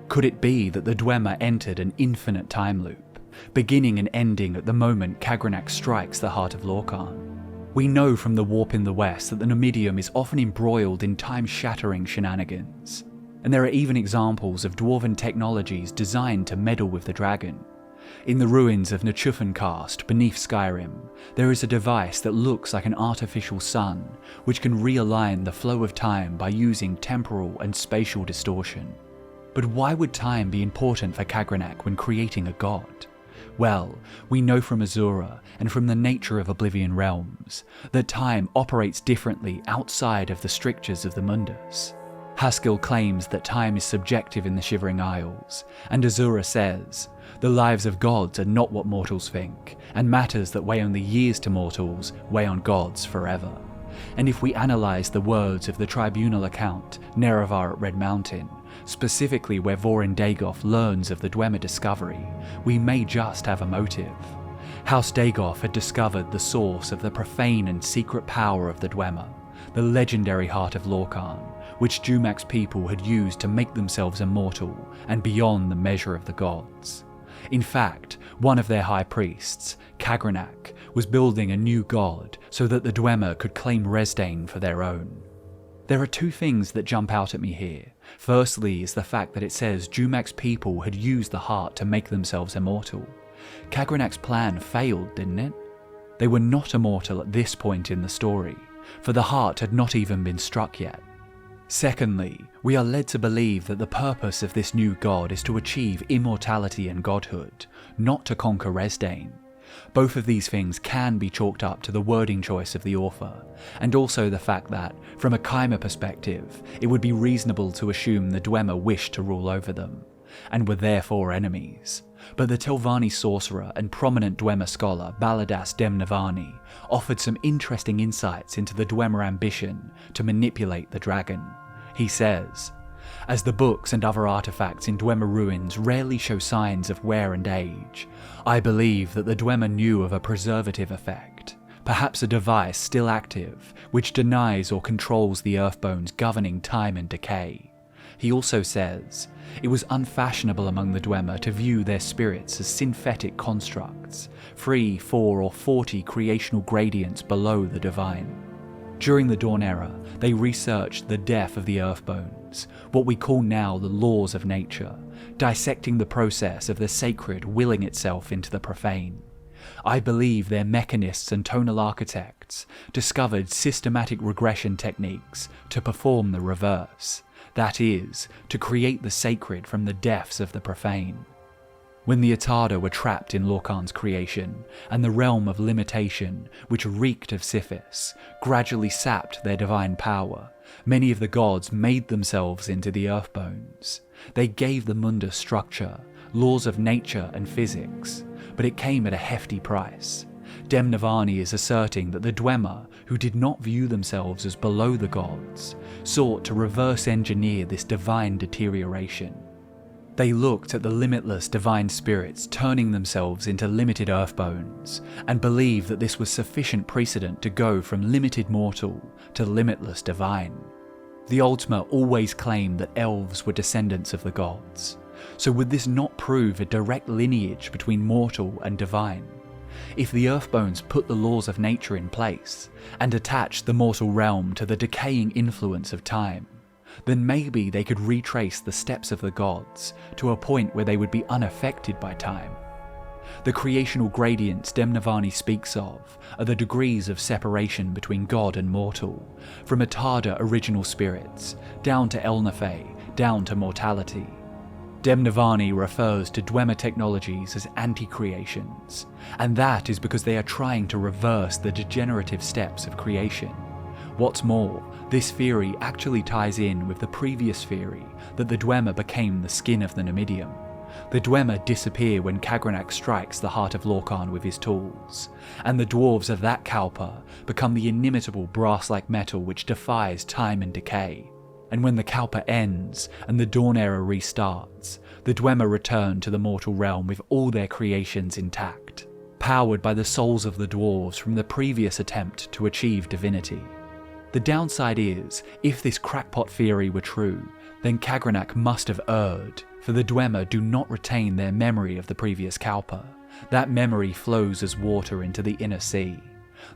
Could it be that the Dwemer entered an infinite time loop, beginning and ending at the moment Kagrenac strikes the heart of Lorkhan? We know from the warp in the west that the Numidium is often embroiled in time-shattering shenanigans, and there are even examples of dwarven technologies designed to meddle with the dragon. In the ruins of Nchufencast beneath Skyrim, there is a device that looks like an artificial sun, which can realign the flow of time by using temporal and spatial distortion. But why would time be important for Kagrenac when creating a god? Well, we know from Azura and from the nature of Oblivion realms that time operates differently outside of the strictures of the Mundus. Haskell claims that time is subjective in the Shivering Isles, and Azura says, "The lives of gods are not what mortals think, and matters that weigh only years to mortals weigh on gods forever." And if we analyse the words of the tribunal account, Nerevar at Red Mountain, specifically where Vorin Dagoth learns of the Dwemer discovery, we may just have a motive. House Dagoth had discovered the source of the profane and secret power of the Dwemer, the legendary heart of Lorkhan, which Jumac's people had used to make themselves immortal and beyond the measure of the gods. In fact, one of their high priests, Kagrenac, was building a new god so that the Dwemer could claim Resdayn for their own. There are two things that jump out at me here. Firstly is the fact that it says Jumac's people had used the heart to make themselves immortal. Kagrenac's plan failed, didn't it? They were not immortal at this point in the story, for the heart had not even been struck yet. Secondly, we are led to believe that the purpose of this new god is to achieve immortality and godhood, not to conquer Resdayn. Both of these things can be chalked up to the wording choice of the author, and also the fact that, from a Chimer perspective, it would be reasonable to assume the Dwemer wished to rule over them, and were therefore enemies. But the Telvanni sorcerer and prominent Dwemer scholar Baladas Demnavani offered some interesting insights into the Dwemer ambition to manipulate the dragon. He says, "As the books and other artifacts in Dwemer ruins rarely show signs of wear and age, I believe that the Dwemer knew of a preservative effect, perhaps a device still active which denies or controls the earthbones governing time and decay." He also says, "It was unfashionable among the Dwemer to view their spirits as synthetic constructs, 3, 4 or 40 creational gradients below the divine." During the Dawn Era, they researched the death of the earthbones, what we call now the laws of nature, dissecting the process of the sacred willing itself into the profane. I believe their mechanists and tonal architects discovered systematic regression techniques to perform the reverse, that is, to create the sacred from the depths of the profane. When the Atada were trapped in Lorkhan's creation, and the realm of limitation, which reeked of Sithis, gradually sapped their divine power, many of the gods made themselves into the earthbones. They gave the Mundus structure, laws of nature and physics, but it came at a hefty price. Demnavani is asserting that the Dwemer, who did not view themselves as below the gods, sought to reverse engineer this divine deterioration. They looked at the limitless divine spirits turning themselves into limited earthbones, and believed that this was sufficient precedent to go from limited mortal to limitless divine. The Ultima always claimed that elves were descendants of the gods, so would this not prove a direct lineage between mortal and divine? If the earthbones put the laws of nature in place, and attached the mortal realm to the decaying influence of time, then maybe they could retrace the steps of the gods to a point where they would be unaffected by time. The creational gradients Demnavani speaks of are the degrees of separation between god and mortal, from Atada original spirits, down to Elnathay, down to mortality. Demnavani refers to Dwemer technologies as anti-creations, and that is because they are trying to reverse the degenerative steps of creation. What's more, this theory actually ties in with the previous theory that the Dwemer became the skin of the Numidium. The Dwemer disappear when Kagrenac strikes the heart of Lorkhan with his tools, and the dwarves of that Kalpa become the inimitable brass-like metal which defies time and decay. And when the Kalpa ends and the Dawn Era restarts, the Dwemer return to the mortal realm with all their creations intact, powered by the souls of the dwarves from the previous attempt to achieve divinity. The downside is, if this crackpot theory were true, then Kagrenac must have erred, for the Dwemer do not retain their memory of the previous Kalpa. That memory flows as water into the inner sea.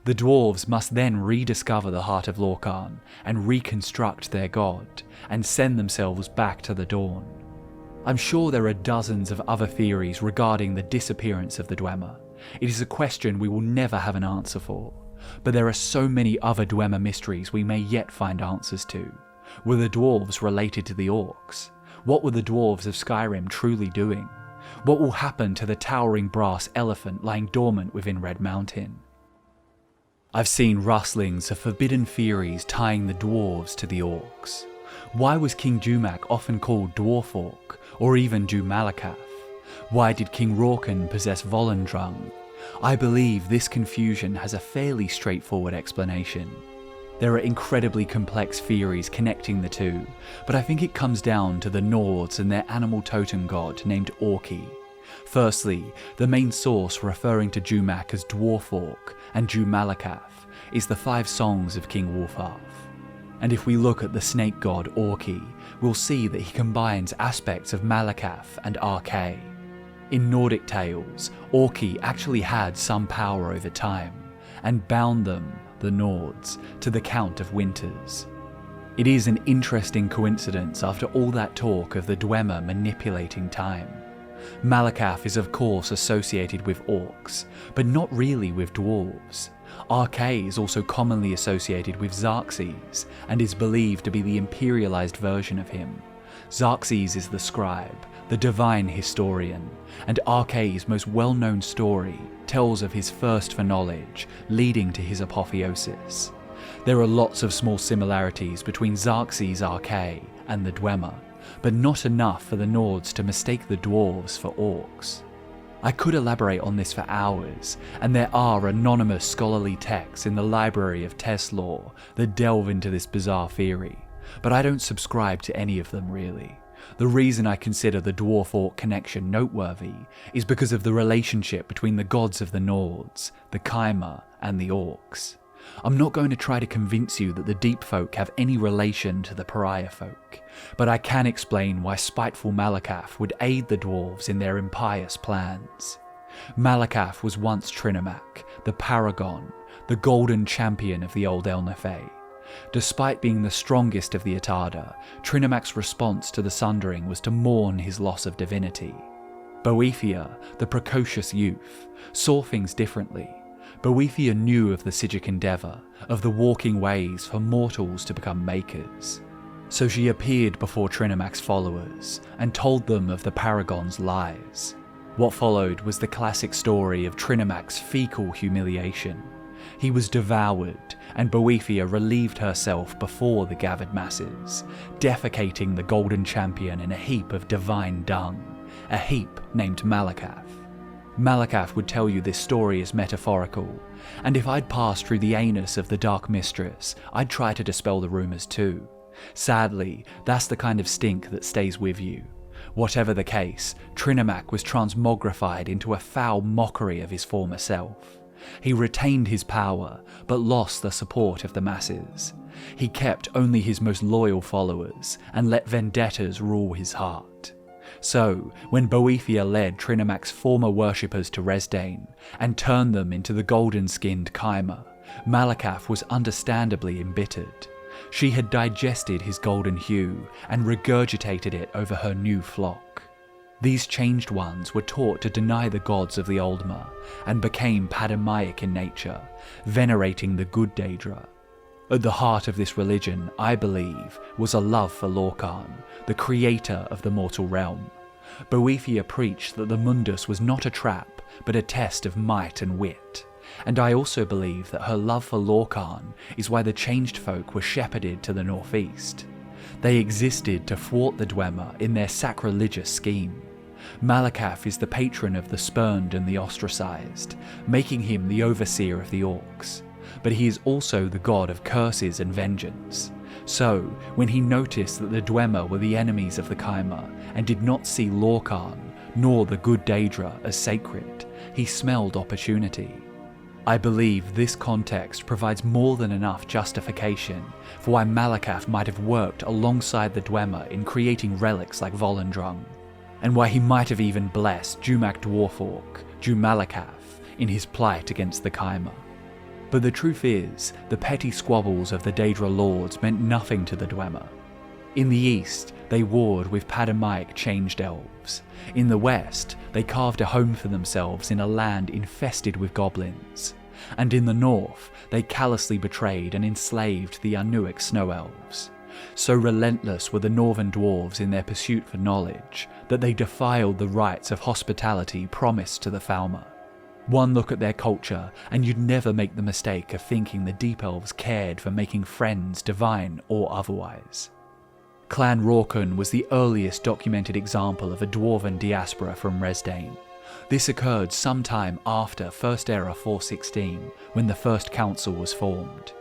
The Dwarves must then rediscover the heart of Lorkhan and reconstruct their god, and send themselves back to the dawn. I'm sure there are dozens of other theories regarding the disappearance of the Dwemer. It is a question we will never have an answer for, but there are so many other Dwemer mysteries we may yet find answers to. Were the Dwarves related to the Orcs? What were the Dwarves of Skyrim truly doing? What will happen to the towering brass elephant lying dormant within Red Mountain? I've seen rustlings of forbidden theories tying the Dwarves to the Orcs. Why was King Jumak often called Dwarf Orc, or even Malacath? Why did King Rourken possess Volendrung? I believe this confusion has a fairly straightforward explanation. There are incredibly complex theories connecting the two, but I think it comes down to the Nords and their animal totem god named Orki. Firstly, the main source referring to Jumak as Dwarf Orc and Malacath is the 5 songs of King Wulfharth. And if we look at the snake god Orki, we'll see that he combines aspects of Malacath and Arche. In Nordic tales, Orki actually had some power over time, and bound them, the Nords, to the Count of Winters. It is an interesting coincidence after all that talk of the Dwemer manipulating time. Malacath is of course associated with orcs, but not really with dwarves. Arche is also commonly associated with Xerxes, and is believed to be the imperialized version of him. Xerxes is the scribe, the divine historian, and Arche's most well-known story tells of his thirst for knowledge, leading to his apotheosis. There are lots of small similarities between Xerxes' Arche and the Dwemer, but not enough for the Nords to mistake the Dwarves for orcs. I could elaborate on this for hours, and there are anonymous scholarly texts in the library of Teslaw that delve into this bizarre theory, but I don't subscribe to any of them really. The reason I consider the Dwarf-Orc connection noteworthy is because of the relationship between the gods of the Nords, the Chimera, and the Orcs. I'm not going to try to convince you that the Deep Folk have any relation to the Pariah Folk, but I can explain why spiteful Malacath would aid the Dwarves in their impious plans. Malacath was once Trinomac, the paragon, the golden champion of the old Elnathay. Despite being the strongest of the Atada, Trinomac's response to the Sundering was to mourn his loss of divinity. Boethia, the precocious youth, saw things differently. Boethia knew of the Sigic endeavour, of the walking ways for mortals to become makers. So she appeared before Trinomac's followers and told them of the Paragon's lies. What followed was the classic story of Trinomac's fecal humiliation. He was devoured, and Boethia relieved herself before the gathered masses, defecating the golden champion in a heap of divine dung, a heap named Malacath. Malacath would tell you this story is metaphorical, and if I'd passed through the anus of the Dark Mistress, I'd try to dispel the rumours too. Sadly, that's the kind of stink that stays with you. Whatever the case, Trinomac was transmogrified into a foul mockery of his former self. He retained his power, but lost the support of the masses. He kept only his most loyal followers, and let vendettas rule his heart. So, when Boethia led Trinomac's former worshippers to Resdayn, and turned them into the golden-skinned Chimera, Malacath was understandably embittered. She had digested his golden hue, and regurgitated it over her new flock. These changed ones were taught to deny the gods of the Oldmer, and became Padamaic in nature, venerating the good Daedra. At the heart of this religion, I believe, was a love for Lorkhan, the creator of the mortal realm. Boethia preached that the Mundus was not a trap, but a test of might and wit. And I also believe that her love for Lorkhan is why the changed folk were shepherded to the northeast. They existed to thwart the Dwemer in their sacrilegious scheme. Malacath is the patron of the spurned and the ostracized, making him the overseer of the Orcs. But he is also the god of curses and vengeance. So, when he noticed that the Dwemer were the enemies of the Chimera and did not see Lorkhan, nor the good Daedra, as sacred, he smelled opportunity. I believe this context provides more than enough justification for why Malacath might have worked alongside the Dwemer in creating relics like Volendrung, and why he might have even blessed Dumak Dwarfork, Malacath, in his plight against the Chimer. But the truth is, the petty squabbles of the Daedra lords meant nothing to the Dwemer. In the east, they warred with Padamaic changed elves. In the west, they carved a home for themselves in a land infested with goblins. And in the north, they callously betrayed and enslaved the Anuic snow elves. So relentless were the northern dwarves in their pursuit for knowledge that they defiled the rites of hospitality promised to the Falmer. One look at their culture and you'd never make the mistake of thinking the Deep Elves cared for making friends, divine or otherwise. Clan Rourken was the earliest documented example of a dwarven diaspora from Resdayn. This occurred sometime after First Era 416, when the First Council was formed.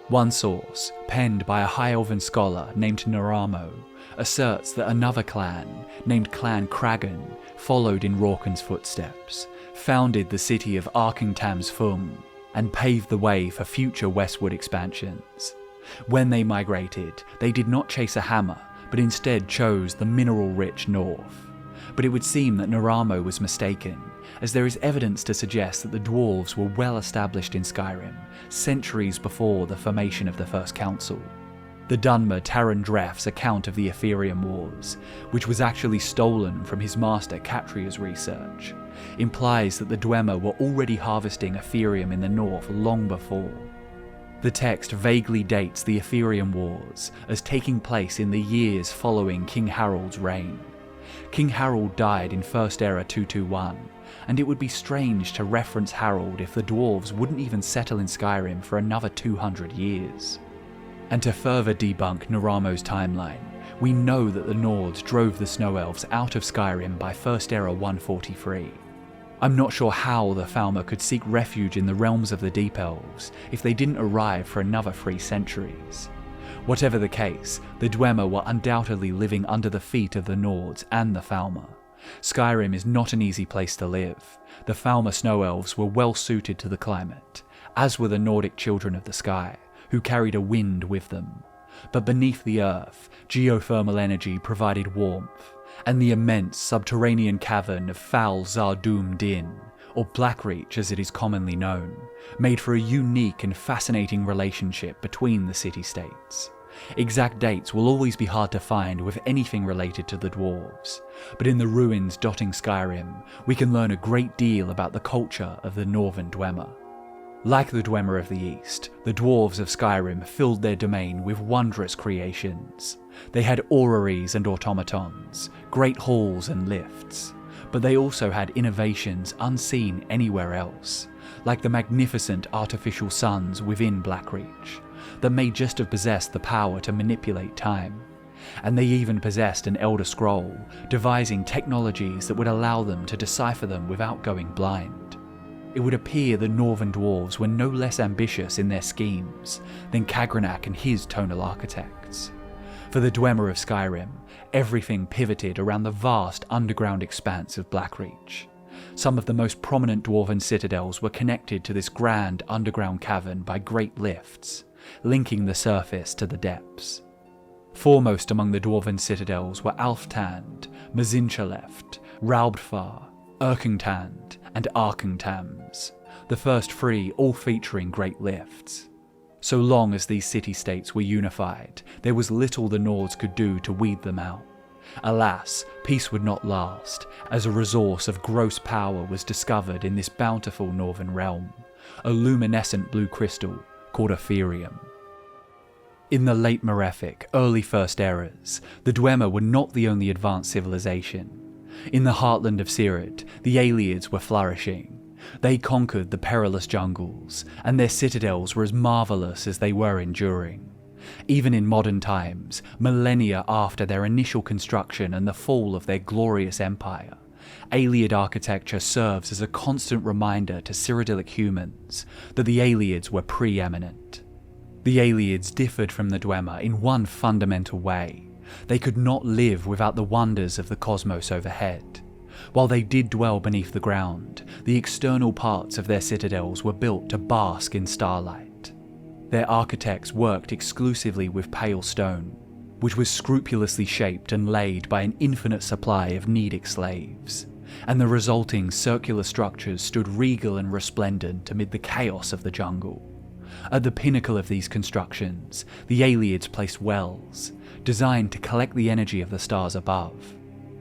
One source, penned by a High Elven scholar named Naramo, asserts that another clan, named Clan Kragan, followed in Rourken's footsteps, founded the city of Arkingtam's Fum, and paved the way for future westward expansions. When they migrated, they did not chase a hammer, but instead chose the mineral-rich north. But it would seem that Naramo was mistaken, as there is evidence to suggest that the dwarves were well established in Skyrim, centuries before the formation of the First Council. The Dunmer Taran Dref's account of the Ethereum Wars, which was actually stolen from his master Catria's research, implies that the Dwemer were already harvesting Ethereum in the north long before. The text vaguely dates the Ethereum Wars as taking place in the years following King Harold's reign. King Harold died in First Era 221, and it would be strange to reference Harold if the dwarves wouldn't even settle in Skyrim for another 200 years. And to further debunk Naramo's timeline, we know that the Nords drove the Snow Elves out of Skyrim by First Era 143. I'm not sure how the Falmer could seek refuge in the realms of the Deep Elves if they didn't arrive for another 3 centuries. Whatever the case, the Dwemer were undoubtedly living under the feet of the Nords and the Falmer. Skyrim is not an easy place to live. The Falmer Snow Elves were well suited to the climate, as were the Nordic Children of the Sky, who carried a wind with them. But beneath the earth, geothermal energy provided warmth, and the immense subterranean cavern of Fal Zardum Din, or Blackreach as it is commonly known, made for a unique and fascinating relationship between the city-states. Exact dates will always be hard to find with anything related to the dwarves, but in the ruins dotting Skyrim, we can learn a great deal about the culture of the northern Dwemer. Like the Dwemer of the East, the dwarves of Skyrim filled their domain with wondrous creations. They had orreries and automatons, great halls and lifts, but they also had innovations unseen anywhere else, like the magnificent artificial suns within Blackreach, that may just have possessed the power to manipulate time. And they even possessed an Elder Scroll, devising technologies that would allow them to decipher them without going blind. It would appear the Northern Dwarves were no less ambitious in their schemes than Kagrenac and his tonal architects. For the Dwemer of Skyrim, everything pivoted around the vast underground expanse of Blackreach. Some of the most prominent dwarven citadels were connected to this grand underground cavern by great lifts, linking the surface to the depths. Foremost among the dwarven citadels were Alftand, Mazinchaleft, Raubdfar, Erkingtand, and Arkingtams, the first 3 all featuring great lifts. So long as these city-states were unified, there was little the Nords could do to weed them out. Alas, peace would not last, as a resource of gross power was discovered in this bountiful northern realm, a luminescent blue crystal called Ethereum. In the late Malefic, early First Eras, the Dwemer were not the only advanced civilization. In the heartland of Sirid, the Ayleids were flourishing. They conquered the perilous jungles, and their citadels were as marvellous as they were enduring. Even in modern times, millennia after their initial construction and the fall of their glorious empire, Ayleid architecture serves as a constant reminder to Cyrodiilic humans that the Ayleids were preeminent. The Ayleids differed from the Dwemer in one fundamental way. They could not live without the wonders of the cosmos overhead. While they did dwell beneath the ground, the external parts of their citadels were built to bask in starlight. Their architects worked exclusively with pale stone, which was scrupulously shaped and laid by an infinite supply of Nedic slaves, and the resulting circular structures stood regal and resplendent amid the chaos of the jungle. At the pinnacle of these constructions, the Ayleids placed wells, designed to collect the energy of the stars above.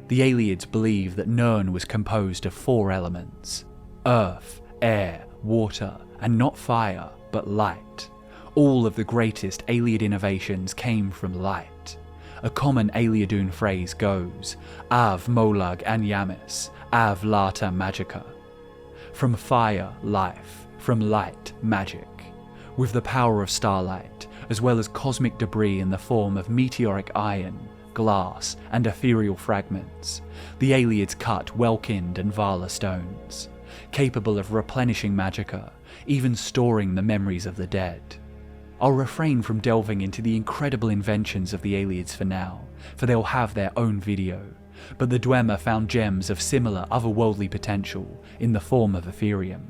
The Ayleids believed that Nirn was composed of 4 elements: earth, air, water, and not fire, but light. All of the greatest Ayleid innovations came from light. A common Ayleidun phrase goes, Av Molag Anyamis, Av Lata Magica. From fire, life, from light, magic. With the power of starlight, as well as cosmic debris in the form of meteoric iron, glass, and ethereal fragments, the Ayleids cut Welkind and Vala stones, capable of replenishing magicka, even storing the memories of the dead. I'll refrain from delving into the incredible inventions of the Ayleids for now, for they'll have their own video, but the Dwemer found gems of similar otherworldly potential in the form of Ethereum.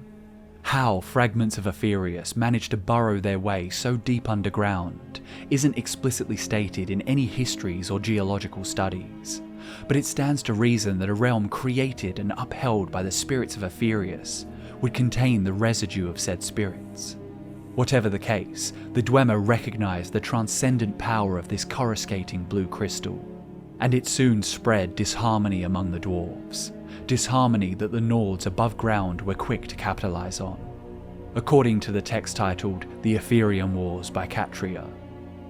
How fragments of Aetherius managed to burrow their way so deep underground isn't explicitly stated in any histories or geological studies, but it stands to reason that a realm created and upheld by the spirits of Aetherius would contain the residue of said spirits. Whatever the case, the Dwemer recognised the transcendent power of this coruscating blue crystal, and it soon spread disharmony among the dwarves, disharmony that the Nords above ground were quick to capitalise on. According to the text titled The Aetherium Wars by Catria,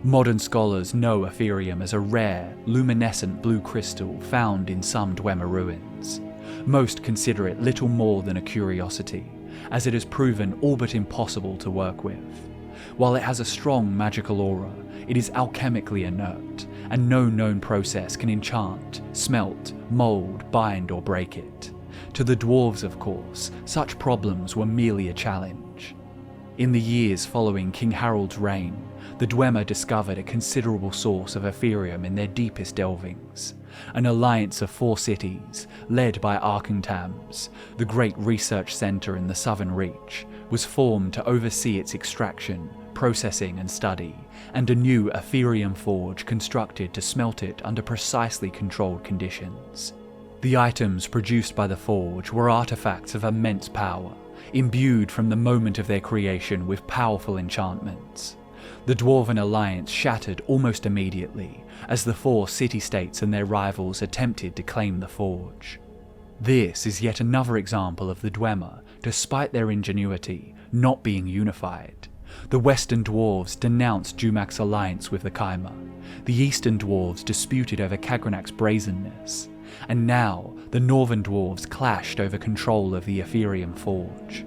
modern scholars know Aetherium as a rare, luminescent blue crystal found in some Dwemer ruins. Most consider it little more than a curiosity, as it has proven all but impossible to work with. While it has a strong magical aura, it is alchemically inert, and no known process can enchant, smelt, mould, bind or break it. To the dwarves, of course, such problems were merely a challenge. In the years following King Harold's reign, the Dwemer discovered a considerable source of Aetherium in their deepest delvings. An alliance of 4 cities, led by Arkentams, the great research centre in the Southern Reach, was formed to oversee its extraction, processing and study, and a new Aetherium forge constructed to smelt it under precisely controlled conditions. The items produced by the forge were artefacts of immense power, imbued from the moment of their creation with powerful enchantments. The Dwarven alliance shattered almost immediately, as the 4 city-states and their rivals attempted to claim the forge. This is yet another example of the Dwemer, despite their ingenuity, not being unified. The Western Dwarves denounced Jumac's alliance with the Chimer, the Eastern Dwarves disputed over Kagrenac's brazenness, and now the Northern Dwarves clashed over control of the Aetherium forge.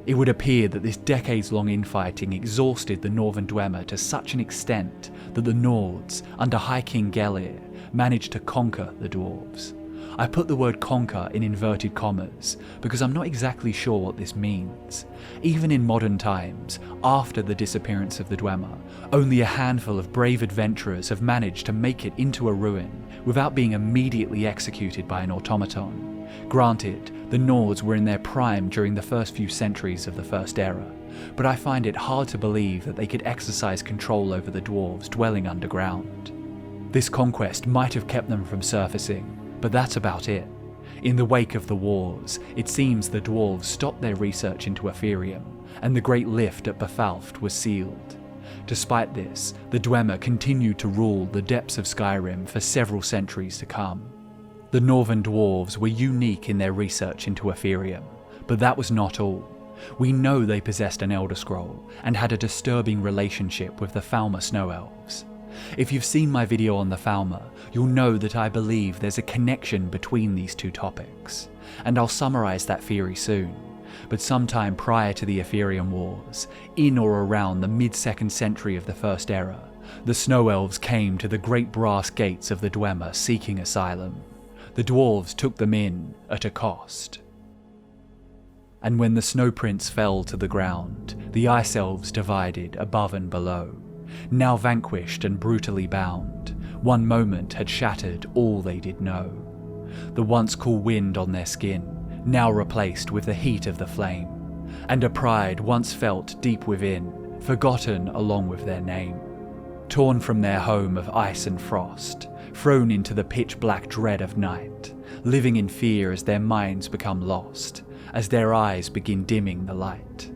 It would appear that this decades-long infighting exhausted the Northern Dwemer to such an extent that the Nords, under High King Gelir, managed to conquer the Dwarves. I put the word conquer in inverted commas because I'm not exactly sure what this means. Even in modern times, after the disappearance of the Dwemer, only a handful of brave adventurers have managed to make it into a ruin without being immediately executed by an automaton. Granted, the Nords were in their prime during the first few centuries of the First Era, but I find it hard to believe that they could exercise control over the dwarves dwelling underground. This conquest might have kept them from surfacing, but that's about it. In the wake of the wars, it seems the dwarves stopped their research into Aetherium, and the Great Lift at Befalft was sealed. Despite this, the Dwemer continued to rule the depths of Skyrim for several centuries to come. The Northern Dwarves were unique in their research into Aetherium, but that was not all. We know they possessed an Elder Scroll, and had a disturbing relationship with the Falmer Snow Elves. If you've seen my video on the Falmer, you'll know that I believe there's a connection between these two topics, and I'll summarise that theory soon. But sometime prior to the Aetherium Wars, in or around the mid-2nd century of the First Era, the Snow Elves came to the great brass gates of the Dwemer seeking asylum. The dwarves took them in at a cost. And when the Snow Prince fell to the ground, the Ice Elves divided above and below. Now vanquished and brutally bound, one moment had shattered all they did know. the once cool wind on their skin, now replaced with the heat of the flame, and a pride once felt deep within, forgotten along with their name. Torn from their home of ice and frost, thrown into the pitch-black dread of night, living in fear as their minds become lost, as their eyes begin dimming the light.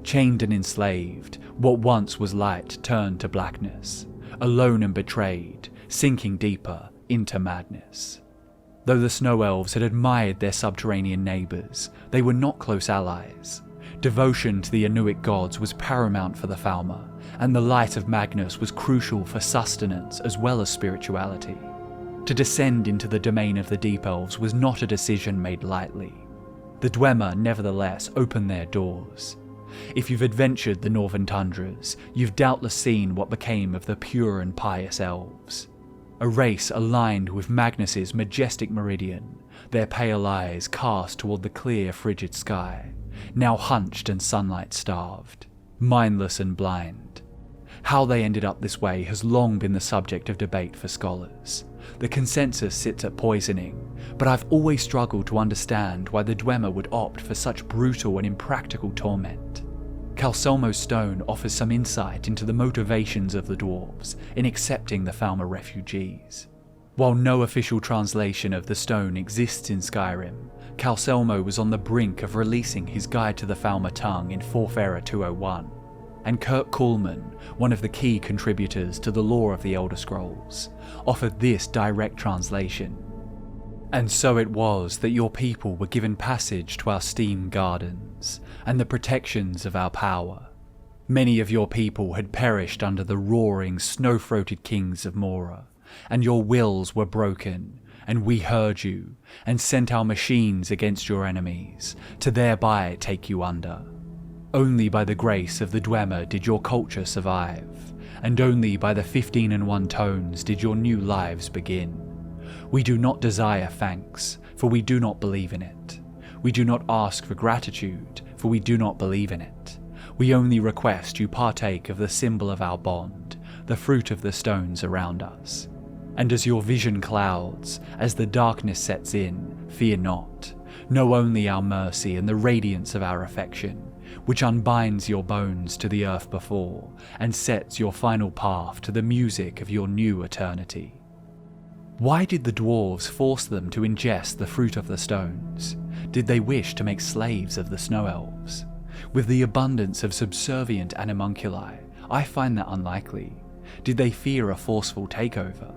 Chained and enslaved, what once was light turned to blackness, alone and betrayed, sinking deeper into madness. Though the Snow Elves had admired their subterranean neighbours, they were not close allies. Devotion to the Inuit gods was paramount for the Falmer, and the light of Magnus was crucial for sustenance as well as spirituality. To descend into the domain of the Deep Elves was not a decision made lightly. The Dwemer nevertheless opened their doors. If you've adventured the northern tundras, you've doubtless seen what became of the pure and pious elves. A race aligned with Magnus's majestic meridian, their pale eyes cast toward the clear, frigid sky, now hunched and sunlight-starved, mindless and blind. How they ended up this way has long been the subject of debate for scholars. The consensus sits at poisoning, but I've always struggled to understand why the Dwemer would opt for such brutal and impractical torment. Calcelmo's stone offers some insight into the motivations of the Dwarves in accepting the Falmer refugees. While no official translation of the stone exists in Skyrim, Calcelmo was on the brink of releasing his Guide to the Falmer Tongue in 4th Era 201, and Kurt Kuhlman, one of the key contributors to the lore of the Elder Scrolls, offered this direct translation. And so it was that your people were given passage to our steam gardens, and the protections of our power. Many of your people had perished under the roaring, snow-throated kings of Mora, and your wills were broken, and we heard you, and sent our machines against your enemies, to thereby take you under. Only by the grace of the Dwemer did your culture survive, and only by the 15-1 tones did your new lives begin. We do not desire thanks, for we do not believe in it. We do not ask for gratitude, for we do not believe in it. We only request you partake of the symbol of our bond, the fruit of the stones around us. And as your vision clouds, as the darkness sets in, fear not. Know only our mercy and the radiance of our affection, which unbinds your bones to the earth before, and sets your final path to the music of your new eternity. Why did the dwarves force them to ingest the fruit of the stones? Did they wish to make slaves of the Snow Elves? With the abundance of subservient animunculi, I find that unlikely. Did they fear a forceful takeover?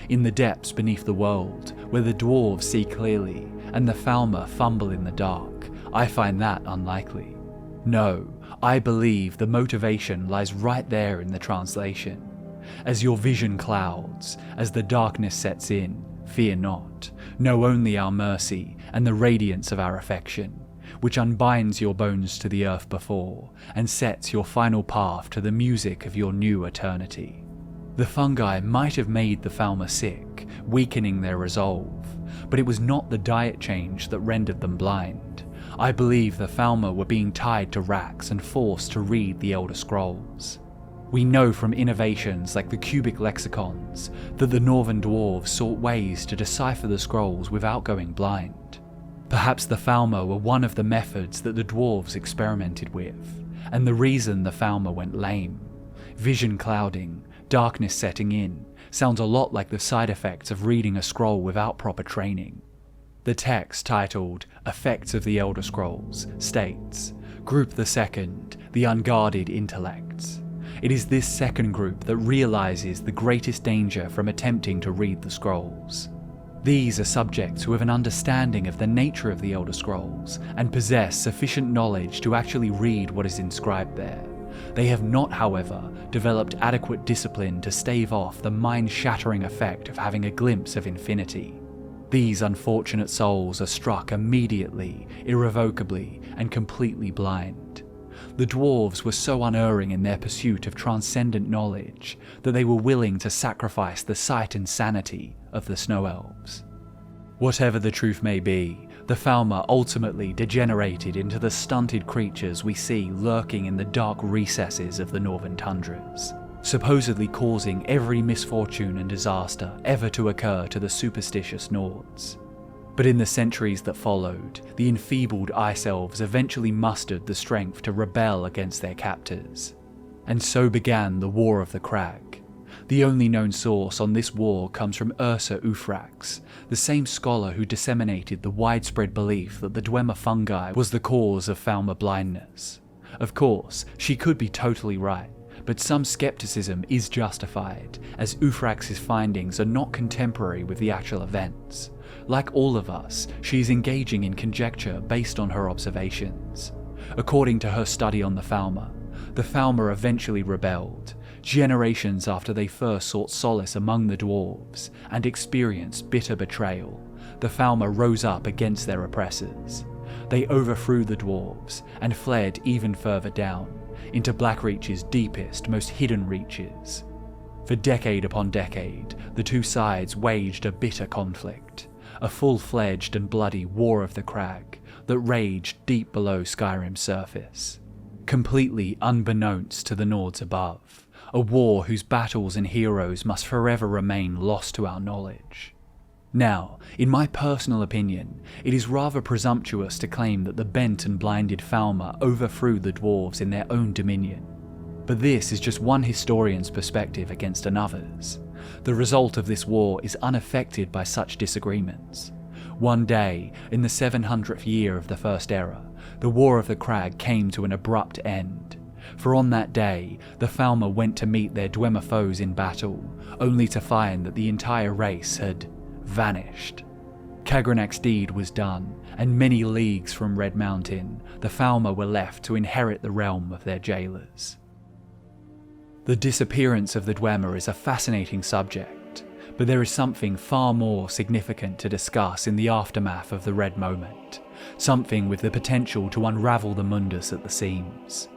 In the depths beneath the world, where the dwarves see clearly and the Falmer fumble in the dark, I find that unlikely. No, I believe the motivation lies right there in the translation. As your vision clouds, as the darkness sets in, fear not. Know only our mercy and the radiance of our affection, which unbinds your bones to the earth before, and sets your final path to the music of your new eternity. The fungi might have made the Falmer sick, weakening their resolve, but it was not the diet change that rendered them blind. I believe the Falmer were being tied to racks and forced to read the Elder Scrolls. We know from innovations like the cubic lexicons that the Northern Dwarves sought ways to decipher the scrolls without going blind. Perhaps the Falmer were one of the methods that the Dwarves experimented with, and the reason the Falmer went lame. Vision clouding, darkness setting in, sounds a lot like the side effects of reading a scroll without proper training. The text, titled Effects of the Elder Scrolls, states, Group the Second, the Unguarded Intellects. It is this second group that realizes the greatest danger from attempting to read the scrolls. These are subjects who have an understanding of the nature of the Elder Scrolls and possess sufficient knowledge to actually read what is inscribed there. They have not, however, developed adequate discipline to stave off the mind-shattering effect of having a glimpse of infinity. These unfortunate souls are struck immediately, irrevocably, and completely blind. The dwarves were so unerring in their pursuit of transcendent knowledge that they were willing to sacrifice the sight and sanity of the Snow Elves. Whatever the truth may be, the Falmer ultimately degenerated into the stunted creatures we see lurking in the dark recesses of the northern tundras, supposedly causing every misfortune and disaster ever to occur to the superstitious Nords. But in the centuries that followed, the enfeebled Ice Elves eventually mustered the strength to rebel against their captors. And so began the War of the Crag. The only known source on this war comes from Ursa Ufrax, the same scholar who disseminated the widespread belief that the Dwemer fungi was the cause of Falmer blindness. Of course, she could be totally right, but some skepticism is justified, as Ufrax's findings are not contemporary with the actual events. Like all of us, she is engaging in conjecture based on her observations. According to her study on the Falmer eventually rebelled, generations after they first sought solace among the Dwarves and experienced bitter betrayal. The Falmer rose up against their oppressors. They overthrew the Dwarves and fled even further down, into Blackreach's deepest, most hidden reaches. For decade upon decade, the two sides waged a bitter conflict, a full-fledged and bloody War of the Crag that raged deep below Skyrim's surface. Completely unbeknownst to the Nords above, a war whose battles and heroes must forever remain lost to our knowledge. Now, in my personal opinion, it is rather presumptuous to claim that the bent and blinded Falmer overthrew the Dwarves in their own dominion. But this is just one historian's perspective against another's. The result of this war is unaffected by such disagreements. One day, in the 700th year of the First Era, the War of the Crag came to an abrupt end. For on that day, the Falmer went to meet their Dwemer foes in battle, only to find that the entire race had vanished. Kagrenac's deed was done, and many leagues from Red Mountain, the Falmer were left to inherit the realm of their jailers. The disappearance of the Dwemer is a fascinating subject, but there is something far more significant to discuss in the aftermath of the Red Moment, something with the potential to unravel the Mundus at the seams.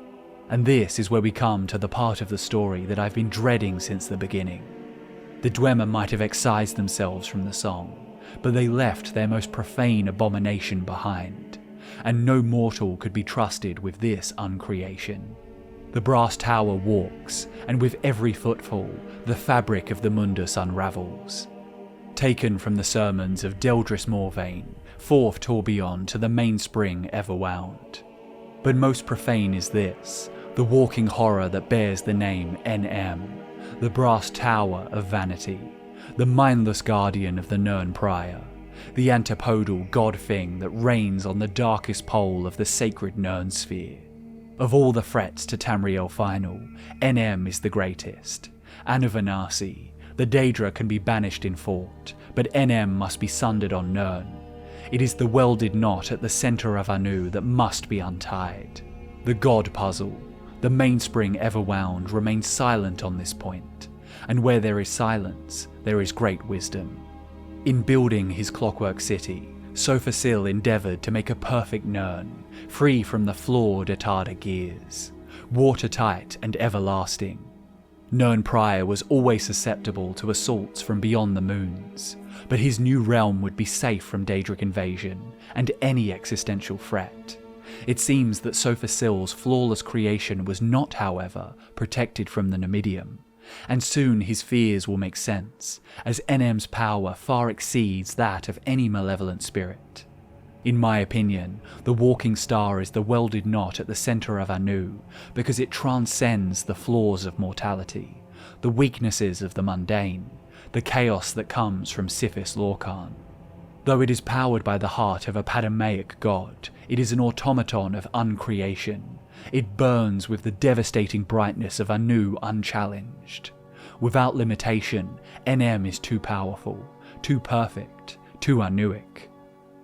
And this is where we come to the part of the story that I've been dreading since the beginning. The Dwemer might have excised themselves from the song, but they left their most profane abomination behind, and no mortal could be trusted with this uncreation. The brass tower walks, and with every footfall, the fabric of the Mundus unravels. Taken from the sermons of Deldris Morvain, fourth tourbillon to the mainspring Everwound. But most profane is this, the walking horror that bears the name NM, the brass tower of vanity, the mindless guardian of the Nirn Prior, the antipodal god thing that reigns on the darkest pole of the sacred Nirn sphere. Of all the threats to Tamriel Final, NM is the greatest. Anuvanasi, the Daedra can be banished in fort, but NM must be sundered on Nirn. It is the welded knot at the centre of Anu that must be untied. The god puzzle, the mainspring Everwound, remains silent on this point, and where there is silence, there is great wisdom. In building his clockwork city, Sotha endeavoured to make a perfect Nirn, free from the flawed Atada gears, watertight and everlasting. Nirn Prior was always susceptible to assaults from beyond the moons, but his new realm would be safe from Daedric invasion and any existential threat. It seems that Sotha's flawless creation was not, however, protected from the Numidium, and soon his fears will make sense, as NM's power far exceeds that of any malevolent spirit. In my opinion, the walking star is the welded knot at the centre of Anu, because it transcends the flaws of mortality, the weaknesses of the mundane, the chaos that comes from Sithis Lorkhan. Though it is powered by the heart of a Padamaic god, it is an automaton of uncreation. It burns with the devastating brightness of Anu unchallenged. Without limitation, NM is too powerful, too perfect, too Anuic.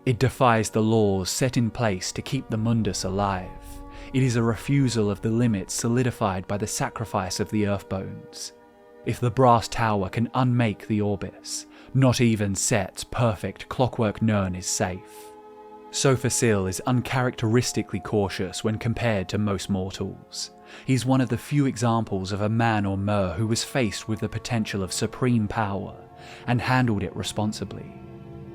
It defies the laws set in place to keep the Mundus alive. It is a refusal of the limits solidified by the sacrifice of the Earthbones. If the brass tower can unmake the Aurbis, not even Set's perfect clockwork Nirn is safe. Sotha is uncharacteristically cautious when compared to most mortals. He's one of the few examples of a man or mer who was faced with the potential of supreme power and handled it responsibly.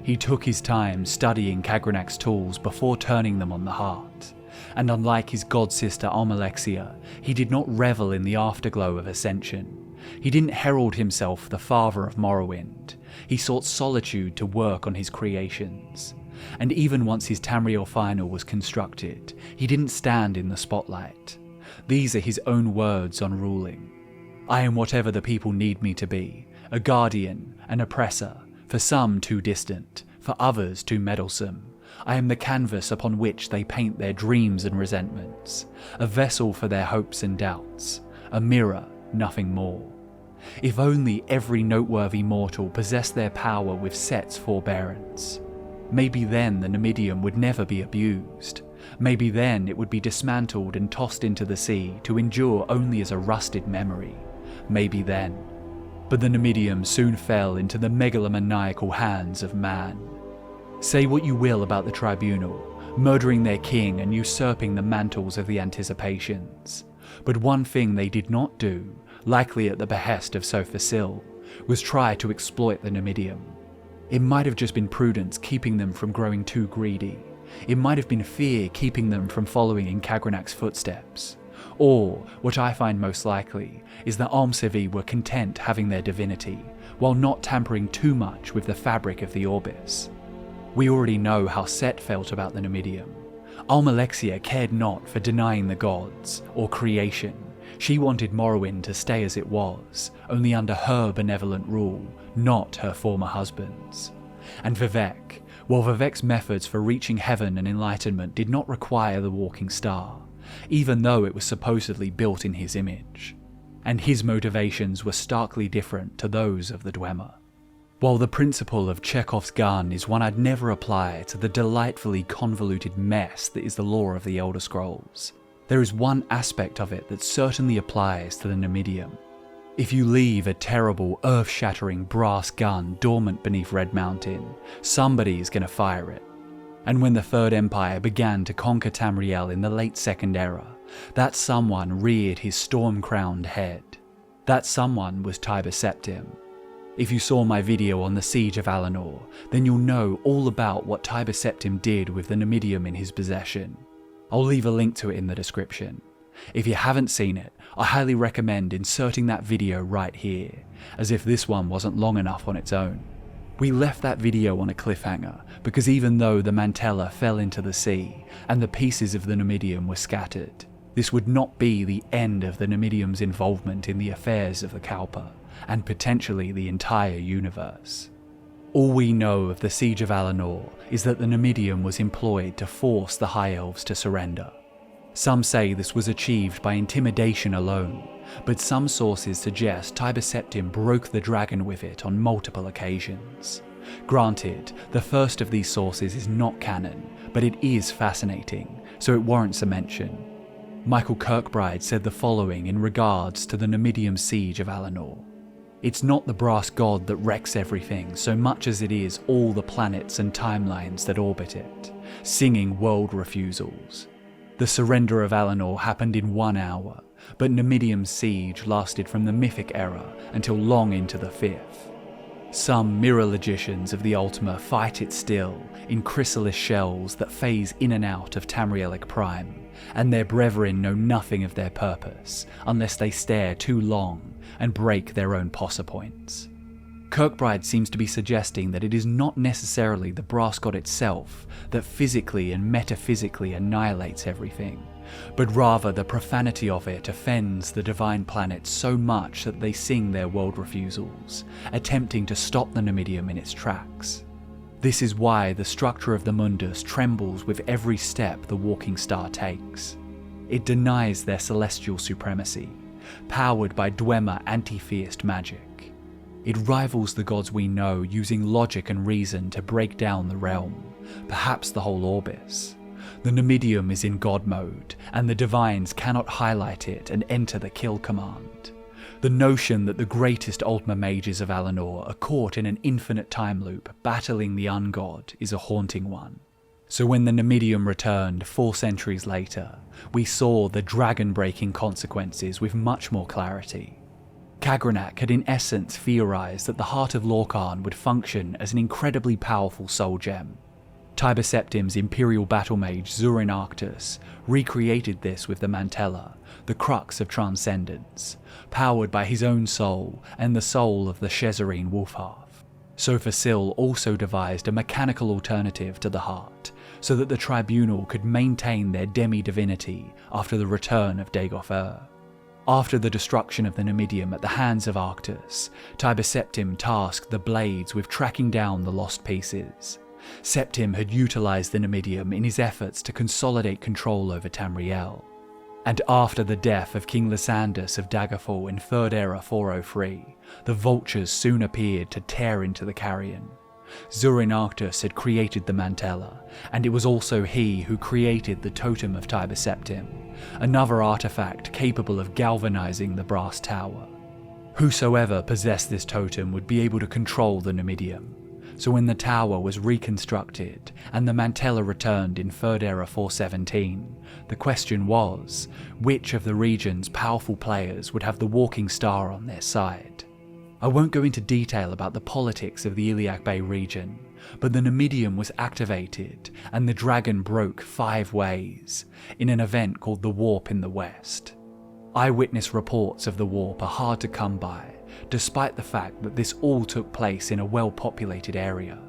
He took his time studying Kagrenac's tools before turning them on the heart, and unlike his god-sister Almalexia, he did not revel in the afterglow of ascension. He didn't herald himself the father of Morrowind. he sought solitude to work on his creations. And even once his Tamriel final was constructed, he didn't stand in the spotlight. These are his own words on ruling. I am whatever the people need me to be, a guardian, an oppressor, for some too distant, for others too meddlesome. I am the canvas upon which they paint their dreams and resentments, a vessel for their hopes and doubts, a mirror, nothing more. If only every noteworthy mortal possessed their power with Set's forbearance. Maybe then the Numidium would never be abused. Maybe then it would be dismantled and tossed into the sea to endure only as a rusted memory. Maybe then. But the Numidium soon fell into the megalomaniacal hands of man. Say what you will about the tribunal, murdering their king and usurping the mantles of the Anticipations. But one thing they did not do, likely at the behest of Sotha, was try to exploit the Numidium. It might have just been prudence keeping them from growing too greedy. It might have been fear keeping them from following in Kagrenac's footsteps. Or, what I find most likely, is that Almalexia were content having their divinity, while not tampering too much with the fabric of the Aurbis. We already know how Set felt about the Numidium. Almalexia cared not for denying the gods, or creation. She wanted Morrowind to stay as it was, only under her benevolent rule, not her former husband's. And Vivec, while Vivec's methods for reaching heaven and enlightenment did not require the walking star, even though it was supposedly built in his image. And his motivations were starkly different to those of the Dwemer. While the principle of Chekhov's gun is one I'd never apply to the delightfully convoluted mess that is the lore of the Elder Scrolls, there is one aspect of it that certainly applies to the Numidium. If you leave a terrible, earth-shattering brass gun dormant beneath Red Mountain, somebody is going to fire it. And when the Third Empire began to conquer Tamriel in the late Second Era, that someone reared his storm-crowned head. That someone was Tiber Septim. If you saw my video on the Siege of Alinor, then you'll know all about what Tiber Septim did with the Numidium in his possession. I'll leave a link to it in the description. If you haven't seen it, I highly recommend inserting that video right here, as if this one wasn't long enough on its own. We left that video on a cliffhanger, because even though the Mantella fell into the sea, and the pieces of the Numidium were scattered, this would not be the end of the Numidium's involvement in the affairs of the Kalpa, and potentially the entire universe. All we know of the Siege of Alinor is that the Numidium was employed to force the High Elves to surrender. Some say this was achieved by intimidation alone, but some sources suggest Tiber Septim broke the dragon with it on multiple occasions. Granted, the first of these sources is not canon, but it is fascinating, so it warrants a mention. Michael Kirkbride said the following in regards to the Numidium Siege of Alinor. It's not the brass god that wrecks everything so much as it is all the planets and timelines that orbit it, singing world refusals. The surrender of Alinor happened in 1 hour, but Numidium's siege lasted from the Mythic era until long into the 5th. Some mirror logicians of the Ultima fight it still in chrysalis shells that phase in and out of Tamrielic Prime, and their brethren know nothing of their purpose unless they stare too long and break their own posser points. Kirkbride seems to be suggesting that it is not necessarily the brass god itself that physically and metaphysically annihilates everything, but rather the profanity of it offends the divine planets so much that they sing their world refusals, attempting to stop the Numidium in its tracks. This is why the structure of the Mundus trembles with every step the walking star takes. It denies their celestial supremacy, powered by Dwemer anti-theist magic. It rivals the gods we know using logic and reason to break down the realm, perhaps the whole Aurbis. The Numidium is in god mode, and the divines cannot highlight it and enter the kill command. The notion that the greatest Ultima mages of Alinor are caught in an infinite time loop battling the ungod is a haunting one. So when the Numidium returned 4 centuries later, we saw the dragon-breaking consequences with much more clarity. Kagrenac had in essence theorized that the heart of Lorkhan would function as an incredibly powerful soul gem. Tiber Septim's imperial battle mage Zurin Arctus recreated this with the Mantella, the crux of transcendence, powered by his own soul and the soul of the Shezarene Wulfharth. Sotha also devised a mechanical alternative to the heart, so that the tribunal could maintain their demi-divinity after the return of Dagoth Ur. After the destruction of the Numidium at the hands of Arctus, Tiber Septim tasked the Blades with tracking down the lost pieces. Septim had utilised the Numidium in his efforts to consolidate control over Tamriel. And after the death of King Lysandus of Dagoth Ur in 3rd Era 403, the Vultures soon appeared to tear into the Carrion. Zurin Arctus had created the Mantella, and it was also he who created the Totem of Tiber Septim, another artifact capable of galvanizing the Brass Tower. Whosoever possessed this totem would be able to control the Numidium. So when the tower was reconstructed and the Mantella returned in 3rd Era 417, the question was, which of the region's powerful players would have the Walking Star on their side? I won't go into detail about the politics of the Iliac Bay region, but the Numidium was activated and the dragon broke 5 ways, in an event called the Warp in the West. Eyewitness reports of the warp are hard to come by, despite the fact that this all took place in a well-populated area.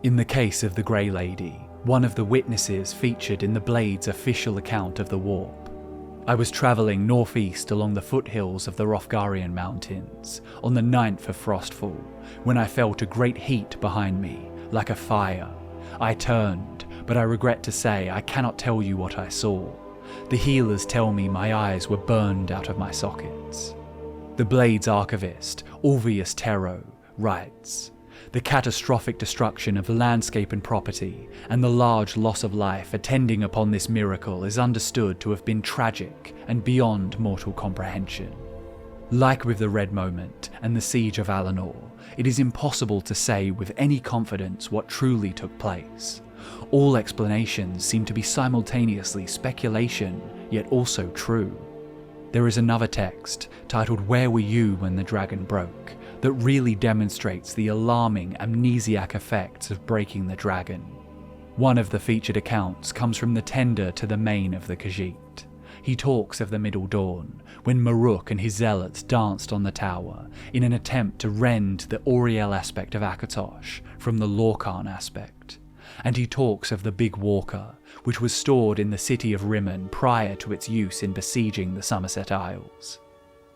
In the case of the Grey Lady, one of the witnesses featured in the Blade's official account of the warp. I was travelling northeast along the foothills of the Hrothgarian Mountains on the 9th of Frostfall, when I felt a great heat behind me, like a fire. I turned, but I regret to say I cannot tell you what I saw. The healers tell me my eyes were burned out of my sockets. The Blade's archivist, Ulvius Terro, writes, "The catastrophic destruction of landscape and property, and the large loss of life attending upon this miracle is understood to have been tragic and beyond mortal comprehension. Like with the Red Moment and the Siege of Alinor, it is impossible to say with any confidence what truly took place. All explanations seem to be simultaneously speculation, yet also true." There is another text, titled "Where Were You When the Dragon Broke?", that really demonstrates the alarming amnesiac effects of breaking the dragon. One of the featured accounts comes from the tender to the main of the Khajiit. He talks of the Middle Dawn, when Maruk and his zealots danced on the tower in an attempt to rend the Auriel aspect of Akatosh from the Lorkhan aspect. And he talks of the Big Walker, which was stored in the city of Rimmen prior to its use in besieging the Somerset Isles.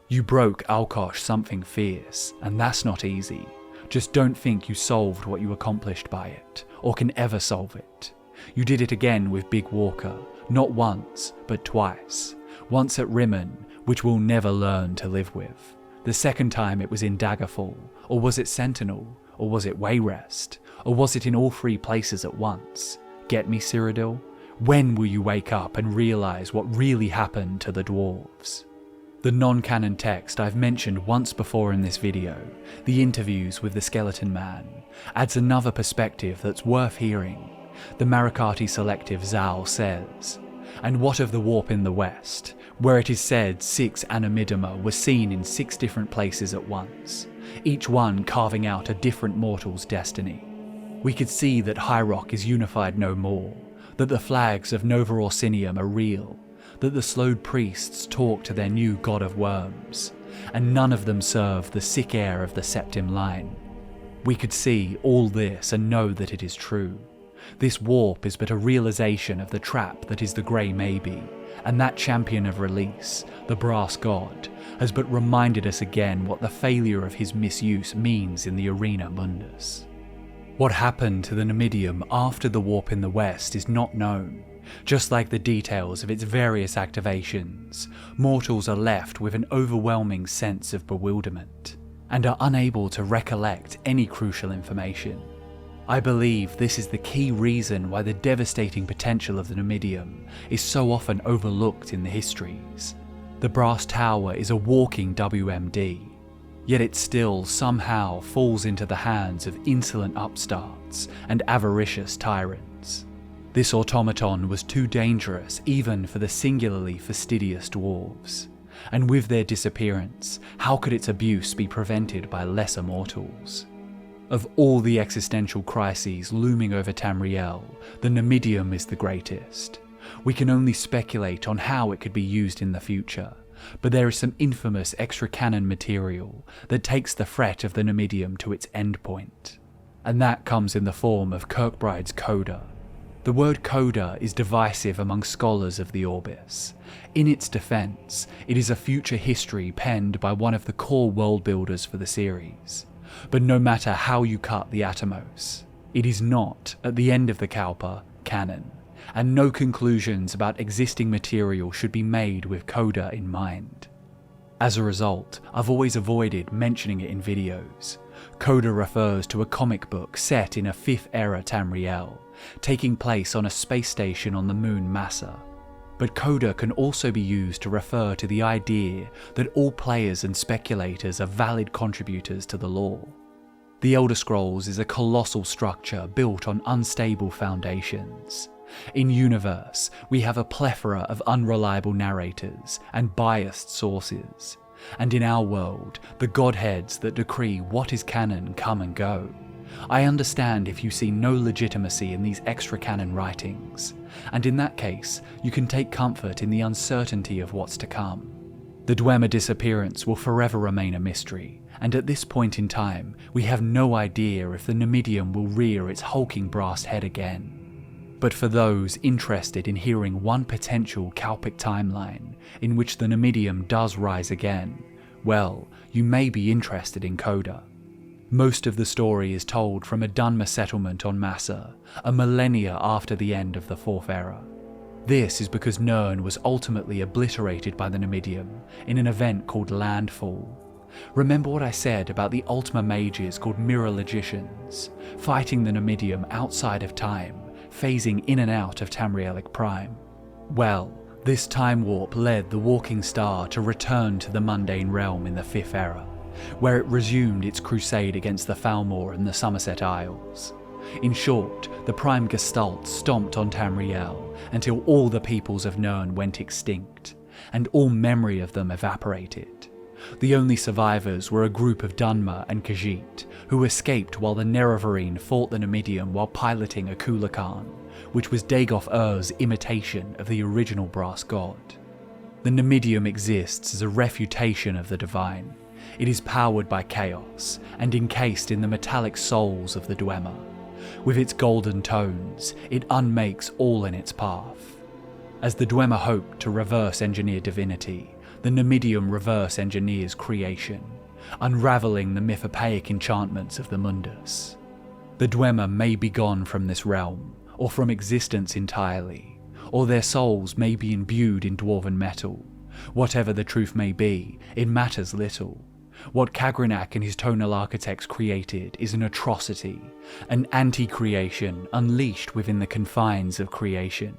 You broke Alkosh something fierce, and that's not easy. Just don't think you solved what you accomplished by it, or can ever solve it. You did it again with Big Walker, not once, but twice. Once at Rimmen, which we'll never learn to live with. The second time it was in Daggerfall, or was it Sentinel, or was it Wayrest, or was it in all 3 places at once? Get me, Cyrodiil? When will you wake up and realise what really happened to the Dwarves? The non-canon text I've mentioned once before in this video, the interviews with the Skeleton Man, adds another perspective that's worth hearing. The Marakati selective Zal says, "And what of the warp in the west, where it is said 6 Animidima were seen in 6 different places at once, each one carving out a different mortal's destiny? We could see that High Rock is unified no more, that the flags of Nova Orsinium are real, that the slowed priests talk to their new god of worms, and none of them serve the sick heir of the Septim line. We could see all this and know that it is true. This warp is but a realization of the trap that is the Grey Maybe, and that champion of release, the Brass God, has but reminded us again what the failure of his misuse means in the Arena Mundus." What happened to the Numidium after the warp in the west is not known. Just like the details of its various activations, mortals are left with an overwhelming sense of bewilderment, and are unable to recollect any crucial information. I believe this is the key reason why the devastating potential of the Numidium is so often overlooked in the histories. The Brass Tower is a walking WMD, yet it still somehow falls into the hands of insolent upstarts and avaricious tyrants. This automaton was too dangerous even for the singularly fastidious dwarves, and with their disappearance, how could its abuse be prevented by lesser mortals? Of all the existential crises looming over Tamriel, the Numidium is the greatest. We can only speculate on how it could be used in the future, but there is some infamous extra-canon material that takes the threat of the Numidium to its endpoint. and that comes in the form of Kirkbride's coda. The word coda is divisive among scholars of the Aurbis. In its defense, it is a future history penned by one of the core world builders for the series. But no matter how you cut the Atomos, it is not, at the end of the Kalpa, canon, and no conclusions about existing material should be made with coda in mind. As a result, I've always avoided mentioning it in videos. Coda refers to a comic book set in a 5th era Tamriel, taking place on a space station on the moon Massa. But coda can also be used to refer to the idea that all players and speculators are valid contributors to the lore. The Elder Scrolls is a colossal structure built on unstable foundations. In universe, we have a plethora of unreliable narrators and biased sources, and in our world, the godheads that decree what is canon come and go. I understand if you see no legitimacy in these extra canon writings, and in that case, you can take comfort in the uncertainty of what's to come. The Dwemer disappearance will forever remain a mystery, and at this point in time, we have no idea if the Numidium will rear its hulking brass head again. But for those interested in hearing one potential Kalpic timeline in which the Numidium does rise again, well, you may be interested in coda. Most of the story is told from a Dunmer settlement on Massa, a millennia after the end of the 4th era. This is because Nirn was ultimately obliterated by the Numidium in an event called Landfall. Remember what I said about the Ultima mages called Mirror Logicians, fighting the Numidium outside of time, phasing in and out of Tamrielic Prime? Well, this time warp led the Walking Star to return to the mundane realm in the 5th era, where it resumed its crusade against the Falmer and the Somerset Isles. In short, the Prime Gestalt stomped on Tamriel until all the peoples of Nirn went extinct, and all memory of them evaporated. The only survivors were a group of Dunmer and Khajiit, who escaped while the Nerevarine fought the Numidium while piloting a Lorkhan, which was Dagoth Ur's imitation of the original brass god. The Numidium exists as a refutation of the divine. It is powered by chaos, and encased in the metallic souls of the Dwemer. With its golden tones, it unmakes all in its path. As the Dwemer hoped to reverse engineer divinity, the Numidium reverse engineers creation, unravelling the mythopaic enchantments of the Mundus. The Dwemer may be gone from this realm, or from existence entirely, or their souls may be imbued in dwarven metal. Whatever the truth may be, it matters little. What Kagrenac and his tonal architects created is an atrocity, an anti-creation unleashed within the confines of creation.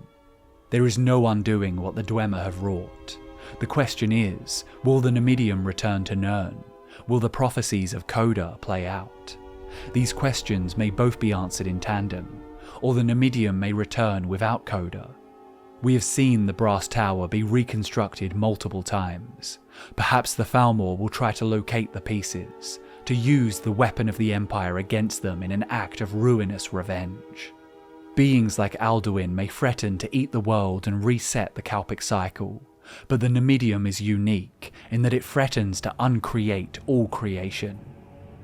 There is no undoing what the Dwemer have wrought. The question is, will the Numidium return to Nirn? Will the prophecies of coda play out? These questions may both be answered in tandem, or the Numidium may return without coda. We have seen the brass tower be reconstructed multiple times. Perhaps the Falmer will try to locate the pieces, to use the weapon of the Empire against them in an act of ruinous revenge. Beings like Alduin may threaten to eat the world and reset the Kalpic cycle, but the Numidium is unique in that it threatens to uncreate all creation.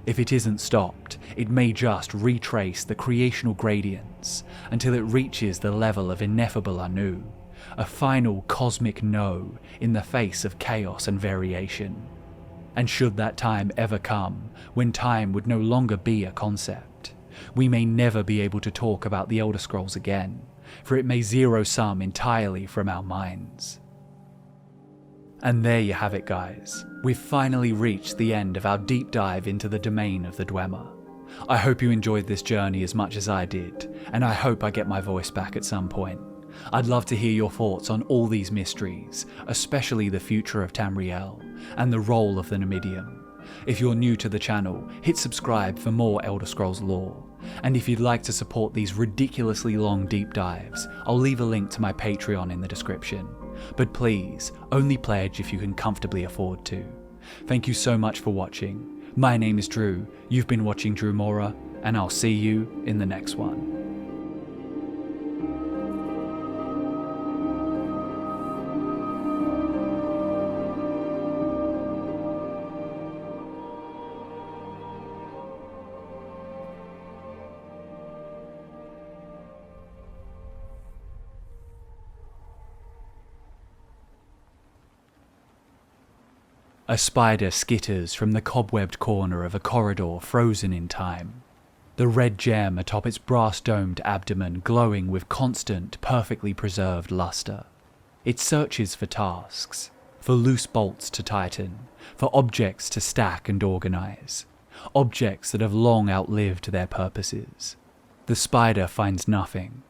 If it isn't stopped, it may just retrace the creational gradients until it reaches the level of ineffable Anu, a final cosmic no in the face of chaos and variation. And should that time ever come, when time would no longer be a concept, we may never be able to talk about the Elder Scrolls again, for it may zero-sum entirely from our minds. And there you have it, guys. We've finally reached the end of our deep dive into the domain of the Dwemer. I hope you enjoyed this journey as much as I did, and I hope I get my voice back at some point. I'd love to hear your thoughts on all these mysteries, especially the future of Tamriel, and the role of the Numidium. If you're new to the channel, hit subscribe for more Elder Scrolls lore. And if you'd like to support these ridiculously long deep dives, I'll leave a link to my Patreon in the description. But please, only pledge if you can comfortably afford to. Thank you so much for watching. My name is Drew, you've been watching Drewmora, and I'll see you in the next one. A spider skitters from the cobwebbed corner of a corridor frozen in time, the red gem atop its brass-domed abdomen glowing with constant, perfectly preserved luster. It searches for tasks, for loose bolts to tighten, for objects to stack and organize, objects that have long outlived their purposes. The spider finds nothing.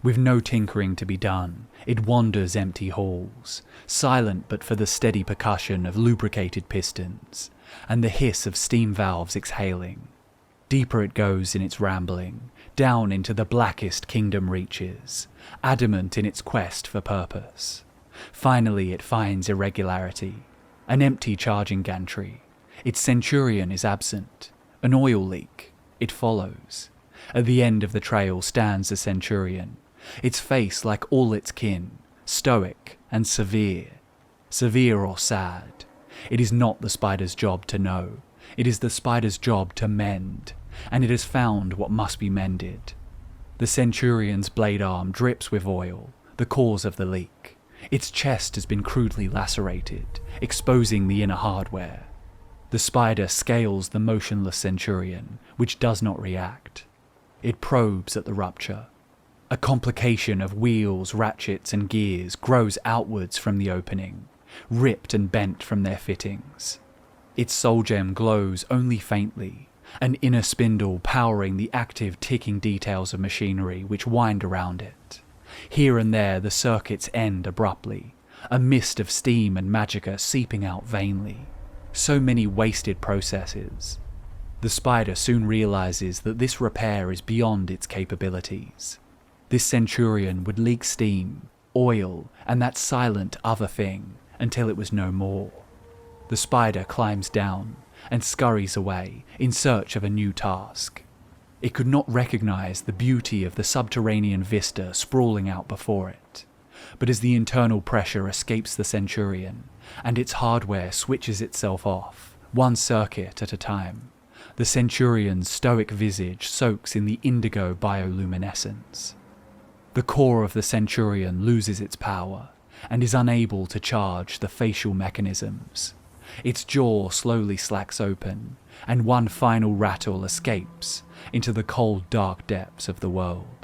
With no tinkering to be done, it wanders empty halls, silent but for the steady percussion of lubricated pistons, and the hiss of steam valves exhaling. Deeper it goes in its rambling, down into the blackest kingdom reaches, adamant in its quest for purpose. Finally it finds irregularity, an empty charging gantry. Its centurion is absent, an oil leak. It follows. At the end of the trail stands the centurion, its face like all its kin, stoic and severe. Severe or sad. It is not the spider's job to know. It is the spider's job to mend, and it has found what must be mended. The centurion's blade arm drips with oil, the cause of the leak. Its chest has been crudely lacerated, exposing the inner hardware. The spider scales the motionless centurion, which does not react. It probes at the rupture. A complication of wheels, ratchets, and gears grows outwards from the opening, ripped and bent from their fittings. Its soul gem glows only faintly, an inner spindle powering the active ticking details of machinery which wind around it. Here and there the circuits end abruptly, a mist of steam and magicka seeping out vainly. So many wasted processes. The spider soon realizes that this repair is beyond its capabilities. This centurion would leak steam, oil, and that silent other thing until it was no more. The spider climbs down and scurries away in search of a new task. It could not recognize the beauty of the subterranean vista sprawling out before it. But as the internal pressure escapes the centurion, and its hardware switches itself off, one circuit at a time, the centurion's stoic visage soaks in the indigo bioluminescence. The core of the centurion loses its power, and is unable to charge the facial mechanisms. Its jaw slowly slacks open, and one final rattle escapes into the cold dark depths of the world.